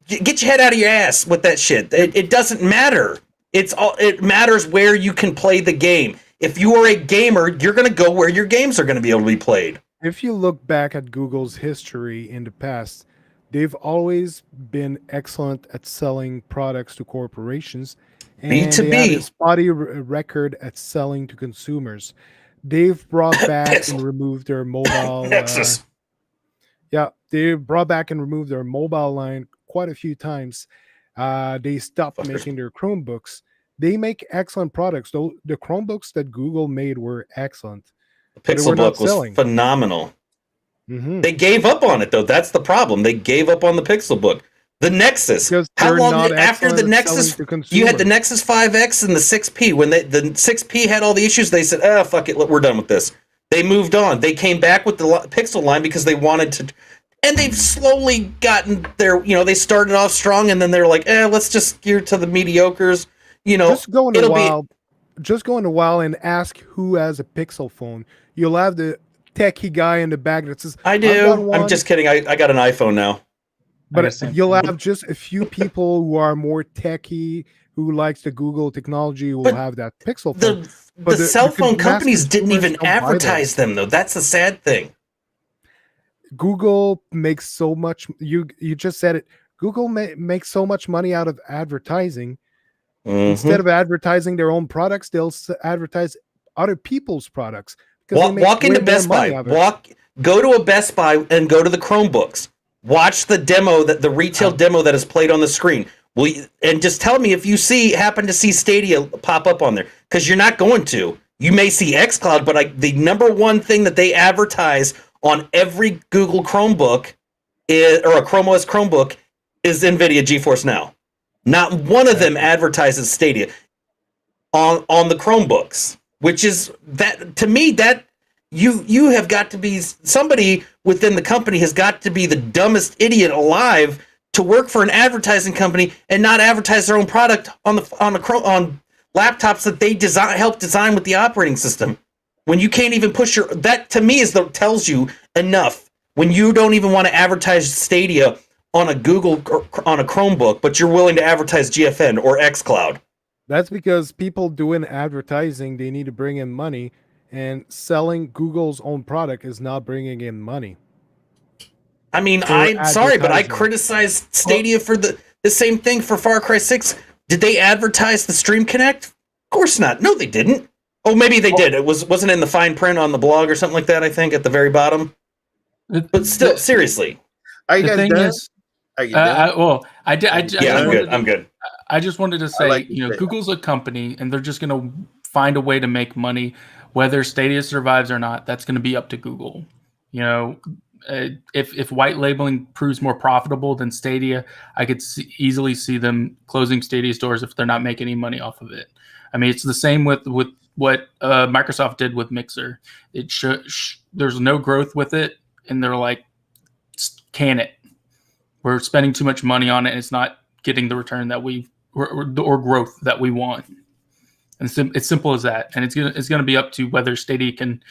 get your head out of your ass with that shit. It doesn't matter. It matters where you can play the game. If you are a gamer, you're going to go where your games are going to be able to be played. If you look back at Google's history in the past, they've always been excellent at selling products to corporations. And B2B. They have a spotty record at selling to consumers. They've brought back and removed their mobile. They brought back and removed their mobile line quite a few times. They stopped making their Chromebooks. they make excellent products. Though the Chromebooks that Google made were excellent. The But they Pixel were not Book was selling. phenomenal. Mhm. They gave up on it though. That's the problem. They gave up on the Pixel Book. The Nexus. Because How they're long not after the excellent at selling Nexus? to You had the consumers. Nexus 5X and the 6P. When the 6P had all the issues, they said, "Oh fuck it, we're done with this." They moved on. They came back with the Pixel line because they wanted to, and they've slowly gotten there. You know, they started off strong, and then they're like, let's just gear to the mediocres." You know, Just go in a it'll be- while. Just go in a while and ask who has a Pixel phone. You'll have the techie guy in the back that says, I "I've got do. one," I'm just kidding. I got an iPhone now. but guess same you'll thing. have just a few people who are more techie, who likes the Google technology, who will But have that Pixel phone. The But cell phone mass companies didn't consumers even don't buy those. advertise them though. That's the sad thing. Google makes so much. You just said it. Google makes so much money out of advertising. Instead of advertising their own products, they'll advertise other people's products. Because they make Walk way into more Best money Buy. out of it. Go to a Best Buy and go to the Chromebooks. Watch the demo the retail demo that is played on the screen. And just tell me if you happen to see Stadia pop up on there, because you're not going to. You may see xCloud, but the number one thing that they advertise on every Google Chromebook or a Chrome OS Chromebook is NVIDIA GeForce Now. Not one of them advertises Stadia on the Chromebooks, which is that to me that you have got to be somebody within the company has got to be the dumbest idiot alive to work for an advertising company and not advertise their own product on laptops that they help design with the operating system. When you can't even push that to me tells you enough. When you don't even want to advertise Stadia on a Google on a Chromebook, but you're willing to advertise GFN or xCloud. That's because people doing advertising, they need to bring in money, and selling Google's own product is not bringing in money. I mean, For I'm sorry, but I advertising. criticized Stadia for the same thing for Far Cry 6. Did they advertise the Stream Connect? Of course not. No, they didn't. Oh, maybe they did. It wasn't in the fine print on the blog or something like that, I think, at the very bottom. But still, seriously. Are you The guys thing done? is, Are you done? I'm good. I just wanted to say, like to say Google's a company, and they're just going to find a way to make money, whether Stadia survives or not. That's going to be up to Google. If white labeling proves more profitable than Stadia, I could easily see them closing Stadia's doors if they're not making any money off of it. I mean, it's the same with what Microsoft did with Mixer. There's no growth with it, and they're like, can it? We're spending too much money on it, and it's not getting the return that or growth that we want. And it's simple as that. And it's gonna be up to whether Stadia can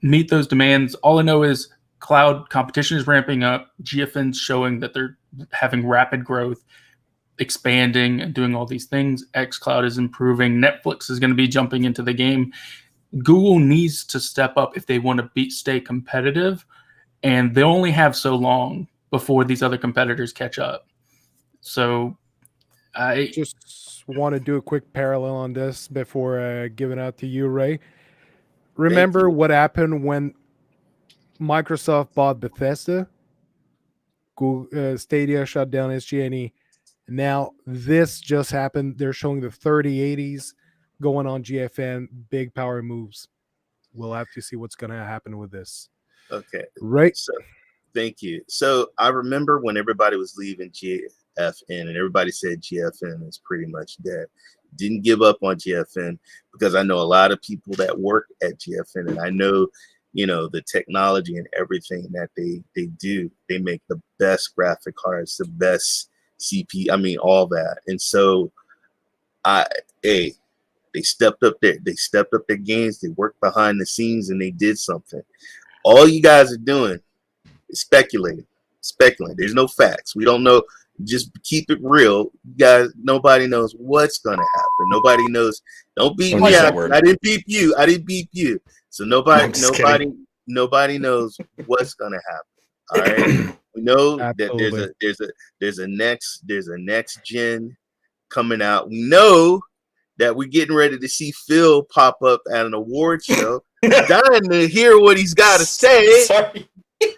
meet those demands. All I know is cloud competition is ramping up. GFN's showing that they're having rapid growth, expanding and doing all these things. xCloud is improving. Netflix is going to be jumping into the game. Google needs to step up if they want to stay competitive, and they only have so long before these other competitors catch up. So I just want to do a quick parallel on this before giving out to you, Ray. Remember what happened when Microsoft bought Bethesda? Google, Stadia shut down SG&E. Now this just happened. They're showing the 3080s going on GFN. Big power moves. We'll have to see what's going to happen with this. Okay. Right. So, thank you. So I remember when everybody was leaving GFN and everybody said GFN is pretty much dead. Didn't give up on GFN because I know a lot of people that work at GFN, and I know, the technology and everything that they do. They make the best graphic cards, the best CP. I mean, all that. And so they stepped up their games. They worked behind the scenes and they did something. All you guys are doing is speculating. There's no facts. We don't know. Just keep it real. You guys, nobody knows what's going to happen. Nobody knows. Don't beat me out. I didn't beep you. So nobody knows what's going to happen. All right. We know that there's a next gen coming out. We know that we're getting ready to see Phil pop up at an award show. Dying to hear what he's got to say. Sorry.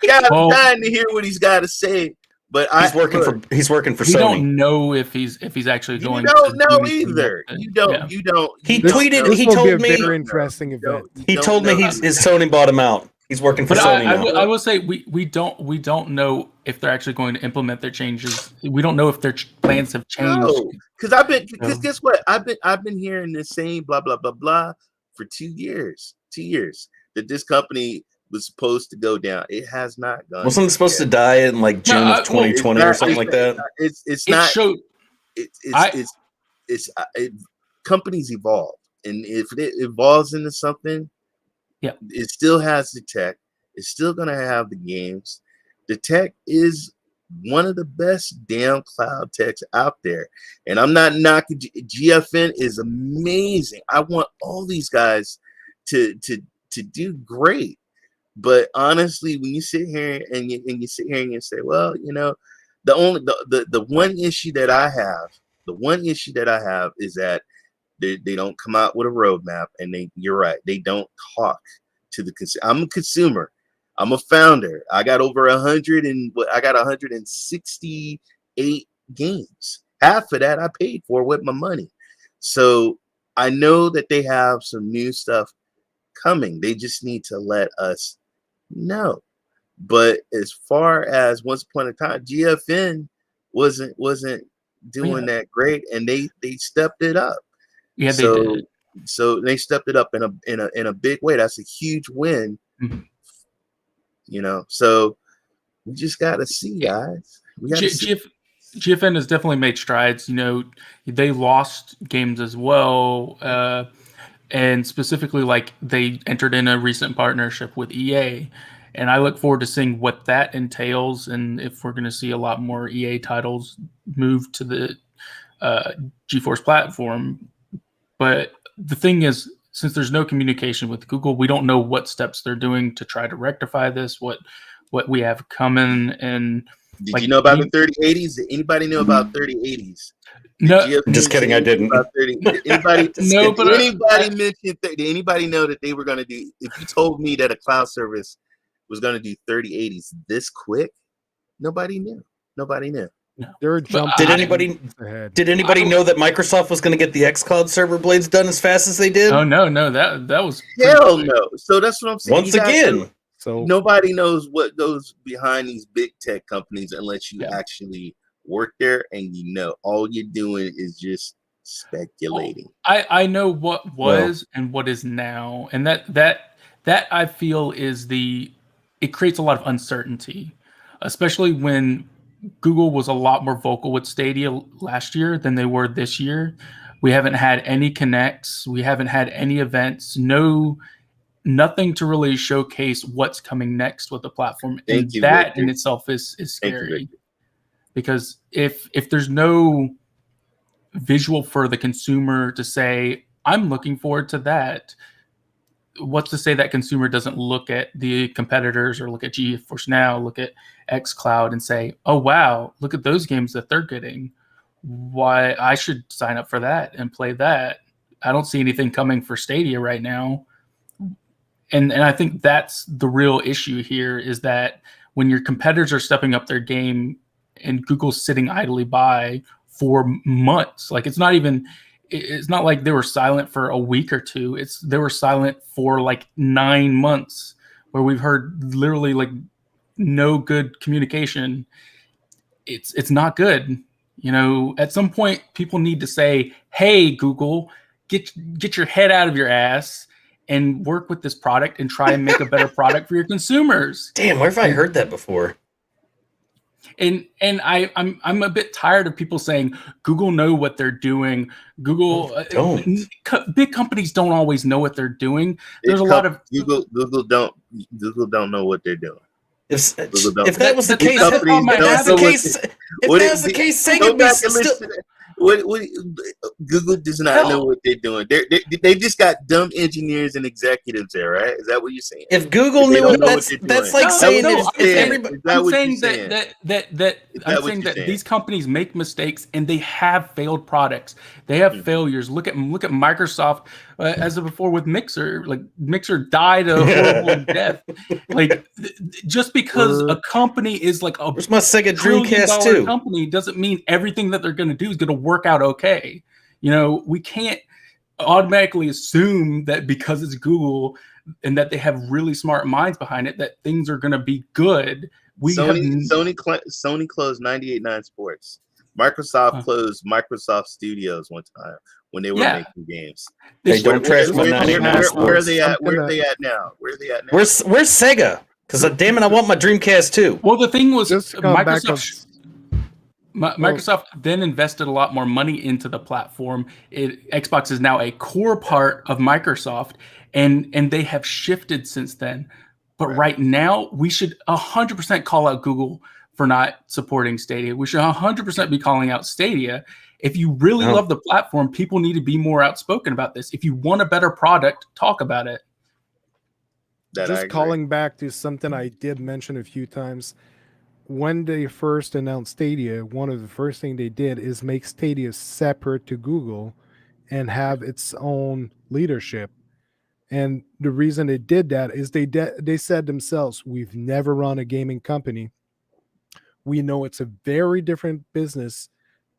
Dying to hear what he's got to say. But he's working for we Sony. don't know if he's actually going. You don't to know do anything either. with it. You don't. Yeah. You don't. He you don't tweeted- know. he This will be told a me- very interesting event. He told me his Sony bought him out. He's working for But Sony now. I will say we don't know if they're actually going to implement their changes. We don't know if their plans have changed. No, because guess what? I've been hearing the same blah blah blah blah for 2 years. 2 years that this company was supposed to go down. It has not gone. Wasn't it supposed to die in like June of 2020 or something like that? It's not. Showed, Companies evolve, and if it evolves into something, yeah, it still has the tech. It's still gonna have the games. The tech is one of the best damn cloud techs out there, and I'm not knocking. GFN is amazing. I want all these guys to do great. But honestly, when you sit here and you sit here and you say, well, you know, the one issue that I have is that they don't come out with a roadmap, and you're right, they don't talk to the consumer. I'm a consumer. I'm a founder. I got over 168 games. Half of that I paid for with my money. So I know that they have some new stuff coming. They just need to let us know. But as far as once upon a time, GFN wasn't doing that great, and they stepped it up. Yeah, they did. So they stepped it up in a big way. That's a huge win. Mm-hmm. You know, so we just got to see, guys. We got to see. GFN has definitely made strides. You know, they lost games as well, and specifically, like, they entered in a recent partnership with EA, and I look forward to seeing what that entails, and if we're going to see a lot more EA titles move to the GeForce platform. But the thing is, since there's no communication with Google, we don't know what steps they're doing to try to rectify this, what we have coming. And did you know about the 3080s? Did anybody know about 3080s? No, I'm just kidding. I didn't. Anybody? No, but mentioned? Did anybody know that they were going to do? If you told me that a cloud service was going to do 3080s this quick, nobody knew. Nobody knew. No. Did anybody know that Microsoft was going to get the xCloud server blades done as fast as they did? Oh no, that was hell no. So that's what I'm saying. Once again, so nobody knows what goes behind these big tech companies unless you actually work there, and you know all you're doing is just speculating. I know what was and what is now, and that I feel is it creates a lot of uncertainty, especially when Google was a lot more vocal with Stadia last year than they were this year. We haven't had any connects. We haven't had any events. Nothing to really showcase what's coming next with the platform. And that in itself is scary. Because if there's no visual for the consumer to say, I'm looking forward to that, what's to say that consumer doesn't look at the competitors or look at GeForce Now, look at xCloud and say, oh, wow, look at those games that they're getting. Why I should sign up for that and play that. I don't see anything coming for Stadia right now. And I think that's the real issue here, is that when your competitors are stepping up their game and Google's sitting idly by for months, like it's not like they were silent for a week or two. They were silent for like 9 months, where we've heard literally like no good communication. It's not good. You know, at some point people need to say, hey, Google, get your head out of your ass and work with this product and try and make a better product for your consumers. Damn, where have I heard that before? And I'm a bit tired of people saying Google know what they're doing. Google big companies don't always know what they're doing. There's a lot of Google don't know what they're doing. If that was the case, say it be still. What Google does not know what they're doing. They just got dumb engineers and executives there, right? Is that what you're saying? If Google knew it, that's like saying if everybody. I'm saying that these companies make mistakes and they have failed products. They have failures. Look at Microsoft as of before with Mixer. Like Mixer died a horrible death. Like just because a company is like a Where's my Sega $1 trillion Dreamcast 2? company doesn't mean everything that they're going to do is going to work out okay. You know, we can't automatically assume that because it's Google and that they have really smart minds behind it, that things are going to be good. Sony closed 98.9 Sports. Microsoft closed Microsoft Studios one time when they were making games. They don't trash my 99 Sports. Where are they at? Where are they at now? Where's Sega? Because damn it, I want my Dreamcast too. Well, the thing was, Microsoft then invested a lot more money into the platform. Xbox is now a core part of Microsoft, and they have shifted since then. But right now, we should 100% call out Google for not supporting Stadia. We should 100% be calling out Stadia. If you really love the platform, people need to be more outspoken about this. If you want a better product, talk about it. Just calling back to something I did mention a few times. When they first announced Stadia, one of the first things they did is make Stadia separate to Google and have its own leadership. And the reason they did that is they said themselves, we've never run a gaming company. We know it's a very different business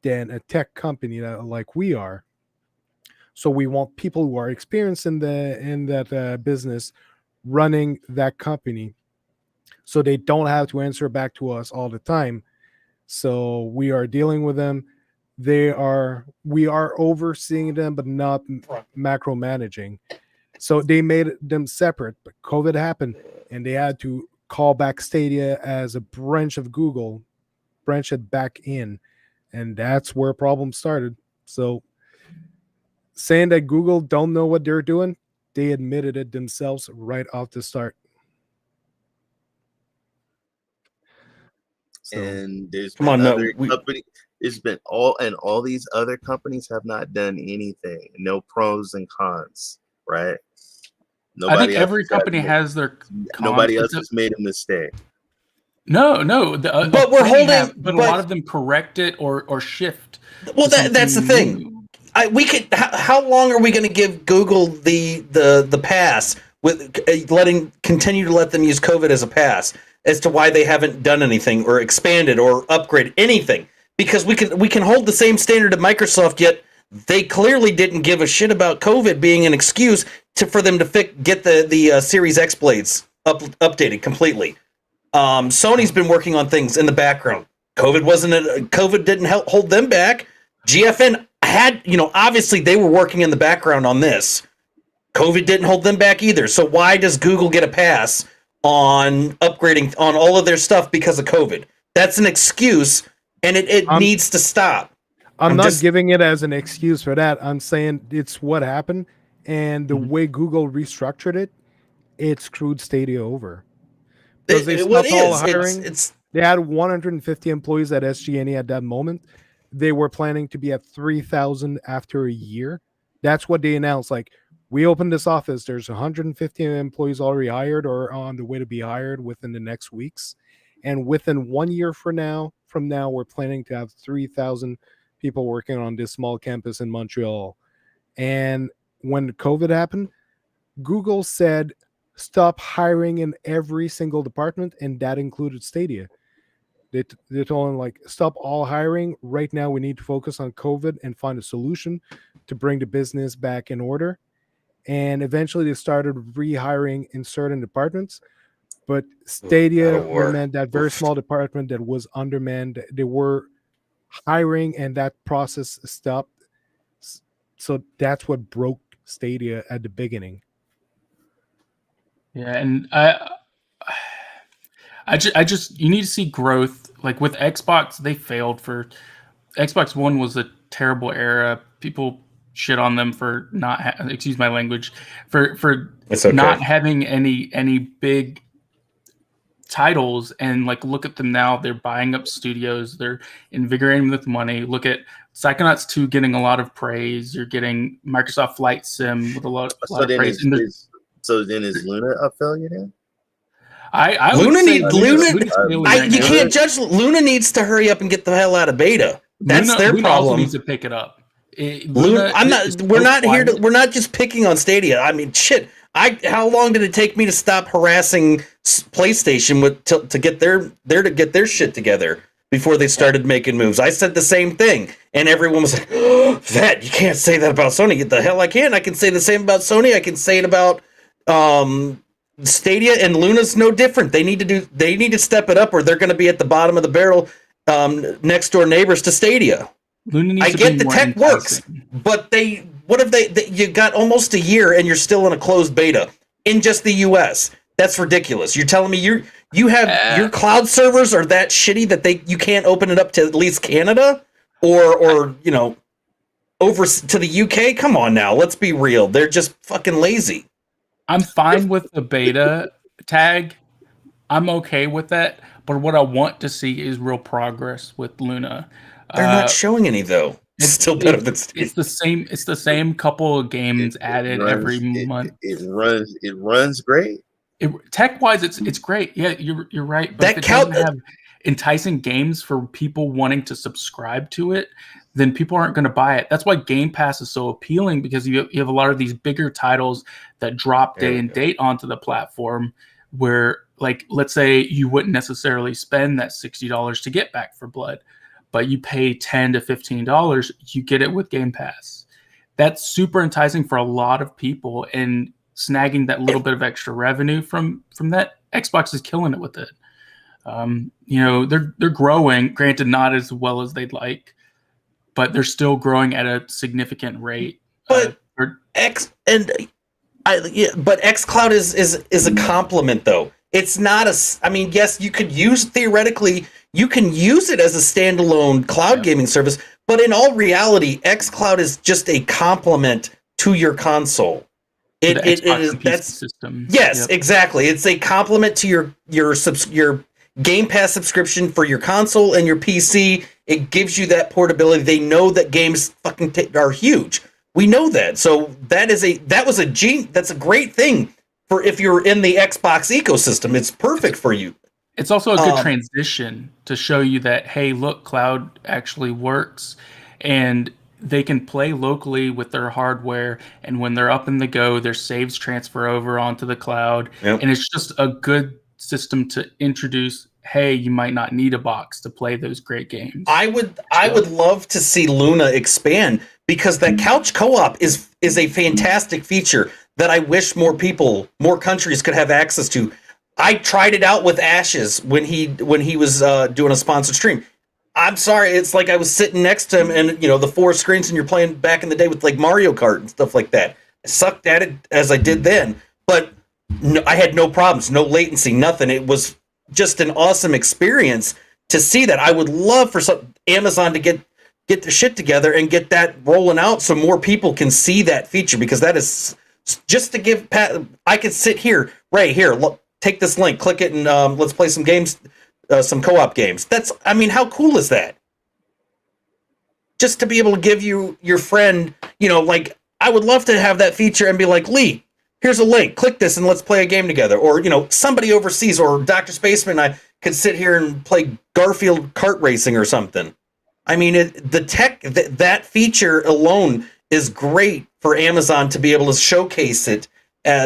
than a tech company like we are. So we want people who are experienced in that business running that company, so they don't have to answer back to us all the time. So we are dealing with them. We are overseeing them, but not macro managing. So they made them separate, but COVID happened and they had to call back Stadia as a branch of Google, branch it back in. And that's where problems started. So saying that Google don't know what they're doing, they admitted it themselves right off the start. So, and there's been company. It's been all these other companies have not done anything. No pros and cons, right? I think every company has their cons. Nobody else has made a mistake. No, but we're holding. But a lot of them correct it or shift. Well, that's the thing. We could. How long are we going to give Google the pass with continue to let them use COVID as a pass as to why they haven't done anything or expanded or upgraded anything? Because we can hold the same standard of Microsoft, yet they clearly didn't give a shit about COVID being an excuse for them to get the Series X blades updated completely. Sony's been working on things in the background. COVID didn't hold them back. GFN had, obviously they were working in the background on this. COVID didn't hold them back either. So why does Google get a pass on upgrading on all of their stuff because of COVID? That's an excuse, and it needs to stop. I'm not giving it as an excuse for that. I'm saying it's what happened, and the way Google restructured it, it screwed Stadia over. Because they stopped all hiring. They had 150 employees at SGNE at that moment. They were planning to be at 3,000 after a year. That's what they announced. Like, we opened this office. There's 150 employees already hired or on the way to be hired within the next weeks. And within 1 year from now, we're planning to have 3,000 people working on this small campus in Montreal. And when COVID happened, Google said, stop hiring in every single department, and that included Stadia. They told them, like, stop all hiring. Right now, we need to focus on COVID and find a solution to bring the business back in order. And eventually, they started rehiring in certain departments. But Stadia meant that very small department that was undermanned. They were hiring, and that process stopped. So that's what broke Stadia at the beginning. Yeah, and I just you need to see growth. Like with Xbox, they failed for Xbox One was a terrible era. People shit on them for not excuse my language for not having any big titles, and like look at them now. They're buying up studios. They're invigorating with money. Look at Psychonauts 2 getting a lot of praise. You're getting Microsoft Flight Sim with a lot of praise. So then is Luna a failure then? You can't judge. Luna needs to hurry up and get the hell out of beta. That's their problem. Also needs to pick it up. Luna, we're not just picking on Stadia. I mean, shit. How long did it take me to stop harassing PlayStation to get their shit together before they started making moves? I said the same thing, and everyone was like, "Oh, Vet, you can't say that about Sony." Get the hell I can. I can say the same about Sony. I can say it about Stadia, and Luna's no different. They need to step it up, or they're going to be at the bottom of the barrel, next door neighbors to Stadia. Luna needs I to get be the more tech works, enticing. but what have they you got almost a year and you're still in a closed beta in just the US. That's ridiculous. You're telling me you have your cloud servers are that shitty that you can't open it up to at least Canada or you know, over to the UK? Come on now, let's be real. They're just fucking lazy. I'm fine with the beta tag. I'm okay with that, but what I want to see is real progress with Luna. They're not showing any though. It's still better than Stadia. It's the same couple of games added every month. It runs great. Tech wise, it's great. Yeah, you're right. But if it doesn't have enticing games for people wanting to subscribe to it, then people aren't going to buy it. That's why Game Pass is so appealing, because you have a lot of these bigger titles that drop day and date onto the platform, where, like, let's say you wouldn't necessarily spend that $60 to get Back 4 Blood, but you pay $10 to $15, you get it with Game Pass. That's super enticing for a lot of people, and snagging that little bit of extra revenue from that, Xbox is killing it with it. You know, they're growing, granted not as well as they'd like, but they're still growing at a significant rate. But xCloud is a compliment though. It's not I mean, yes, you could theoretically you can use it as a standalone cloud gaming service, but in all reality, xCloud is just a complement to your console. It is that's system. Yes, exactly. It's a complement to your Game Pass subscription for your console and your PC. It gives you that portability. They know that games fucking are huge. We know that. So that's a great thing for if you're in the Xbox ecosystem. It's perfect for you. It's also a good transition to show you that, hey, look, cloud actually works, and they can play locally with their hardware, and when they're up in the go, their saves transfer over onto the cloud. Yep. And it's just a good system to introduce, hey, you might not need a box to play those great games. I would love to see Luna expand, because that couch co-op is a fantastic feature that I wish more countries could have access to. I tried it out with Ashes when he was doing a sponsored stream. I'm sorry, it's like I was sitting next to him, and you know, the 4 screens, and you're playing back in the day with like Mario Kart and stuff like that. I sucked at it as I did then, but I had no problems, no latency, nothing. It was just an awesome experience to see that. I would love for Amazon to get the shit together and get that rolling out so more people can see that feature, because that is just to give I could sit here, Ray, here, look, take this link, click it, and let's play some games, some co-op games. I mean, how cool is that? Just to be able to give your friend, you know, like, I would love to have that feature and be like, Lee, here's a link, click this and let's play a game together. Or, you know, somebody overseas, or DrSpaceman, I could sit here and play Garfield kart racing or something. I mean, the tech, that feature alone is great for Amazon to be able to showcase it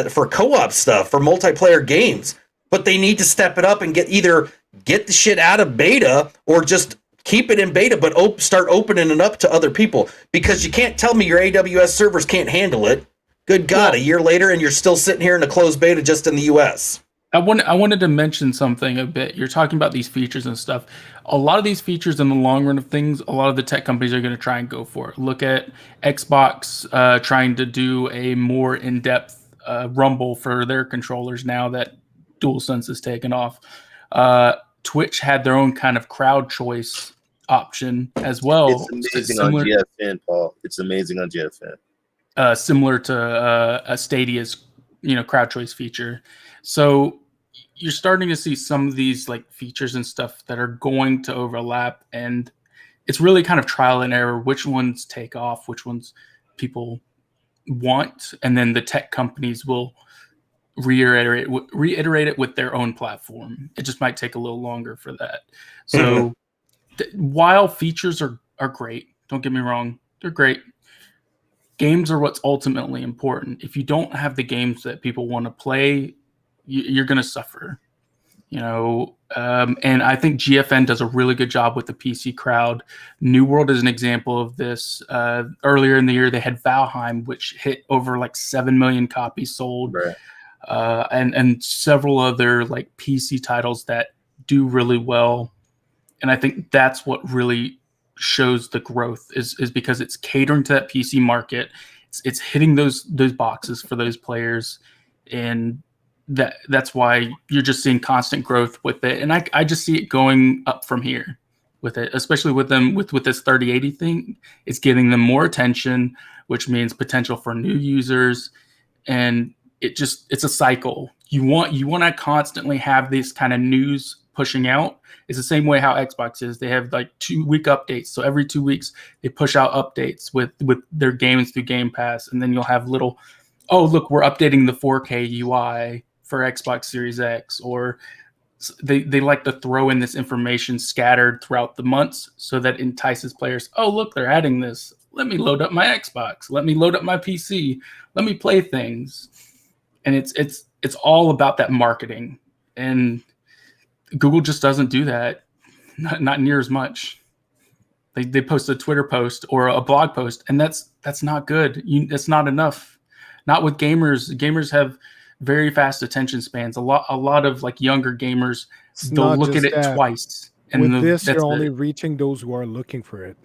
for co-op stuff, for multiplayer games. But they need to step it up and either get the shit out of beta, or just keep it in beta, but start opening it up to other people. Because you can't tell me your AWS servers can't handle it. Good God, a year later, and you're still sitting here in a closed beta just in the US. I wanted to mention something a bit. You're talking about these features and stuff. A lot of these features, in the long run of things, a lot of the tech companies are going to try and go for it. Look at Xbox trying to do a more in-depth rumble for their controllers now that DualSense is taken off. Twitch had their own kind of crowd choice option as well. It's amazing on GFN, Paul. It's amazing on GFN. Similar to a Stadia's, you know, crowd choice feature. So you're starting to see some of these like features and stuff that are going to overlap, and it's really kind of trial and error, which ones take off, which ones people want, and then the tech companies will reiterate it with their own platform. It just might take a little longer for that. So while features are great, don't get me wrong, they're great. games are what's ultimately important. If you don't have the games that people want to play, you're going to suffer. And I think GFN does a really good job with the PC crowd. New World is an example of this. Earlier in the year, they had Valheim, which hit over like 7 million copies sold, Right. and several other like PC titles that do really well. And I think that's what really shows the growth is because it's catering to that PC market. It's hitting those boxes for those players, and that's why you're just seeing constant growth with it. And I just see it going up from here with it, especially with them with this 3080 thing. It's giving them more attention, which means potential for new users, and it's a cycle. You want to constantly have this kind of news pushing out. It's the same way how Xbox is. They have like 2-week updates. So every 2 weeks they push out updates with their games through Game Pass. And then you'll have little, oh, look, we're updating the 4K UI for Xbox Series X. Or they like to throw in this information scattered throughout the months so that entices players. Oh, look, they're adding this. Let me load up my Xbox. Let me load up my PC. Let me play things. And it's all about that marketing. And Google just doesn't do that, not near as much. They post a Twitter post or a blog post, and that's not good. That's not enough. Not with gamers. Gamers have very fast attention spans. A lot of like younger gamers, they'll look at it twice. And with this, you're only reaching those who are looking for it.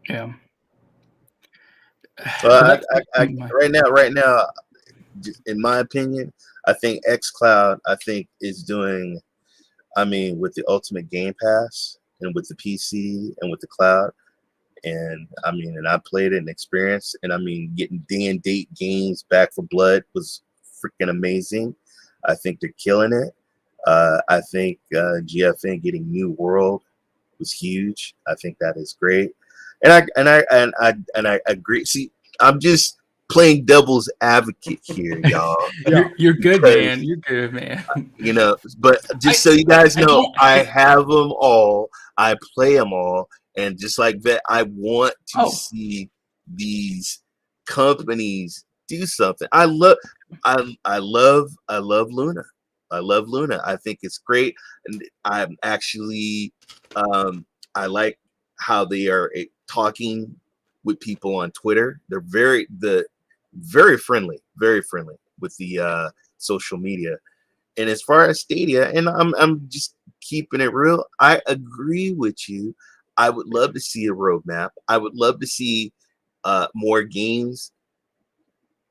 Yeah. Right now, in my opinion, I think xCloud, is doing, with the Ultimate Game Pass and with the PC and with the cloud. And I played it and experienced, and getting day and date games Back for Blood was freaking amazing. I think they're killing it. I think GFN getting New World was huge. I think that is great. And I agree. See, I'm just playing devil's advocate here, y'all. You're good, man. You're good, man. But just so you guys know, I have them all. I play them all, and just like Vet, I want to see these companies do something. I love Luna. I love Luna. I think it's great, and I'm actually I like how they are talking with people on Twitter. They're very friendly with the social media. And as far as Stadia, and I'm just keeping it real, I agree with you. I would love to see a roadmap. I would love to see more games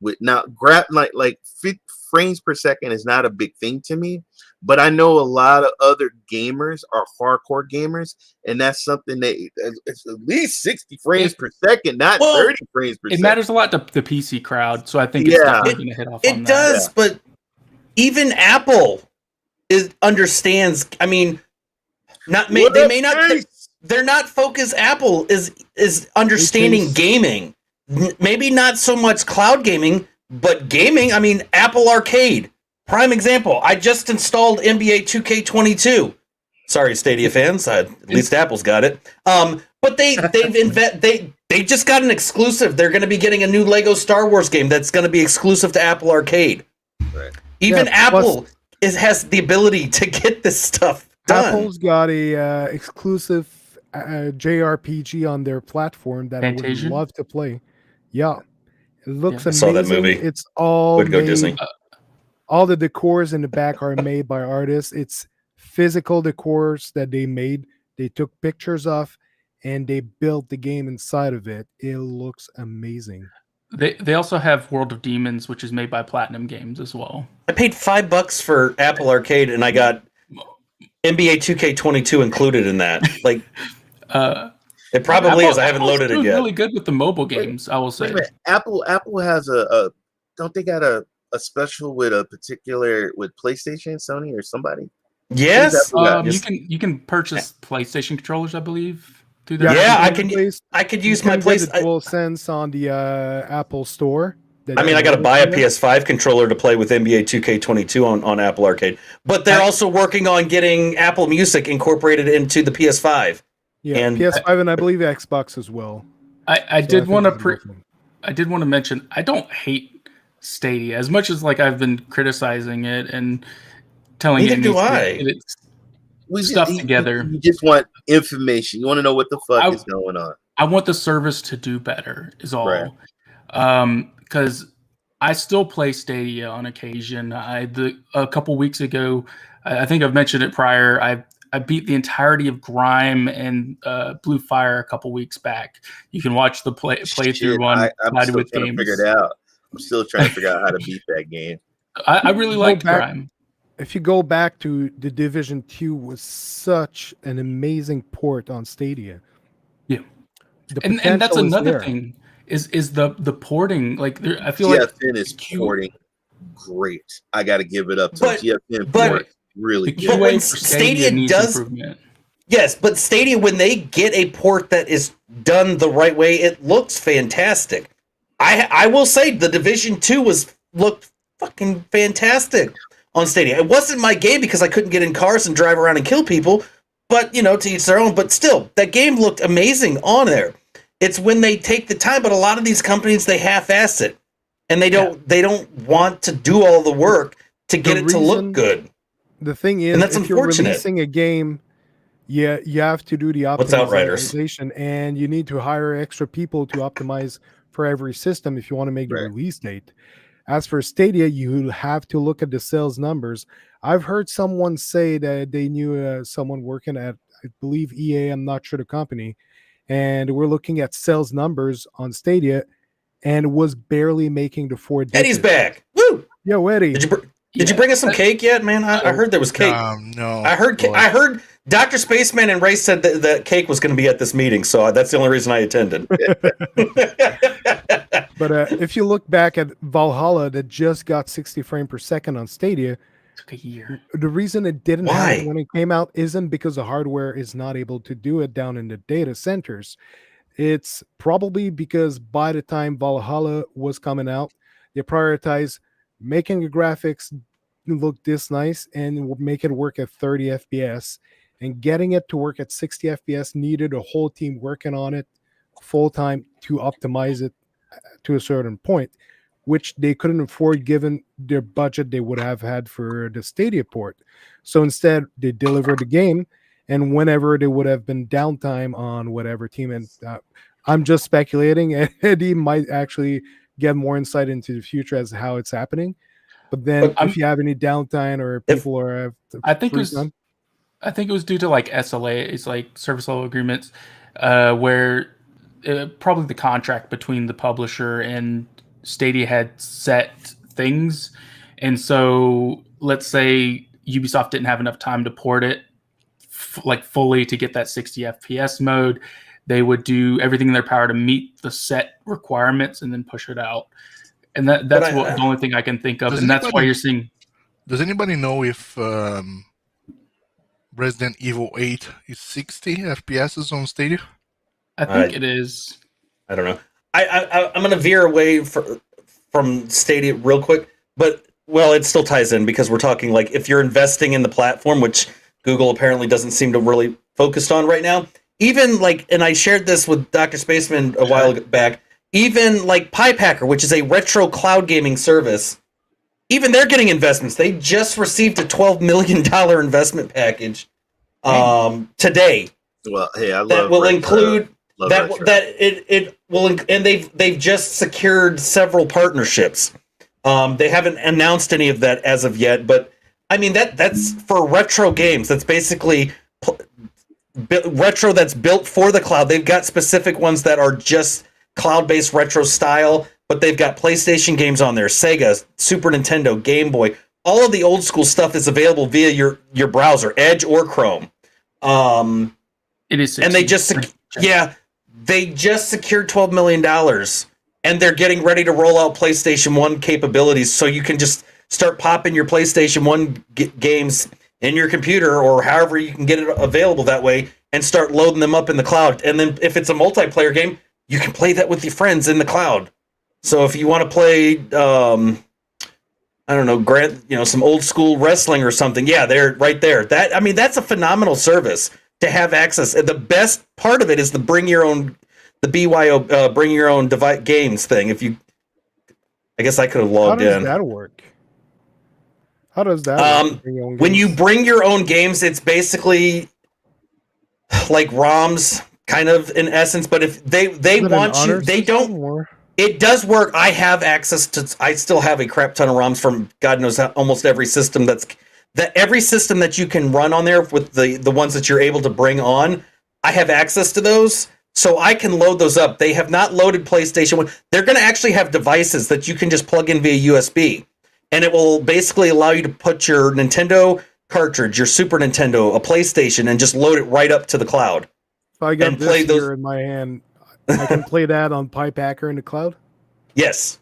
with like 50 frames per second is not a big thing to me, but I know a lot of other gamers are hardcore gamers, and that's something that it's at least 60 frames per second, not 30 frames per second. It matters a lot to the PC crowd, so I think it's definitely going to hit off on that. It does, but even Apple understands. They may not. They're not focused. Apple is understanding gaming. Maybe not so much cloud gaming, but gaming. Apple Arcade, prime example. I just installed NBA 2K22. Sorry, Stadia fans. At least Apple's got it. But they just got an exclusive. They're going to be getting a new Lego Star Wars game that's going to be exclusive to Apple Arcade. Right. Even Apple has the ability to get this stuff done. Apple's got a exclusive JRPG on their platform that Fantasia? I would love to play. Yeah, it looks amazing. I saw that movie. It's all Would go Disney. All the decors in the back are made by artists. It's physical decors that they made. They took pictures of, and they built the game inside of it. It looks amazing. They also have World of Demons, which is made by Platinum Games as well. I paid $5 for Apple Arcade, and I got NBA 2K22 included in that. It probably is. I haven't loaded it yet. Really good with the mobile games, I will say. Apple has a don't they got a special with PlayStation, Sony, or somebody? Yes. You can purchase PlayStation controllers, I believe. Through that. Yeah, I could use my PlayStation. DualSense on the Apple Store. I got to buy a PS5 controller to play with NBA 2K22 on Apple Arcade. But they're also working on getting Apple Music incorporated into the PS5. Yeah, and PS5 and I believe Xbox as well. I did want to I did want to mention I don't hate Stadia as much as like I've been criticizing it and telling Neither it do needs to I. get its stuff together. You just want information. You want to know what the fuck is going on. I want the service to do better is all. Right. Because I still play Stadia on occasion. A couple weeks ago, I think I've mentioned it prior. I beat the entirety of Grime and Blue Fire a couple weeks back. You can watch the playthrough on I'm still trying to figure it out. I'm still trying to figure out how to beat that game. I really liked Grime. If you go back to the Division 2 was such an amazing port on Stadia. Yeah. And that's another thing is the porting. Like I feel GFN like is porting great. I got to give it up to GFN port. Really good. But when Stadia does improvement. Yes, but Stadia, when they get a port that is done the right way, it looks fantastic. I will say the Division 2 looked fucking fantastic on Stadia. It wasn't my game because I couldn't get in cars and drive around and kill people, but to each their own. But still, that game looked amazing on there. It's when they take the time, but a lot of these companies, they half-ass it, and they don't want to do all the work to get it to look good. The thing is, if you're releasing a game, you have to do the optimization, and you need to hire extra people to optimize for every system if you want to make the release date. As for Stadia, you have to look at the sales numbers. I've heard someone say that they knew someone working at, I believe, EA, I'm not sure the company, and we're looking at sales numbers on Stadia, and was barely making the 4 digits. Eddie's back. Woo! Yo, Eddie. Did you bring us some cake yet, man? I heard there was cake. No. I heard DrSpaceman and Ray said that the cake was going to be at this meeting, so that's the only reason I attended. But if you look back at Valhalla that just got 60 frames per second on Stadia, it took a year. The reason it didn't happen when it came out isn't because the hardware is not able to do it down in the data centers. It's probably because by the time Valhalla was coming out, they prioritized making the graphics look this nice and make it work at 30 FPS, and getting it to work at 60 FPS needed a whole team working on it full time to optimize it to a certain point, which they couldn't afford given their budget they would have had for the Stadia port. So instead, they delivered the game, and whenever there would have been downtime on whatever team, and I'm just speculating, and Eddie might actually get more insight into the future as to how it's happening. But then, if you have any downtime or people are, I think it was due to like SLA, it's like service level agreements, where probably the contract between the publisher and Stadia had set things, and so let's say Ubisoft didn't have enough time to port it fully to get that 60 FPS mode. They would do everything in their power to meet the set requirements and then push it out. And that's the only thing I can think of, and that's why you're seeing. Does anybody know if Resident Evil 8 is 60 FPS on Stadia? I think it is. I don't know. I'm going to veer away from Stadia real quick, but it still ties in because we're talking like if you're investing in the platform, which Google apparently doesn't seem to really focus on right now. Even like, and I shared this with DrSpaceman a while back. Even like PiePacker, which is a retro cloud gaming service, even they're getting investments. They just received a $12 million investment package today. Well, hey, I love that will include that retro. It will, and they've just secured several partnerships. They haven't announced any of that as of yet, but I mean that's for retro games. That's basically retro that's built for the cloud. They've got specific ones that are just cloud-based retro style, but they've got PlayStation games on there, Sega, Super Nintendo, Game Boy. All of the old school stuff is available via your browser, Edge or Chrome. It is, and they just secured $12 million, and they're getting ready to roll out PlayStation 1 capabilities, so you can just start popping your PlayStation 1 games in your computer or however you can get it available that way, and start loading them up in the cloud. And then if it's a multiplayer game, you can play that with your friends in the cloud. So if you want to play, I don't know, some old school wrestling or something, they're right there. That's a phenomenal service to have access. And the best part of it is the the BYO bring your own device games thing. If you, I guess I could have logged in. How does that work? How does that work? When you bring your own games, it's basically like ROMs, kind of in essence. But if they want you, they don't. Or? It does work. I have access to. I still have a crap ton of ROMs from God knows how, almost every system every system that you can run on there with the ones that you're able to bring on. I have access to those, so I can load those up. They have not loaded PlayStation 1. They're going to actually have devices that you can just plug in via USB, and it will basically allow you to put your Nintendo cartridge, your Super Nintendo, a PlayStation, and just load it right up to the cloud. So I got this here in my hand. I can play that on Pipe Hacker in the cloud? Yes.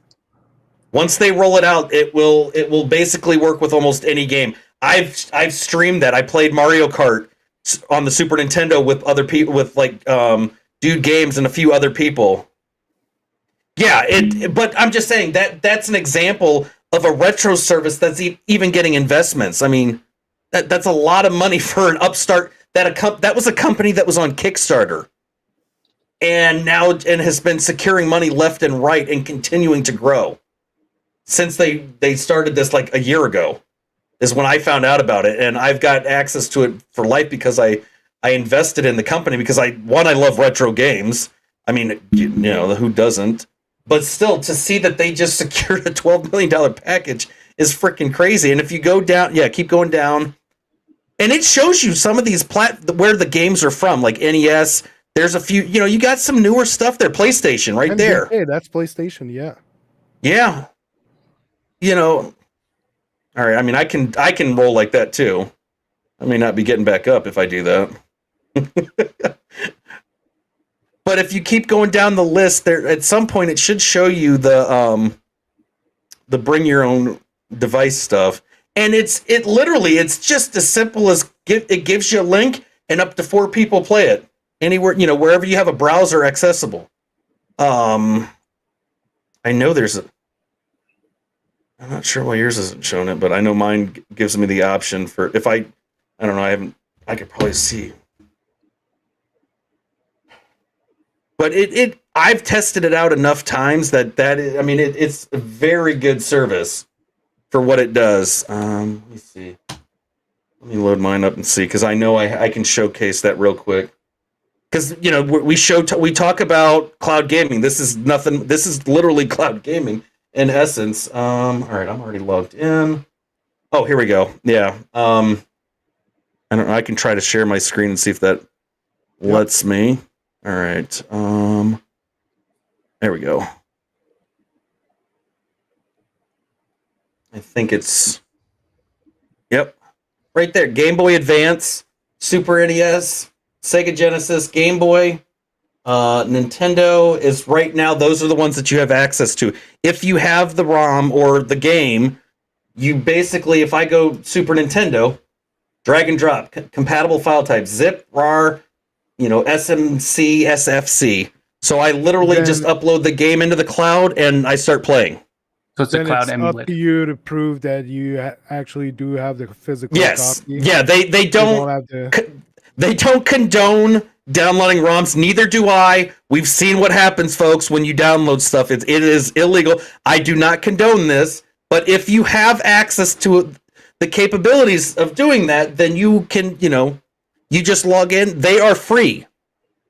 Once they roll it out, it will basically work with almost any game. I've streamed that. I played Mario Kart on the Super Nintendo with other people, with like Dude Games and a few other people. Yeah, but I'm just saying that's an example of a retro service that's even getting investments. I mean, that's a lot of money for an upstart. That was a company that was on Kickstarter, and now has been securing money left and right and continuing to grow since they started this like a year ago. Is when I found out about it, and I've got access to it for life because I invested in the company because I love retro games. I mean, you know, who doesn't? But still, to see that they just secured a $12 million package is freaking crazy. And if you go down, keep going down, and it shows you some of these where the games are from, like NES. There's a few, you know, you got some newer stuff there. PlayStation right there. Hey, that's PlayStation, yeah. Yeah. You know, all right. I mean, I can roll like that too. I may not be getting back up if I do that. But if you keep going down the list, there at some point it should show you the bring your own device stuff, and it's just as simple as it gives you a link, and up to 4 people play it anywhere, you know, wherever you have a browser accessible. I know I'm not sure why yours isn't showing it, but I know mine gives me the option for if I don't know, I could probably see. But I've tested it out enough times that is, I mean, it's a very good service for what it does. Let me see. Let me load mine up and see, because I know I can showcase that real quick. Because, you know, we talk about cloud gaming. This is nothing. This is literally cloud gaming in essence. All right, I'm already logged in. Oh, here we go. Yeah. I don't know. I can try to share my screen and see if that lets me. All right. There we go. I think it's. Yep. Right there. Game Boy Advance, Super NES, Sega Genesis, Game Boy, Nintendo is right now. Those are the ones that you have access to. If you have the ROM or the game, you basically, if I go Super Nintendo, drag and drop, compatible file types, zip, RAR, you know, SMC, SFC. So I literally just upload the game into the cloud and I start playing. So it's a cloud emulator. Up to you to prove that you actually do have the physical copy. Yeah, they don't condone downloading ROMs. Neither do I. We've seen what happens, folks, when you download stuff. It is illegal. I do not condone this. But if you have access to the capabilities of doing that, then you can, you know, you just log in. They are free.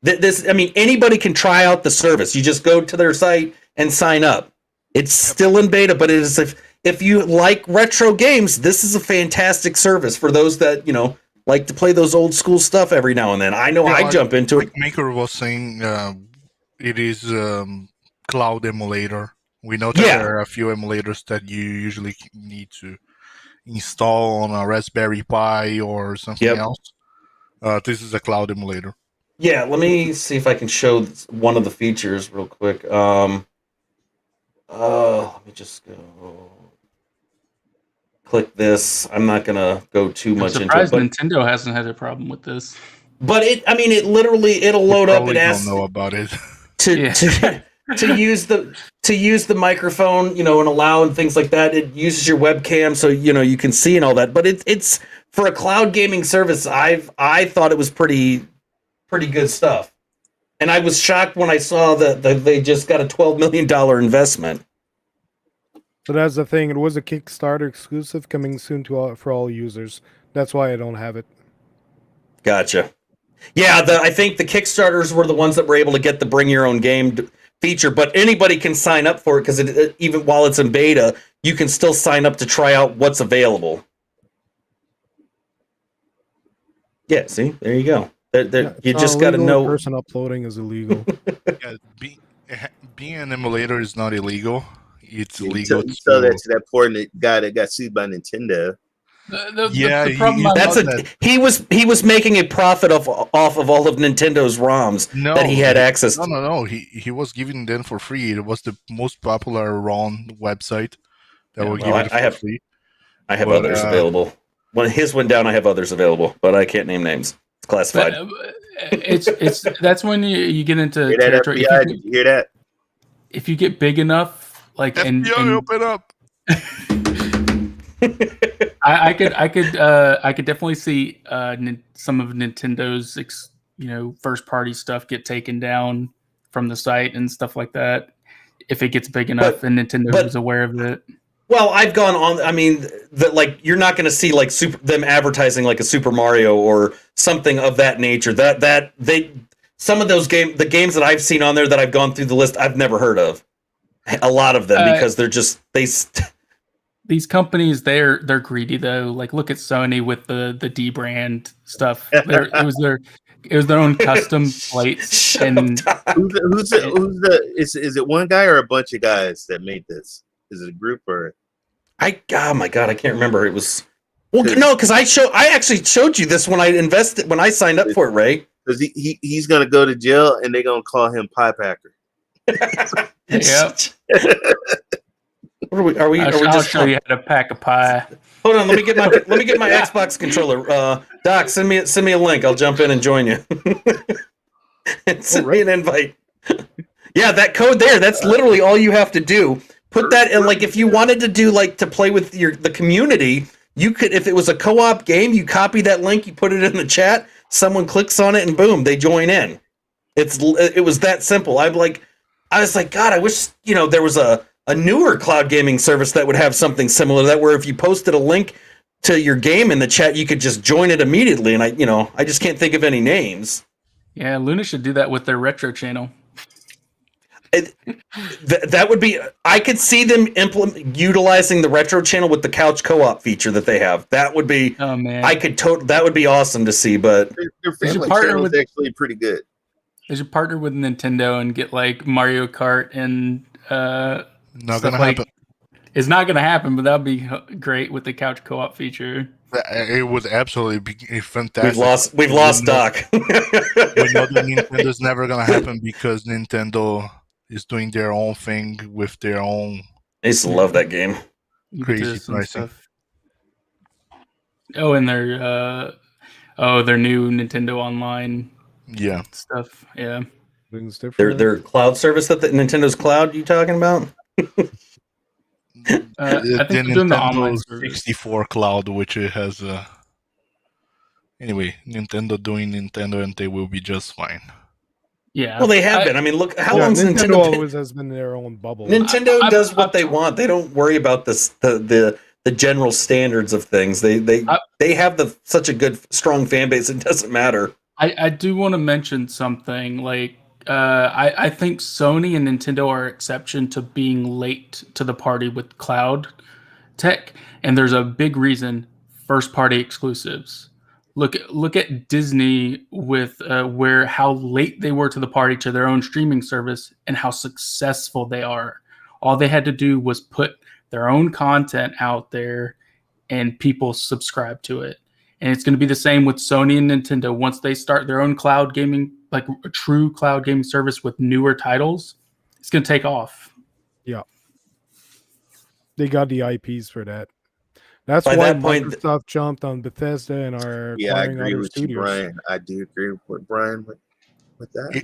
I mean, anybody can try out the service. You just go to their site and sign up. It's still in beta, but it is if you like retro games, this is a fantastic service for those that, you know, like to play those old school stuff every now and then. I know I jump into it. Maker was saying it is cloud emulator. We know that there are a few emulators that you usually need to install on a Raspberry Pi or something else. This is a cloud emulator. Yeah, let me see if I can show one of the features real quick. Let me just go click this. I'm not gonna go too much into it. But Nintendo hasn't had a problem with this. But it literally it'll load up and ask. Don't know about it. To use the microphone, you know, and allow and things like that. It uses your webcam, so you know you can see and all that. But it's for a cloud gaming service. I thought it was pretty good stuff. And I was shocked when I saw that they just got a $12 million investment. So that's the thing. It was a Kickstarter exclusive coming soon to for all users. That's why I don't have it. Gotcha. Yeah, I think the Kickstarters were the ones that were able to get the bring your own game feature, but anybody can sign up for it because even while it's in beta, you can still sign up to try out what's available. Yeah, see, there you go. You just got to know. Person uploading is illegal. Yeah, being an emulator is not illegal. It's illegal. You tell that to that poor guy that got sued by Nintendo. The problem he was making a profit off of all of Nintendo's ROMs that he had access to. No. He was giving them for free. It was the most popular ROM website that will give it for free. I have others available. When his went down, I have others available, but I can't name names. It's classified. It's that's when you get into hear that, territory. FBI? Did you hear that? If you get big enough, like FBI, open up. I could definitely see some of Nintendo's first party stuff get taken down from the site and stuff like that if it gets big enough and Nintendo is aware of it. Well, I've gone on. I mean, you're not going to see like them advertising like a Super Mario or something of that nature. Some of those the games that I've seen on there that I've gone through the list, I've never heard of. A lot of them because they're just these companies, they're greedy though. Like look at Sony with the D brand stuff. It was their own custom plates. And who's is it one guy or a bunch of guys that made this? Is it a group or? Oh my god, I can't remember. It was no, because I actually showed you this when I signed up for it, Ray. Because he's gonna go to jail and they're gonna call him Pie Packer. Yep. I'll show you how to pack a pie. Hold on, let me get my Xbox controller. Doc, send me a link. I'll jump in and join you. And send me an invite. Yeah, that code there. That's literally all you have to do. Put that in. Like if you wanted to do to play with the community, you could. If it was a co-op game, you copy that link, you put it in the chat. Someone clicks on it, and boom, they join in. It was that simple. I was like, God, I wish there was a newer cloud gaming service that would have something similar to that, where if you posted a link to your game in the chat, you could just join it immediately. And I just can't think of any names. Yeah, Luna should do that with their retro channel. That would be. I could see them utilizing the retro channel with the couch co-op feature that they have. That would be. Oh man, that would be awesome to see. But their family channel is actually pretty good. They should partner with Nintendo and get like Mario Kart and. Not gonna happen. It's not gonna happen, but that'd be great with the couch co-op feature. It would absolutely be fantastic. We've lost Doc. We know that Nintendo's never gonna happen because Nintendo is doing their own thing with their own. I used to love that game. Crazy pricing. Oh, and their new Nintendo Online. Yeah. Stuff. Yeah. Their cloud service that Nintendo's cloud. You talking about? I think they're doing the online 64 cloud, which it has. Anyway, Nintendo doing Nintendo, and they will be just fine. Yeah. Well, they have been. I mean, look how long Nintendo always has been their own bubble. Nintendo does what they want. They don't worry about the general standards of things. They have such a good strong fan base. It doesn't matter. I do want to mention something like. I think Sony and Nintendo are exception to being late to the party with cloud tech, and there's a big reason: first-party exclusives. Look at Disney with how late they were to the party to their own streaming service and how successful they are. All they had to do was put their own content out there, and people subscribe to it. And it's going to be the same with Sony and Nintendo. Once they start their own cloud gaming, like a true cloud gaming service with newer titles, it's going to take off. Yeah. They got the IPs for that. That's why Microsoft jumped on Bethesda and are I agree with studios. You, Brian. I do agree with Brian with that.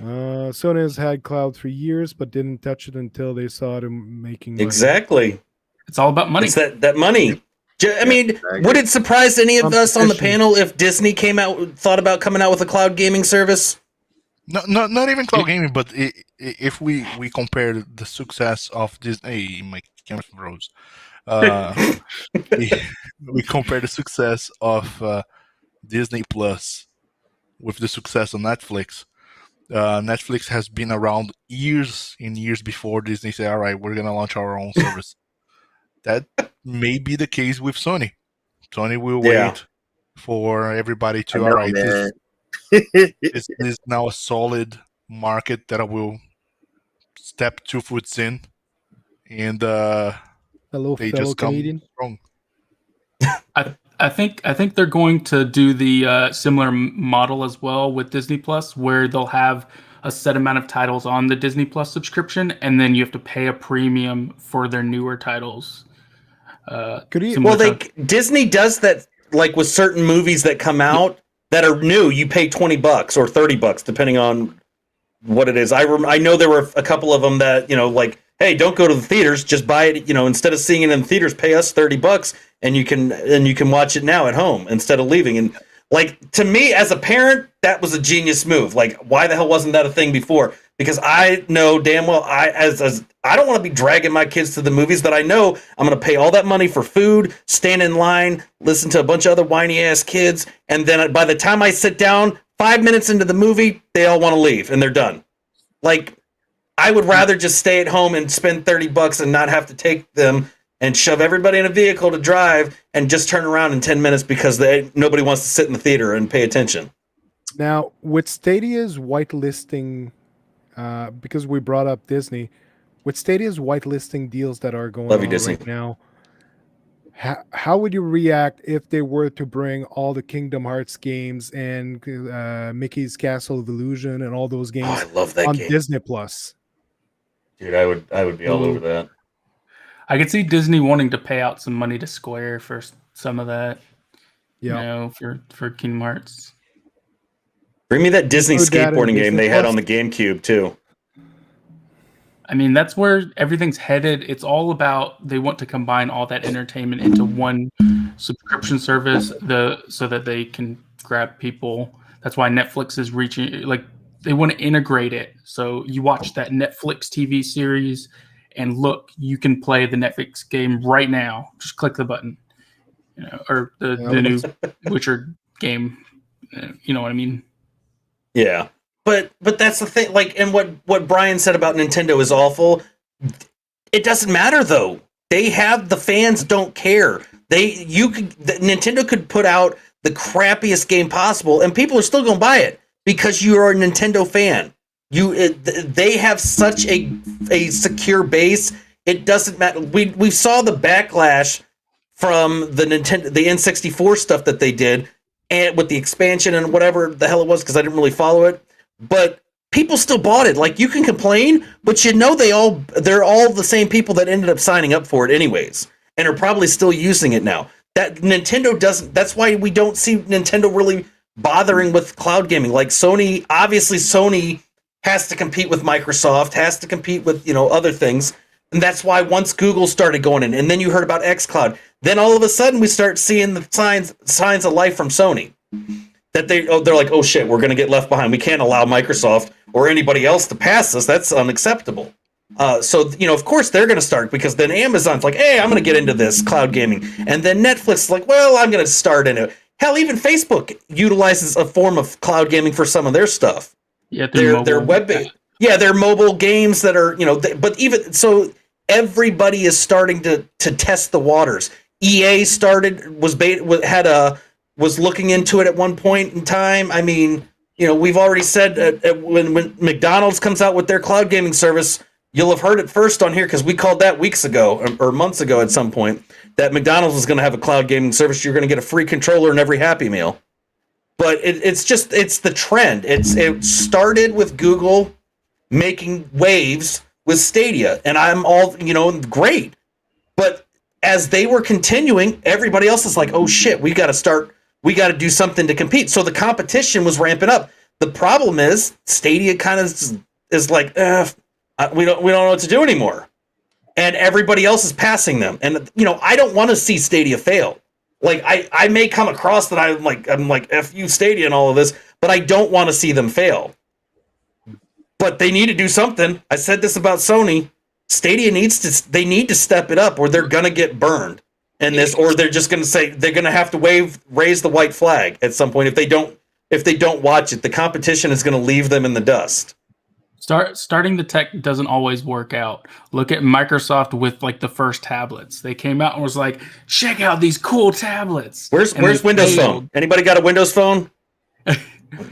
Sony has had cloud for years, but didn't touch it until they saw them making money. Exactly. It's all about money. It's that money. I mean, would it surprise any of us on the panel if Disney thought about coming out with a cloud gaming service? not even cloud gaming, but if we compare the success of Disney, my camera froze. We compare the success of Disney Plus with the success of Netflix. Netflix has been around years and years before Disney said, "All right, we're gonna launch our own service." That may be the case with Sony. Sony will wait for everybody to. All right, man. this is now a solid market that I will step 2 foot in, and Hello, they fellow just come Canadian. strong. I think they're going to do the similar model as well with Disney Plus, where they'll have a set amount of titles on the Disney Plus subscription, and then you have to pay a premium for their newer titles. Disney does that, like with certain movies that come out that are new. You pay $20 or $30, depending on what it is. I know there were a couple of them that, like, hey, don't go to the theaters, just buy it. Instead of seeing it in the theaters, pay us $30, and you can watch it now at home instead of leaving. And like, to me as a parent, that was a genius move. Like, why the hell wasn't that a thing before? Because I know damn well I don't want to be dragging my kids to the movies that I know I'm going to pay all that money for food, stand in line, listen to a bunch of other whiny ass kids, and then by the time I sit down, 5 minutes into the movie, they all want to leave and they're done. Like, I would rather just stay at home and spend $30 and not have to take them and shove everybody in a vehicle to drive and just turn around in 10 minutes because nobody wants to sit in the theater and pay attention. Now, with Stadia's whitelisting, because we brought up Disney, with Stadia's whitelisting deals that are going on right now, how would you react if they were to bring all the Kingdom Hearts games and Mickey's Castle of Illusion and all those games I love that on game. Disney Plus? Dude, I would be all over that. I could see Disney wanting to pay out some money to Square for some of that. Yeah, for Kingdom Hearts. Bring me that Disney skateboarding game they had on the GameCube too. I mean, that's where everything's headed. It's all about, they want to combine all that entertainment into one subscription service, so that they can grab people. That's why Netflix is reaching, like, they want to integrate it. So you watch that Netflix TV series, and look, you can play the Netflix game right now. Just click the button, or the new Witcher game. You know what I mean? Yeah. But that's the thing, like, and what Brian said about Nintendo is awful. It doesn't matter though. They have the fans don't care. Nintendo could put out the crappiest game possible and people are still going to buy it because you are a Nintendo fan. They have such a secure base. It doesn't matter. We saw the backlash from the N64 stuff that they did, and with the expansion and whatever the hell it was, because I didn't really follow it. But people still bought it. Like, you can complain, but they're all the same people that ended up signing up for it anyways, and are probably still using it now. That Nintendo doesn't. That's why we don't see Nintendo really bothering with cloud gaming. Like Sony, obviously Sony has to compete with Microsoft, has to compete with other things, and that's why once Google started going in, and then you heard about xCloud, then all of a sudden we start seeing the signs of life from Sony. That they're like, oh shit, we're going to get left behind. We can't allow Microsoft or anybody else to pass us. That's unacceptable. So of course they're going to start, because then Amazon's like, hey, I'm going to get into this cloud gaming. And then Netflix is like, well, I'm going to start in it. Hell, even Facebook utilizes a form of cloud gaming for some of their stuff. Yeah, their web-based. Yeah, their mobile games that are, but even so, everybody is starting to test the waters. EA was looking into it at one point in time. I mean, we've already said when McDonald's comes out with their cloud gaming service, you'll have heard it first on here, because we called that weeks ago or months ago at some point, that McDonald's was going to have a cloud gaming service. You're going to get a free controller in every Happy Meal. But it's the trend. It started with Google making waves with Stadia, and I'm all, great. But as they were continuing, everybody else is like, oh shit, we got to do something to compete. So the competition was ramping up. The problem is Stadia kind of is like, we don't know what to do anymore. And everybody else is passing them. And, I don't want to see Stadia fail. Like, I may come across that I'm like, F you Stadia and all of this, but I don't want to see them fail. but they need to do something. I said this about Sony. Stadia need to step it up, or they're gonna get burned in this, or they're just gonna say they're gonna have to raise the white flag at some point if they don't watch it. The competition is gonna leave them in the dust. Starting the tech doesn't always work out. Look at Microsoft with like the first tablets. They came out and was like, check out these cool tablets. Where's Windows Phone? Anybody got a Windows Phone?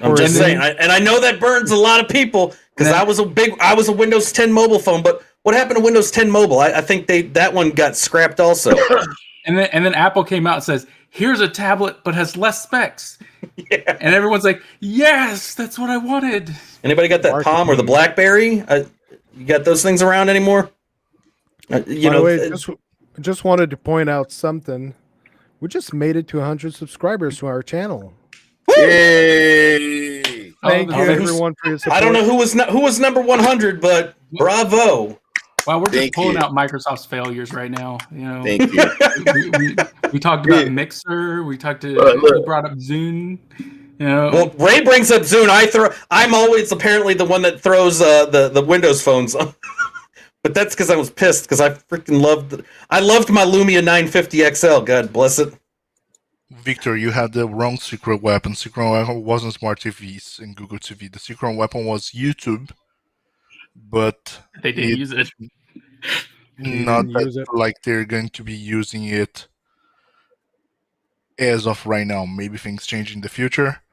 I'm just saying, and I know that burns a lot of people because I was a Windows 10 mobile phone, but what happened to Windows 10 mobile? I think that one got scrapped also. and then Apple came out and says, here's a tablet but has less specs. Yeah. And everyone's like, yes, that's what I wanted. Anybody got that Palm or the BlackBerry? You got those things around anymore? By the way, just wanted to point out something. We just made it to 100 subscribers to our channel. Yay! Thank you, everyone, for your support. I don't know who was number 100, but bravo. Wow, we're just pulling out Microsoft's failures right now. You know, thank you. we talked about Mixer. We brought up Zune. You know, well, Ray brings up Zune. I'm always apparently the one that throws the Windows phones on. But that's because I was pissed because I freaking loved my Lumia 950 XL. God bless it. Victor, you had the wrong secret weapon. Secret weapon wasn't Smart TVs and Google TV. The secret weapon was YouTube, but they didn't use it. Not like they're going to be using it as of right now. Maybe things change in the future.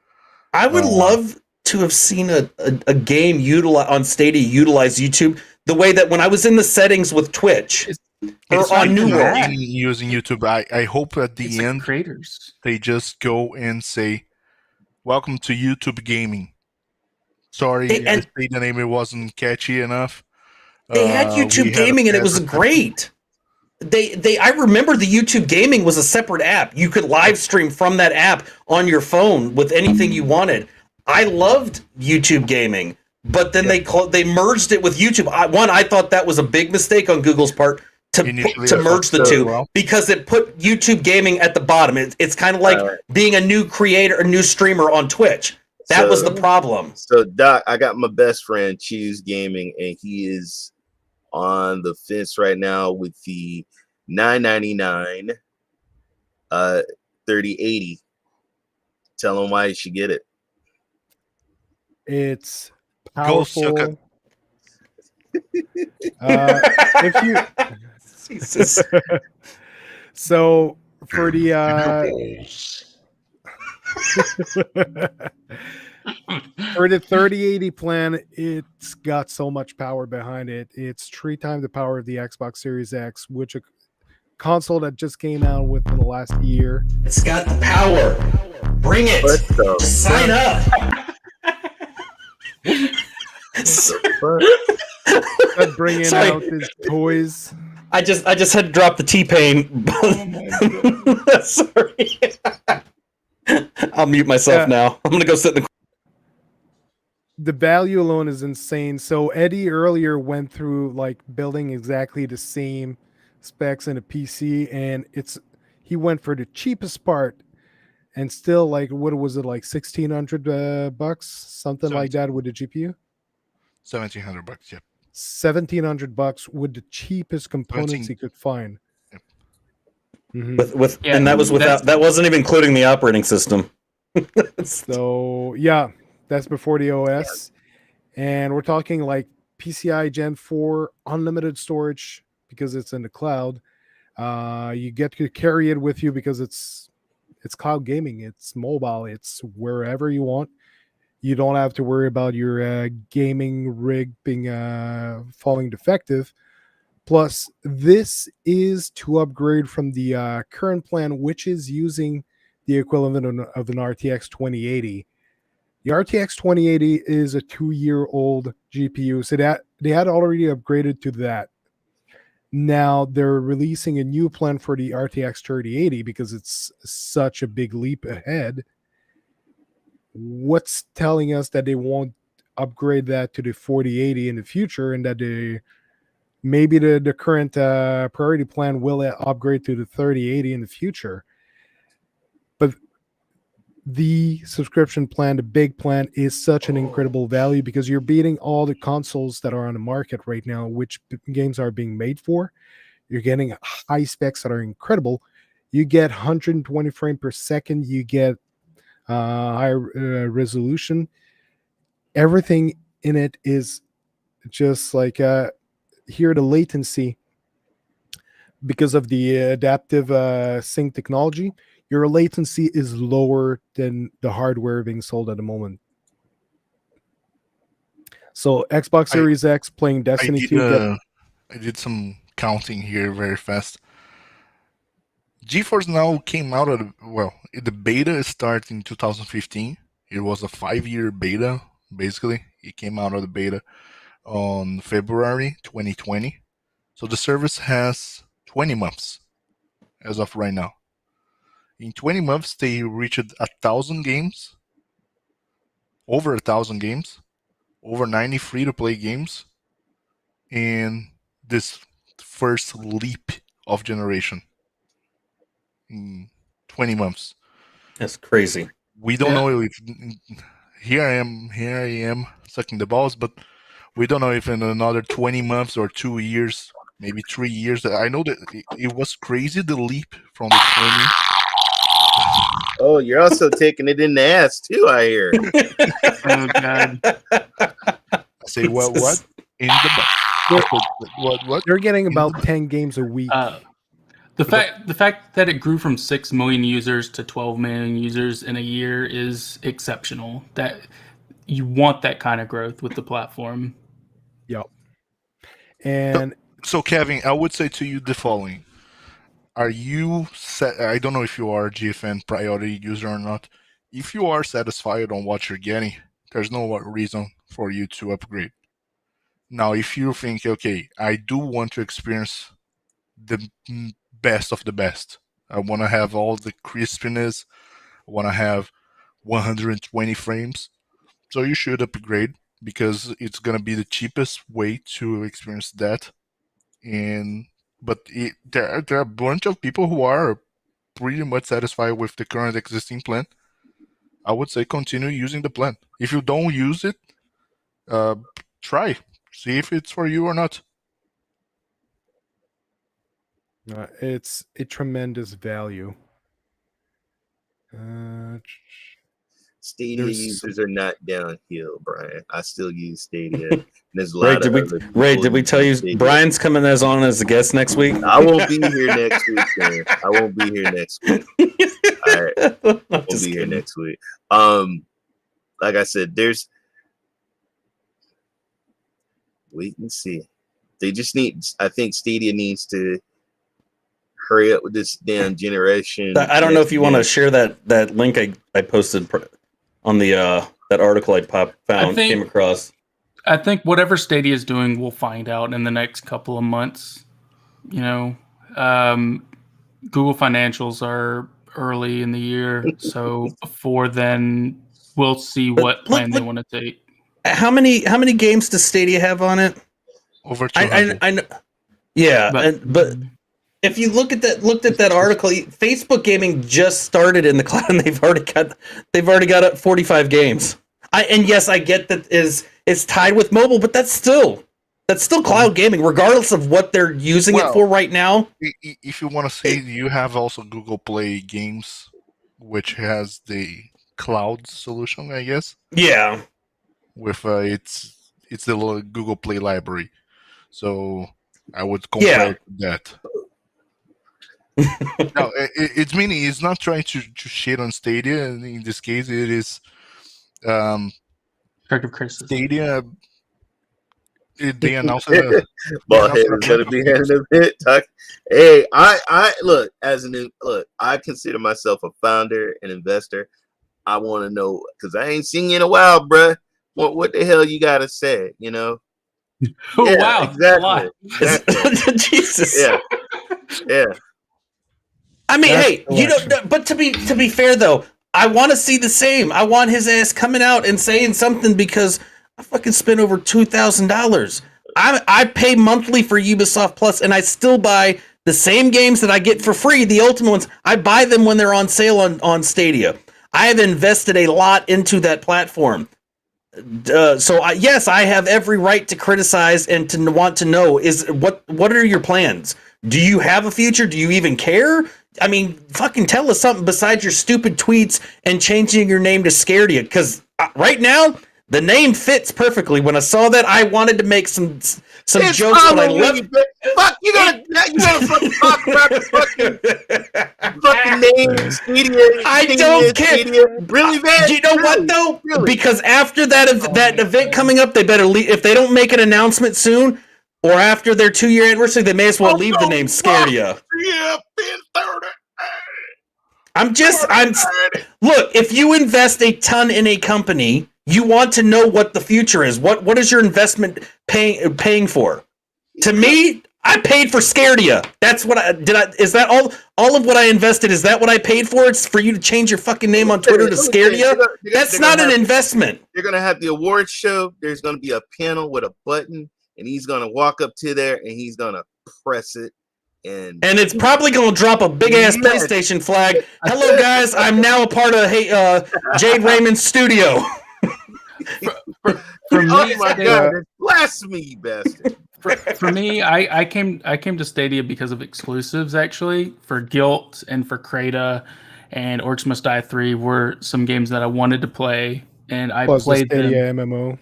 I would love to have seen a game on Stadia utilize YouTube the way that when I was in the settings with Twitch. Or on New World. Using YouTube, I hope at the end creators they just go and say, "Welcome to YouTube Gaming." Sorry, I say the name; it wasn't catchy enough. They had YouTube Gaming, and it was great. I remember the YouTube Gaming was a separate app. You could live stream from that app on your phone with anything you wanted. I loved YouTube Gaming, but then they merged it with YouTube. I thought that was a big mistake on Google's part. To merge the two because it put YouTube Gaming at the bottom. It's kind of like being a new creator, a new streamer on Twitch. That was the problem. So Doc, I got my best friend Choose Gaming, and he is on the fence right now with the $9.99 3080. Tell him why he should get it. It's powerful. If you Jesus. So for the for the 3080 plan, it's got so much power behind it. It's 3 times the power of the Xbox Series X, which a console that just came out within the last year. It's got the power. Bring it. Just sign up. Bringing out his toys. I just had to drop the T-Pain. Sorry. I'll mute myself now. I'm gonna go sit in the value alone is insane. So Eddie earlier went through like building exactly the same specs in a PC, and he went for the cheapest part, and still like what was it, like $1,600 something like that with the GPU. $1,700, yeah. $1,700 with the cheapest components he could find. Yep. Mm-hmm. And that was that wasn't even including the operating system. So yeah, that's before the OS, and we're talking like PCI Gen 4 unlimited storage because it's in the cloud. You get to carry it with you because it's cloud gaming. It's mobile. It's wherever you want. You don't have to worry about your gaming rig being falling defective. Plus, this is to upgrade from the current plan, which is using the equivalent of an RTX 2080. The RTX 2080 is a 2-year-old GPU, so that they had already upgraded to that. Now they're releasing a new plan for the RTX 3080 because it's such a big leap ahead. What's telling us that they won't upgrade that to the 4080 in the future, and that maybe the current priority plan will upgrade to the 3080 in the future? But the subscription plan, the big plan, is such an incredible value because you're beating all the consoles that are on the market right now, which games are being made for. You're getting high specs that are incredible. You get 120 frame per second. You get higher resolution. Everything in it is just like here the latency, because of the adaptive sync technology, your latency is lower than the hardware being sold at the moment. So Xbox Series X playing Destiny 2. I did some counting here very fast. GeForce Now came out of the beta started in 2015. It was a 5-year beta, basically. It came out of the beta on February 2020. So the service has 20 months as of right now. In 20 months, they reached 1,000 games, over 1,000 games, over 90 free-to-play games, and this first leap of generation in 20 months. That's crazy. We don't know if here I am sucking the balls, but we don't know if in another 20 months or 2 years, maybe 3 years. I know that it was crazy, the leap from the 20. Oh, you're also taking it in the ass too, I hear. Oh God. I say, well, what? In the butt. What? They're getting about 10 games a week. The fact that it grew from 6 million users to 12 million users in a year is exceptional. That you want that kind of growth with the platform. Yep. And so Kevin, I would say to you the following. Are you I don't know if you are a GFN priority user or not. If you are satisfied on what you're getting, there's no reason for you to upgrade. Now, if you think, okay, I do want to experience the best of the best. I want to have all the crispiness. I want to have 120 frames. So you should upgrade because it's going to be the cheapest way to experience that. But there are a bunch of people who are pretty much satisfied with the current existing plan. I would say continue using the plan. If you don't use it, try. See if it's for you or not. It's a tremendous value. Stadia users are not downhill, Brian. I still use Stadia. There's a lot did we tell you Stadia. Brian's coming on as a guest next week? I won't be here next week, man. I won't be here next week. All right. I won't be here next week. Like I said, there's wait and see. They just I think Stadia needs to hurry up with this damn generation. I don't know if you want to share that link I posted on the that article I came across. I think whatever Stadia is doing, we'll find out in the next couple of months. You know, Google financials are early in the year, so before then, we'll see what plan they want to take. How many games does Stadia have on it? Over 200. I know. Yeah, but if you looked at that article, Facebook Gaming just started in the cloud, and they've already got up 45 games. Yes, I get that it's tied with mobile, but that's still cloud gaming, regardless of what they're using it for right now. If you want to say, you have also Google Play Games, which has the cloud solution, I guess. Yeah, with it's the Google Play library, so I would compare it to that. No, it's meaning it's not trying to shit on Stadia. In this case, it is Stadia. They announced it. Ballhead is gonna be handing a bit. Hey, I look I consider myself a founder and investor. I want to know because I ain't seen you in a while, bruh. What the hell you gotta say? You know? Oh yeah, wow! Exactly. Jesus. Yeah. I mean, hey, you know, but to be fair though, I want to see the same. I want his ass coming out and saying something because I fucking spent over $2,000. I pay monthly for Ubisoft Plus, and I still buy the same games that I get for free, the Ultimate ones. I buy them when they're on sale on Stadia. I have invested a lot into that platform. Yes, I have every right to criticize and to want to know what are your plans? Do you have a future? Do you even care? I mean, fucking tell us something besides your stupid tweets and changing your name to Scaredia. Because right now, the name fits perfectly. When I saw that, I wanted to make some jokes, but I left. Fuck, you gotta fucking talk about the fucking name, Stadia. I don't care. Stadia. Really, man? You know what though? Really? Because after that event coming up, they better leave. If they don't make an announcement soon, or after their 2-year anniversary, they may as well leave the name Scaredia. Yeah, been 30. Look, if you invest a ton in a company, you want to know what the future is. What is your investment paying for? To me, I paid for Scaredia. That's what is that all of what I invested? Is that what I paid for? It's for you to change your fucking name on Twitter to Scaredia? That's not an investment. They're going to have the awards show. There's going to be a panel with a button, and he's going to walk up to there, and he's going to press it. And it's probably going to drop a big-ass PlayStation flag. Hello, guys. I'm now a part of Jade Raymond's studio. For me, oh my God, that's blasphemy, you bastard. For me, I came to Stadia because of exclusives, actually. For Guilt and for Crata and Orcs Must Die 3 were some games that I wanted to play, and I played the Stadia them. MMO.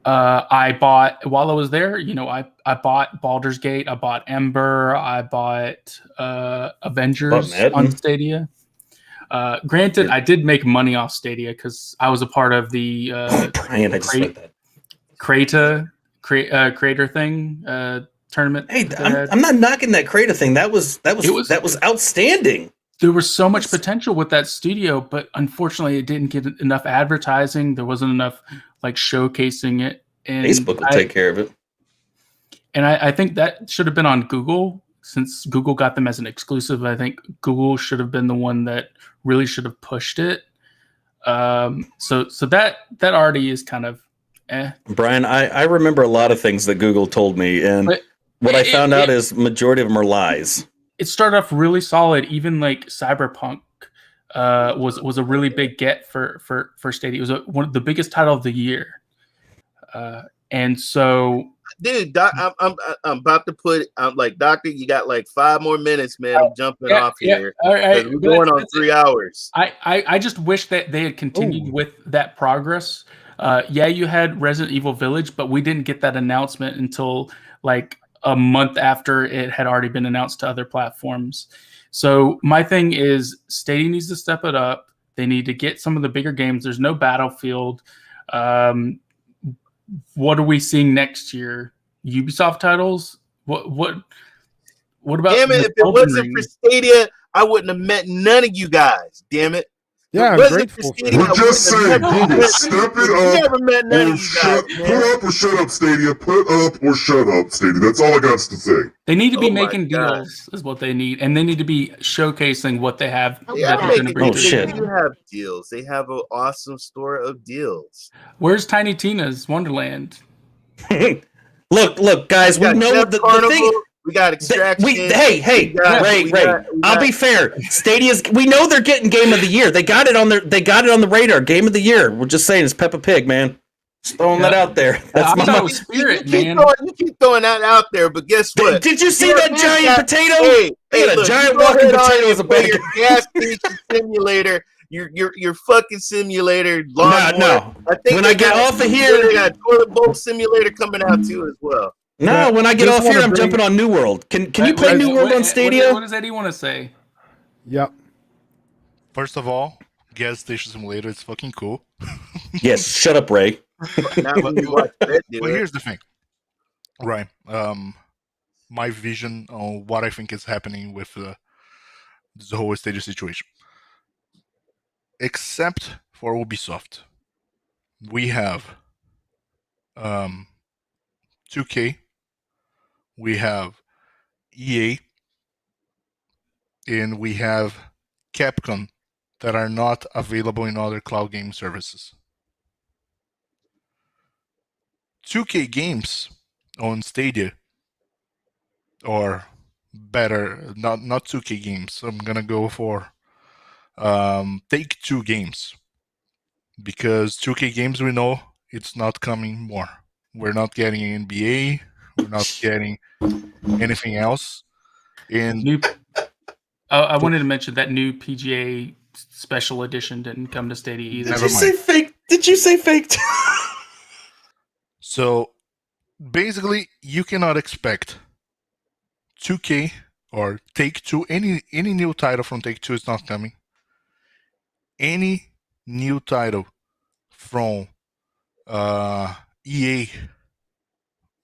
I bought, while I was there, I bought Baldur's Gate, I bought Ember, I bought Avengers on Stadia. Granted, I did make money off Stadia because I was a part of the Brian, I just like that. Creator thing tournament. Hey, I'm not knocking that Crata thing. That was outstanding. There was so much potential with that studio, but unfortunately, it didn't get enough advertising. There wasn't enough showcasing it. And Facebook will take care of it. And I think that should have been on Google, since Google got them as an exclusive. I think Google should have been the one that really should have pushed it. So that already is kind of Brian, I remember a lot of things that Google told me, and what I found out is majority of them are lies. It started off really solid. Even like Cyberpunk was a really big get for Stadia. It was one of the biggest title of the year, and so. Dude, Doc, I'm about to put. I'm like, Doctor, you got like 5 more minutes, man. I'm jumping off here. All right, we're going on 3 hours. I just wish that they had continued with that progress. You had Resident Evil Village, but we didn't get that announcement until like a month after it had already been announced to other platforms. So my thing is, Stadia needs to step it up. They need to get some of the bigger games. There's no Battlefield. What are we seeing next year? Ubisoft titles? What about? Damn it! If it wasn't for Stadia, I wouldn't have met none of you guys. Damn it! Yeah, I'm grateful. We're just saying, Google, step it up or put up or shut up, Stadia. Put up or shut up, Stadia. That's all I got to say. They need to be making deals, is what they need, and they need to be showcasing what they have. They do have deals. They have an awesome store of deals. Where's Tiny Tina's Wonderland? Look, guys, we know the thing. We got Extraction. Ray. I'll be fair. Stadia's. We know they're getting Game of the Year. They got it on the radar. Game of the Year. We're just saying it's Peppa Pig, man. Just throwing that out there. That's my spirit, man. You keep throwing that out there, but guess what? Did you see that giant potato? Hey, look, a giant walking potato is a bag of gas station simulator. Your fucking simulator. No. I think when I get off of here, they got toilet bowl simulator coming out too as well. No, when I get off here, I'm jumping on New World. Can you play New World on Stadia? What does Eddie want to say? Yep. First of all, gas station simulator is fucking cool. Yes, shut up, Ray. But here's the thing, right? My vision on what I think is happening with the whole Stadia situation. Except for Ubisoft, we have 2K. We have EA, and we have Capcom that are not available in other cloud game services. 2K games on Stadia, or better, not 2K games. I'm gonna go for Take-Two games, because 2K games, we know it's not coming more. We're not getting NBA. We're not getting anything else. And I wanted to mention that new PGA Special Edition didn't come to Stadia either. Did you say fake? Did you say fake? So basically, you cannot expect 2K or Take-Two, any new title from Take-Two is not coming. Any new title from EA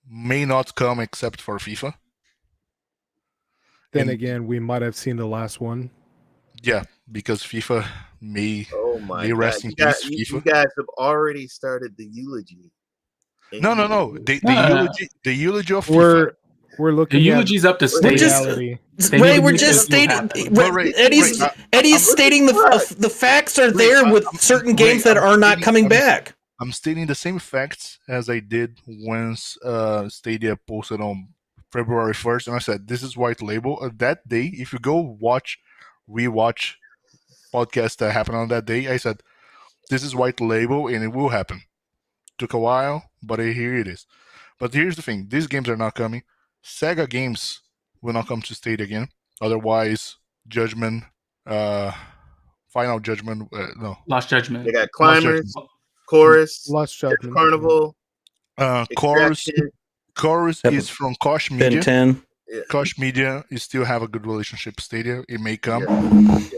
may not come except for FIFA. Then And- again, we might have seen the last one. Yeah, because FIFA may Oh my may god! rest in You, got, peace. you, FIFA. you guys have already started the eulogy. No. The eulogy of FIFA. We're The looking eulogy's up to We're just- Stadia. reality. They Ray, need to we're make just this deal stating. happen. But Ray, Eddie's I'm- stating the facts are there with certain Ray, games that I'm are not stating- coming I'm- back. I'm stating the same facts as I did once Stadia posted on February 1st, and I said this is white label. That day, if you go rewatch podcast that happened on that day, I said this is white label and it will happen. Took a while, but here it is. But here's the thing: these games are not coming. Sega games will not come to Stadia again. Otherwise, Judgment, Final Judgment, no, Lost Judgment. They got Lost Climbers, Judgment. Chorus, Lost Death Judgment. Carnival, Chorus. Extraction. Chorus Yep. is from Koch Ben Media. 10. Koch Media, you still have a good relationship. Stadia, it may come. Yeah.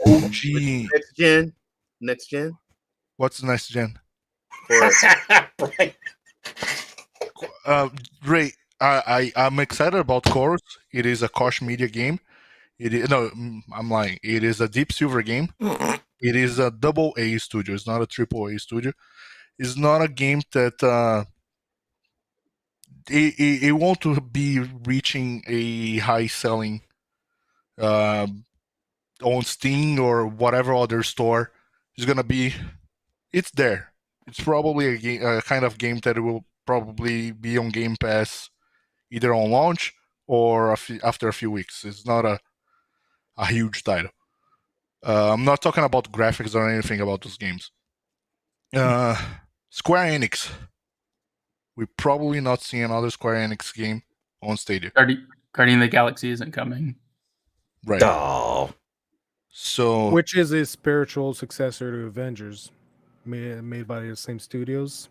OG, Next gen. what's the next gen? Chorus. Right. Ray, I'm excited about Chorus. It is a Koch Media game. I'm lying. It is a Deep Silver game. It is a double A studio. It's not a triple A studio. It's not a game that it won't be reaching a high selling on Steam or whatever other store. It's there. It's probably a kind of game that will probably be on Game Pass either on launch or after a few weeks. It's not a huge title. I'm not talking about graphics or anything about those games. Square Enix. We're probably not seeing another Square Enix game on Stadia. Guardian of the Galaxy isn't coming. Right. Oh. So Which is a spiritual successor to Avengers, made by the same studios.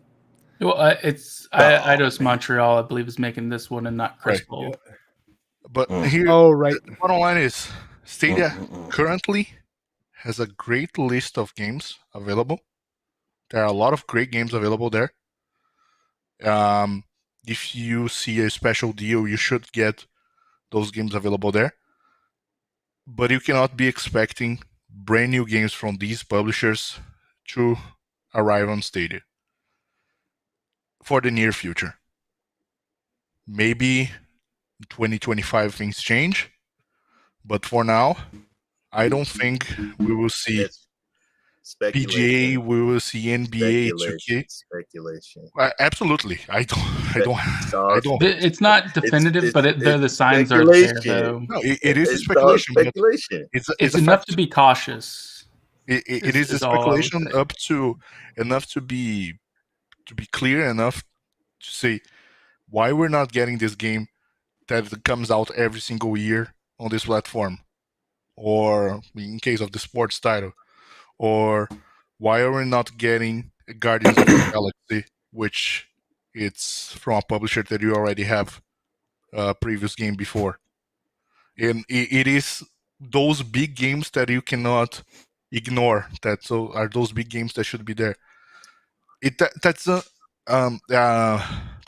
Well, it's Eidos Montreal, I believe, is making this one and not Crystal. Yeah. but Mm. here Oh, right. the bottom line is Stadia currently has a great list of games available. There are a lot of great games available there. If you see a special deal, you should get those games available there. But you cannot be expecting brand new games from these publishers to arrive on Stadia for the near future. Maybe in 2025 things change, but for now, I don't think we will see It's speculation. PGA, we will see NBA, 2K. Speculation. Absolutely, I don't. It's not definitive, it's- but the it's signs are there, speculation. though. No, it is a It's all speculation. But speculation. it's It's a enough fact. to be cautious. It is a is all I would speculation say. up to enough to be clear enough to say why we're not getting this game that comes out every single year on this platform, or in case of the sports title, or why are we not getting Guardians of the Galaxy, which it's from a publisher that you already have a previous game before. And it is those big games that you cannot ignore. Are those big games that should be there.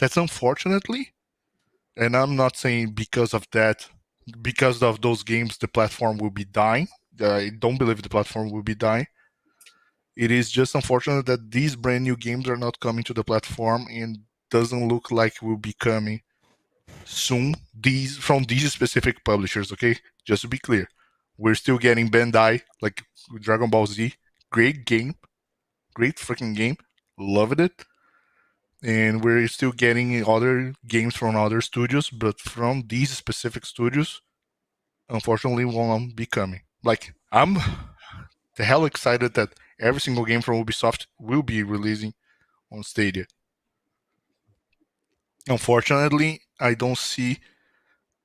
That's unfortunately, and I'm not saying because of that, because of those games, the platform will be dying. I don't believe the platform will be dying. It is just unfortunate that these brand new games are not coming to the platform and doesn't look like will be coming soon. From these specific publishers, okay? Just to be clear, we're still getting Bandai, like Dragon Ball Z. Great game, great freaking game, loved it. And we're still getting other games from other studios, but from these specific studios, unfortunately, won't be coming. Like the hell excited that every single game from Ubisoft will be releasing on Stadia. Unfortunately, I don't see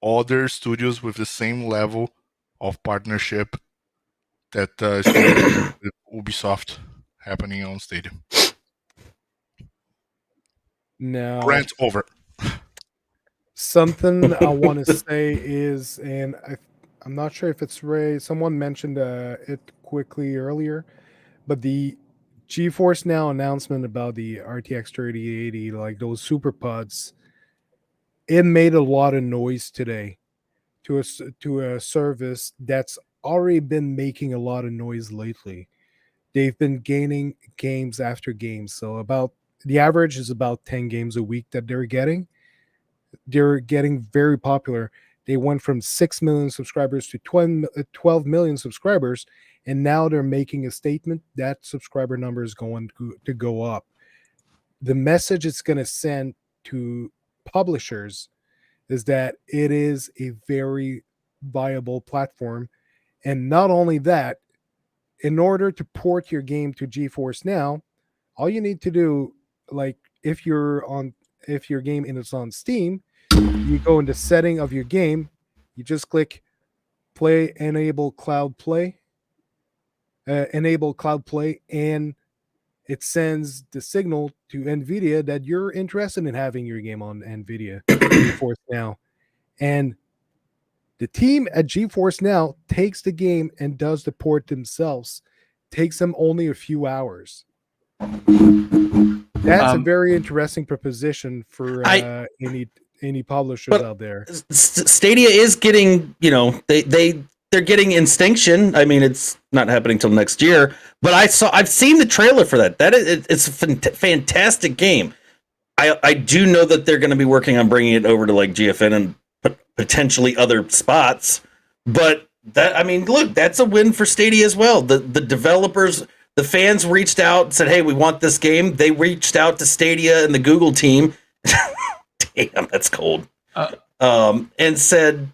other studios with the same level of partnership that Stadia has with Ubisoft happening on Stadia. Now, Rant over. something I want to say is, and I'm not sure if it's Ray. Someone mentioned it quickly earlier, but the GeForce Now announcement about the RTX 3080, like those super pods, it made a lot of noise today to a service that's already been making a lot of noise lately. They've been gaining games after games, so about the average is about 10 games a week that they're getting. They're getting very popular. They went from 6 million subscribers to 12 million subscribers, and now they're making a statement that subscriber number is going to go up. The message it's going to send to publishers is that it is a very viable platform. And not only that, in order to port your game to GeForce Now, all you need to do, like if your game is on Steam, you go into setting of your game, you just click play, enable cloud play, and it sends the signal to NVIDIA that you're interested in having your game on NVIDIA GeForce Now. And the team at GeForce Now takes the game and does the port themselves. Takes them only a few hours. That's a very interesting proposition for any publishers out there. Stadia is getting, they're getting Instinction. I mean, it's not happening till next year, but I've seen the trailer for that. It's a fantastic game. I do know that they're going to be working on bringing it over to like GFN and potentially other spots, but look, that's a win for Stadia as well. The developers, the fans reached out and said, "Hey, we want this game." They reached out to Stadia and the Google team. Damn, that's cold. And said,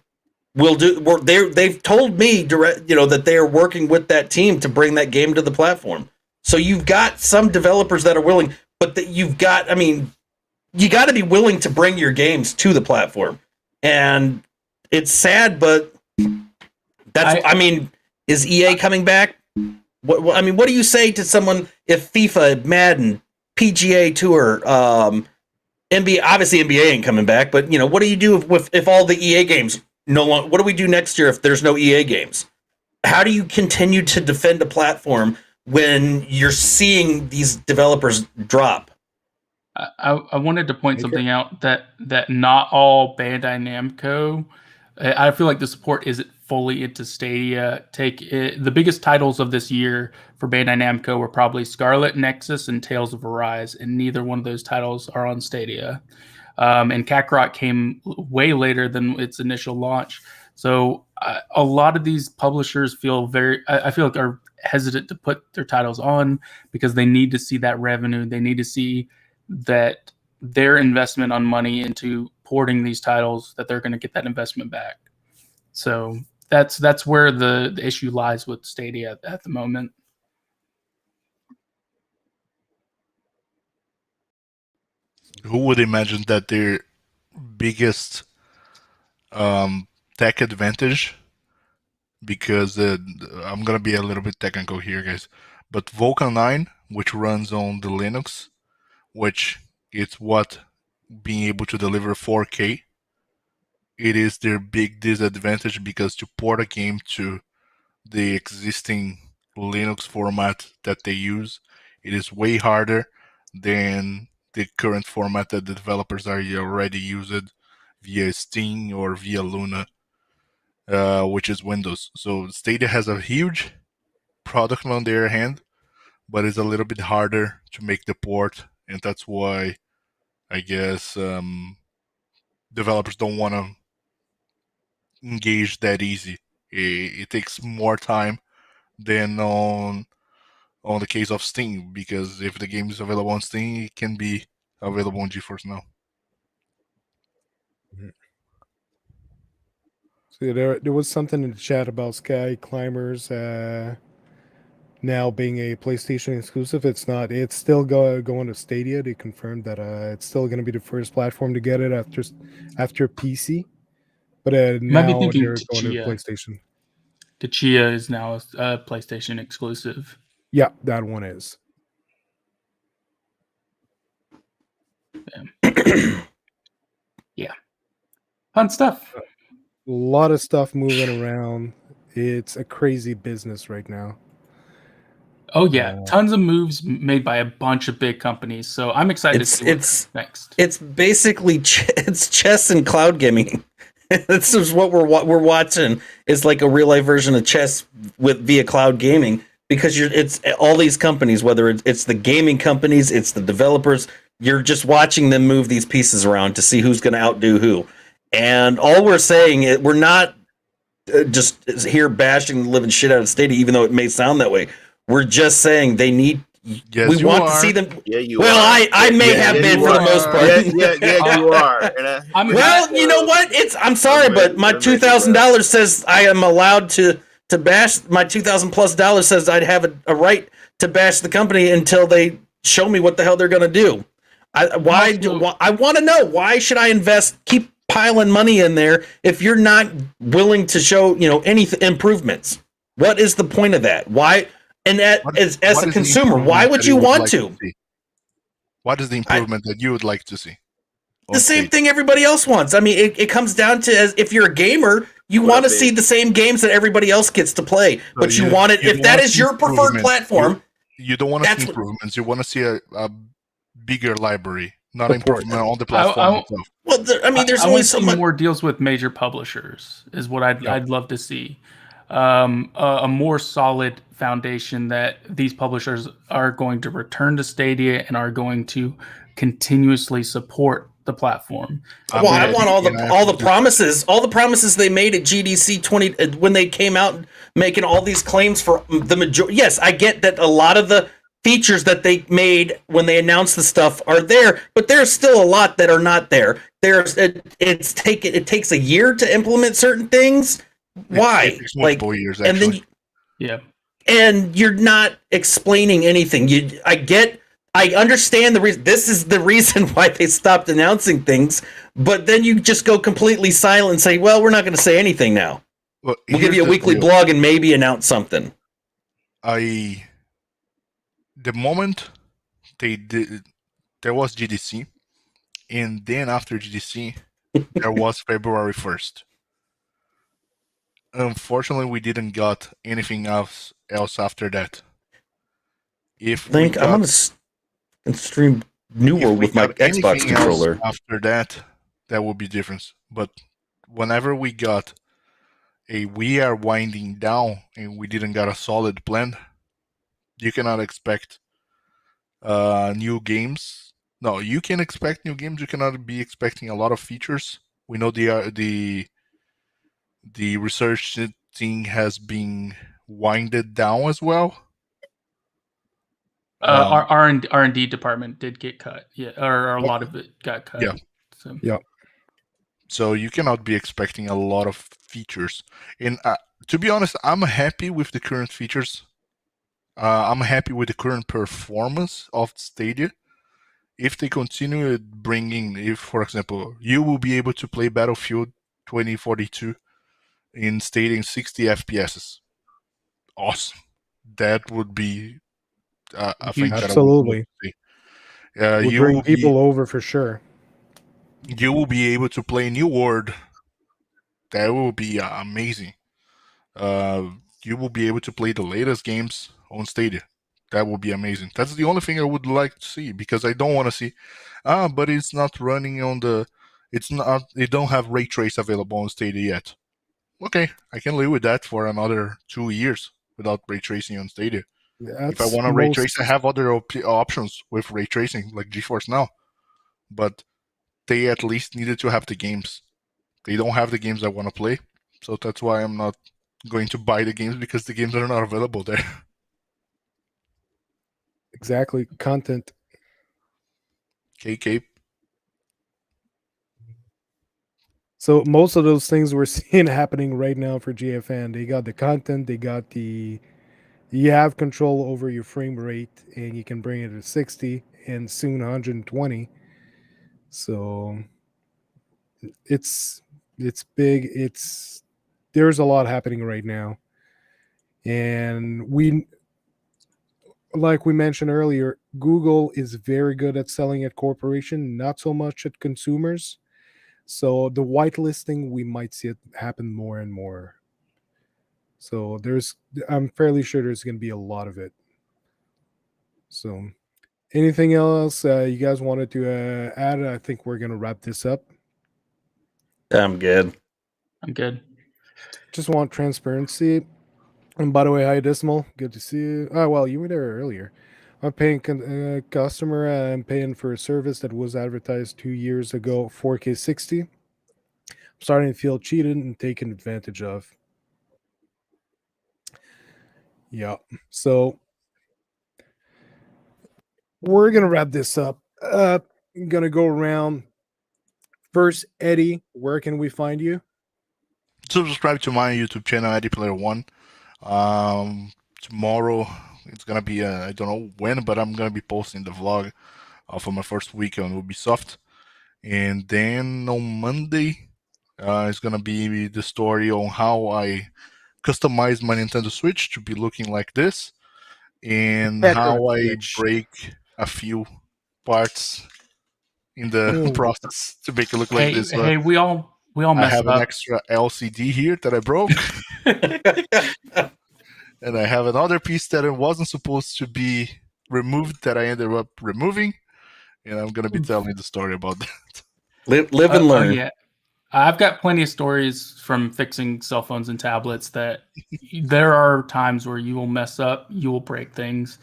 "We'll do." They've told me that they are working with that team to bring that game to the platform. So you've got some developers that are willing, but you got to be willing to bring your games to the platform. And it's sad, but is EA coming back? What do you say to someone if FIFA, Madden, PGA Tour, NBA? Obviously, NBA ain't coming back, but what do you do if all the EA games no longer? What do we do next year if there's no EA games? How do you continue to defend a platform when you're seeing these developers drop? I wanted to point something out that not all Bandai Namco. I feel like the support isn't fully into Stadia. The biggest titles of this year for Bandai Namco were probably Scarlet Nexus and Tales of Arise, and neither one of those titles are on Stadia. And Kakarot came way later than its initial launch. So a lot of these publishers I feel like are hesitant to put their titles on because they need to see that revenue. They need to see that their investment on money into porting these titles, that they're going to get that investment back. So that's where the issue lies with Stadia at the moment. Who would imagine that their biggest tech advantage, because I'm going to be a little bit technical here, guys, but Vulkan 9, which runs on the Linux, which it's what being able to deliver 4K, it is their big disadvantage, because to port a game to the existing Linux format that they use, it is way harder than the current format that the developers are already using via Steam or via Luna, which is Windows. So Stadia has a huge product on their hand, but it's a little bit harder to make the port, and that's why I guess developers don't want to engage that easy. It takes more time than on the case of Steam, because if the game is available on Steam, it can be available on GeForce Now. So there was something in the chat about Sky Climbers now being a PlayStation exclusive. It's not. It's still going to Stadia. They confirmed that it's still going to be the first platform to get it after PC. But might be now thinking they're going to Tachia. PlayStation. Tachia is now a PlayStation exclusive. Yeah, that one is. Yeah. Fun stuff. A lot of stuff moving around. It's a crazy business right now. Oh yeah, tons of moves made by a bunch of big companies. So I'm excited to see what's next. It's basically it's chess and cloud gaming. This is what we're watching. It's like a real life version of chess via cloud gaming, because it's all these companies, whether it's the gaming companies, it's the developers. You're just watching them move these pieces around to see who's going to outdo who. And all we're saying is we're not just here bashing the living shit out of Stadia, even though it may sound that way. We're just saying they need. Yes, we want to see them. Yeah, you well, are. I may have been for the most part. Yeah, you are. Well, you know what? I'm sorry, but my $2,000 says I am allowed to bash. My $2,000+ says I'd have a right to bash the company until they show me what the hell they're going to do. I want to know, why should I keep piling money in there if you're not willing to show any improvements? What is the point of that? Why? And as a consumer, why would you want to? What is the improvement that you would like to see? The same thing everybody else wants. I mean, it comes down to, as if you're a gamer, you want to see the same games that everybody else gets to play. But you want it, if that is your preferred platform. You don't want to see improvements. You want to see a bigger library, not improvement on the platform itself. Well, there's only so much more deals with major publishers is what I'd love to see. A more solid foundation that these publishers are going to return to Stadia and are going to continuously support the platform. Well, I want all the promises they made at GDC 20 when they came out making all these claims for the majority. Yes, I get that a lot of the features that they made when they announced the stuff are there, but there's still a lot that are not there. It takes a year to implement certain things. Why? Multiple years, actually. And then and you're not explaining anything. I understand the reason. This is the reason why they stopped announcing things, but then you just go completely silent and say, "Well, we're not going to say anything now. We'll give you a weekly blog and maybe announce something." The moment they did, there was GDC, and then after GDC, there was February 1st. Unfortunately, we didn't got anything else after that. I'm on a stream New World with my Xbox controller. After that would be different. But whenever we got we are winding down and we didn't got a solid plan, you cannot expect new games. No, you can expect new games. You cannot be expecting a lot of features. We know the research thing has been winded down as well. Our R&D department did get cut. Yeah, or a lot of it got cut. Yeah. So. Yeah. So you cannot be expecting a lot of features. And to be honest, I'm happy with the current features. I'm happy with the current performance of Stadia. If they continue bringing, for example, you will be able to play Battlefield 2042 in Stadia in 60 FPS. Awesome. That would be I think absolutely. That you bring people over for sure. You will be able to play New World. That will be amazing. You will be able to play the latest games on Stadia. That will be amazing. That's the only thing I would like to see, because I don't want to see, but it's not running on it don't have ray trace available on Stadia yet. Okay, I can live with that for another 2 years without ray tracing on Stadia. If I want to ray trace, I have other options with ray tracing, like GeForce Now. But they at least needed to have the games. They don't have the games I want to play, so that's why I'm not going to buy the games, because the games are not available there. Exactly, content. Okay. So most of those things we're seeing happening right now for GFN, they got the content, they got the you have control over your frame rate, and you can bring it to 60 and soon 120. So it's big. There's a lot happening right now, and like we mentioned earlier, Google is very good at selling at corporation, not so much at consumers. So the whitelisting, we might see it happen more and more. So I'm fairly sure there's going to be a lot of it. So anything else you guys wanted to add? I think we're going to wrap this up. I'm good. I'm good. Just want transparency. And by the way, hi Decimal, good to see you. Oh well, you were there earlier. I'm paying customer. I'm paying for a service that was advertised 2 years ago, 4K 60. I'm starting to feel cheated and taken advantage of. Yeah. So we're gonna wrap this up. I'm gonna go around. First, Eddie, where can we find you? Subscribe to my YouTube channel, Eddie Player One. Tomorrow it's gonna be I don't know when, but I'm gonna be posting the vlog for my first week on Ubisoft, and then on Monday it's gonna be the story on how I customize my Nintendo Switch to be looking like this, and how I break a few parts in the process to make it look like this. Hey, we all I mess have up. an extra LCD here that I broke. And I have another piece that it wasn't supposed to be removed that I ended up removing. And I'm going to be telling the story about that. Live and learn. Oh, yeah. I've got plenty of stories from fixing cell phones and tablets that there are times where you will mess up, you will break things.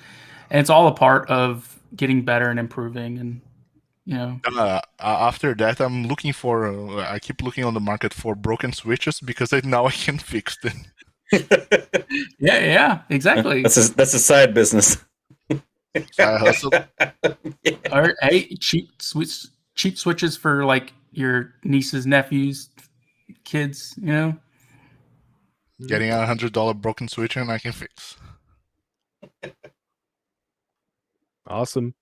And it's all a part of getting better and improving. And, you know. After that, I'm looking for, I keep looking on the market for broken switches because now I can fix them. Yeah, exactly. That's a side business. Side hustle. Yeah. Or hey, cheap switches for like your nieces, nephews, kids. You know, getting a $100 broken switch and I can fix. Awesome.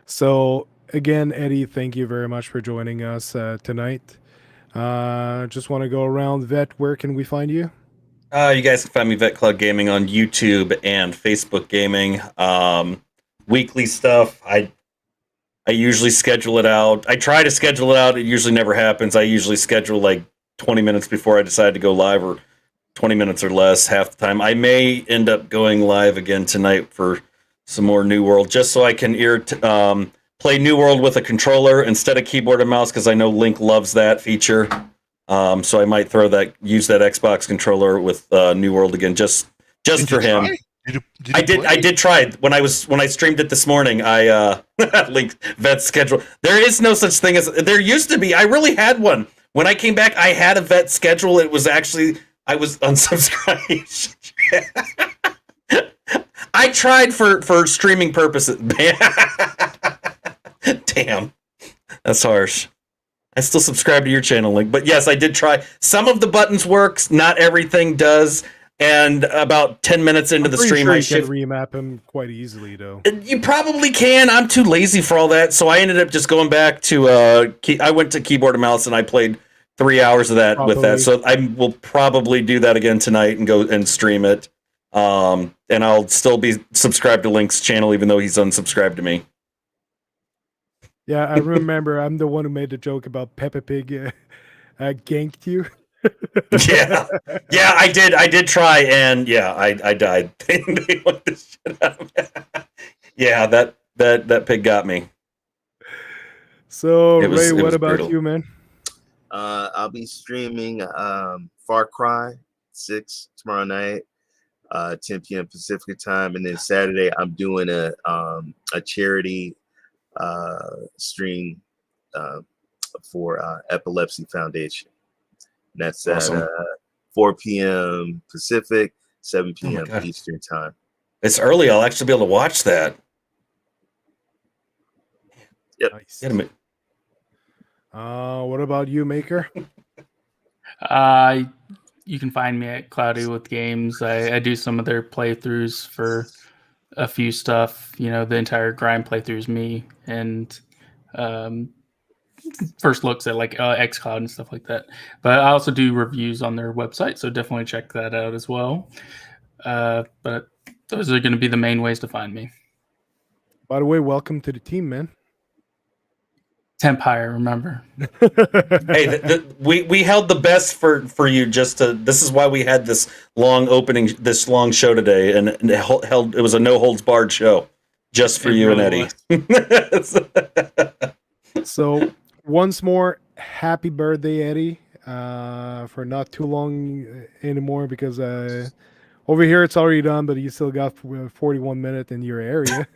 So again, Eddie, thank you very much for joining us tonight. Just want to go around. Vet, where can we find you? You guys can find me Vet Club Gaming on YouTube and Facebook Gaming. Weekly stuff. I usually schedule it out. I try to schedule it out. It usually never happens. I usually schedule like 20 minutes before I decide to go live, or 20 minutes or less half the time. I may end up going live again tonight for some more New World, just so I can play New World with a controller instead of keyboard and mouse, because I know Link loves that feature. So I might use that Xbox controller with New World again, just for him. I did try when I streamed it this morning. I linked Vet schedule. There is no such thing as there used to be. I really had one when I came back. I had a Vet schedule. It was actually I was unsubscribed. I tried for streaming purposes. Damn, that's harsh. I still subscribe to your channel, Link. But yes, I did try. Some of the buttons works, not everything does. And about 10 minutes into the stream, I can remap him quite easily, though. You probably can. I'm too lazy for all that, so I ended up just going back to. I went to keyboard and mouse, and I played 3 hours of that with that. So I will probably do that again tonight and go and stream it. And I'll still be subscribed to Link's channel, even though he's unsubscribed to me. Yeah, I remember. I'm the one who made the joke about Peppa Pig ganked you. yeah, I did try, and yeah, I died. They want the shit out of me. Yeah, that pig got me. So Ray, what about brutal. You, man? I'll be streaming Far Cry 6 tomorrow night, 10 p.m. Pacific time, and then Saturday I'm doing a charity stream for Epilepsy Foundation. And that's awesome. At 4 p.m. Pacific, 7 p.m. Eastern time. It's early. I'll actually be able to watch that. Yep. Nice. What about you, Maker? you can find me at Cloudy with Games. I do some of their playthroughs for a few stuff. You know, the entire grind playthrough is me, and first looks at like xCloud and stuff like that. But I also do reviews on their website, so definitely check that out as well. But those are going to be the main ways to find me. By the way, welcome to the team, man. Tempire, remember? Hey, we held the best for you. This is why we had this long opening, this long show today, and it was a no holds barred show just for you really and Eddie. So once more, happy birthday, Eddie! For not too long anymore, because over here it's already done, but you still got 41 minutes in your area.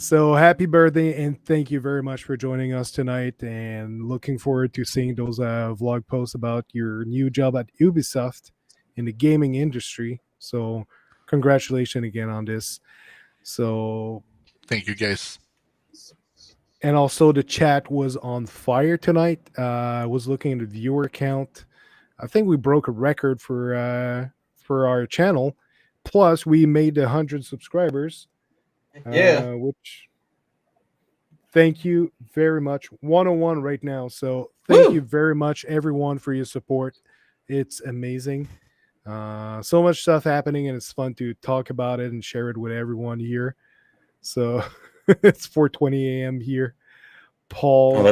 So happy birthday, and thank you very much for joining us tonight, and looking forward to seeing those vlog posts about your new job at Ubisoft in the gaming industry. So congratulations again on this. So Thank you, guys. and also the chat was on fire tonight. I was looking at the viewer count. I think we broke a record for our channel. Plus, we made 100 subscribers. Yeah. Which, thank you very much. 101 right now. So thank you very much, everyone, for your support. It's amazing. So much stuff happening, and it's fun to talk about it and share it with everyone here. So it's 4:20 a.m. here. Paul. Oh,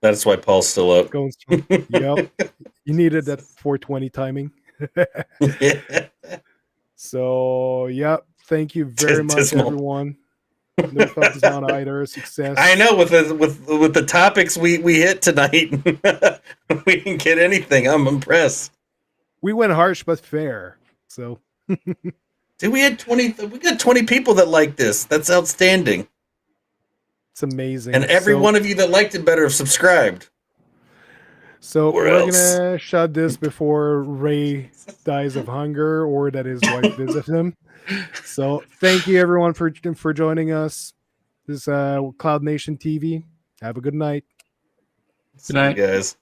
that's why Paul's still up. Going strong. Yep. You needed that 4:20 timing. Yeah. So, yep. Thank you very much, everyone. No thumbs down either. Success. I know with the topics we hit tonight, we didn't get anything. I'm impressed. We went harsh but fair. So, dude, we got 20 people that like this. That's outstanding. It's amazing. And every one of you that liked it better have subscribed. So we're gonna shut this before Ray dies of hunger or that his wife visits him. So thank you everyone for joining us. This is Cloud Nation TV. Have a good night. Good night, guys.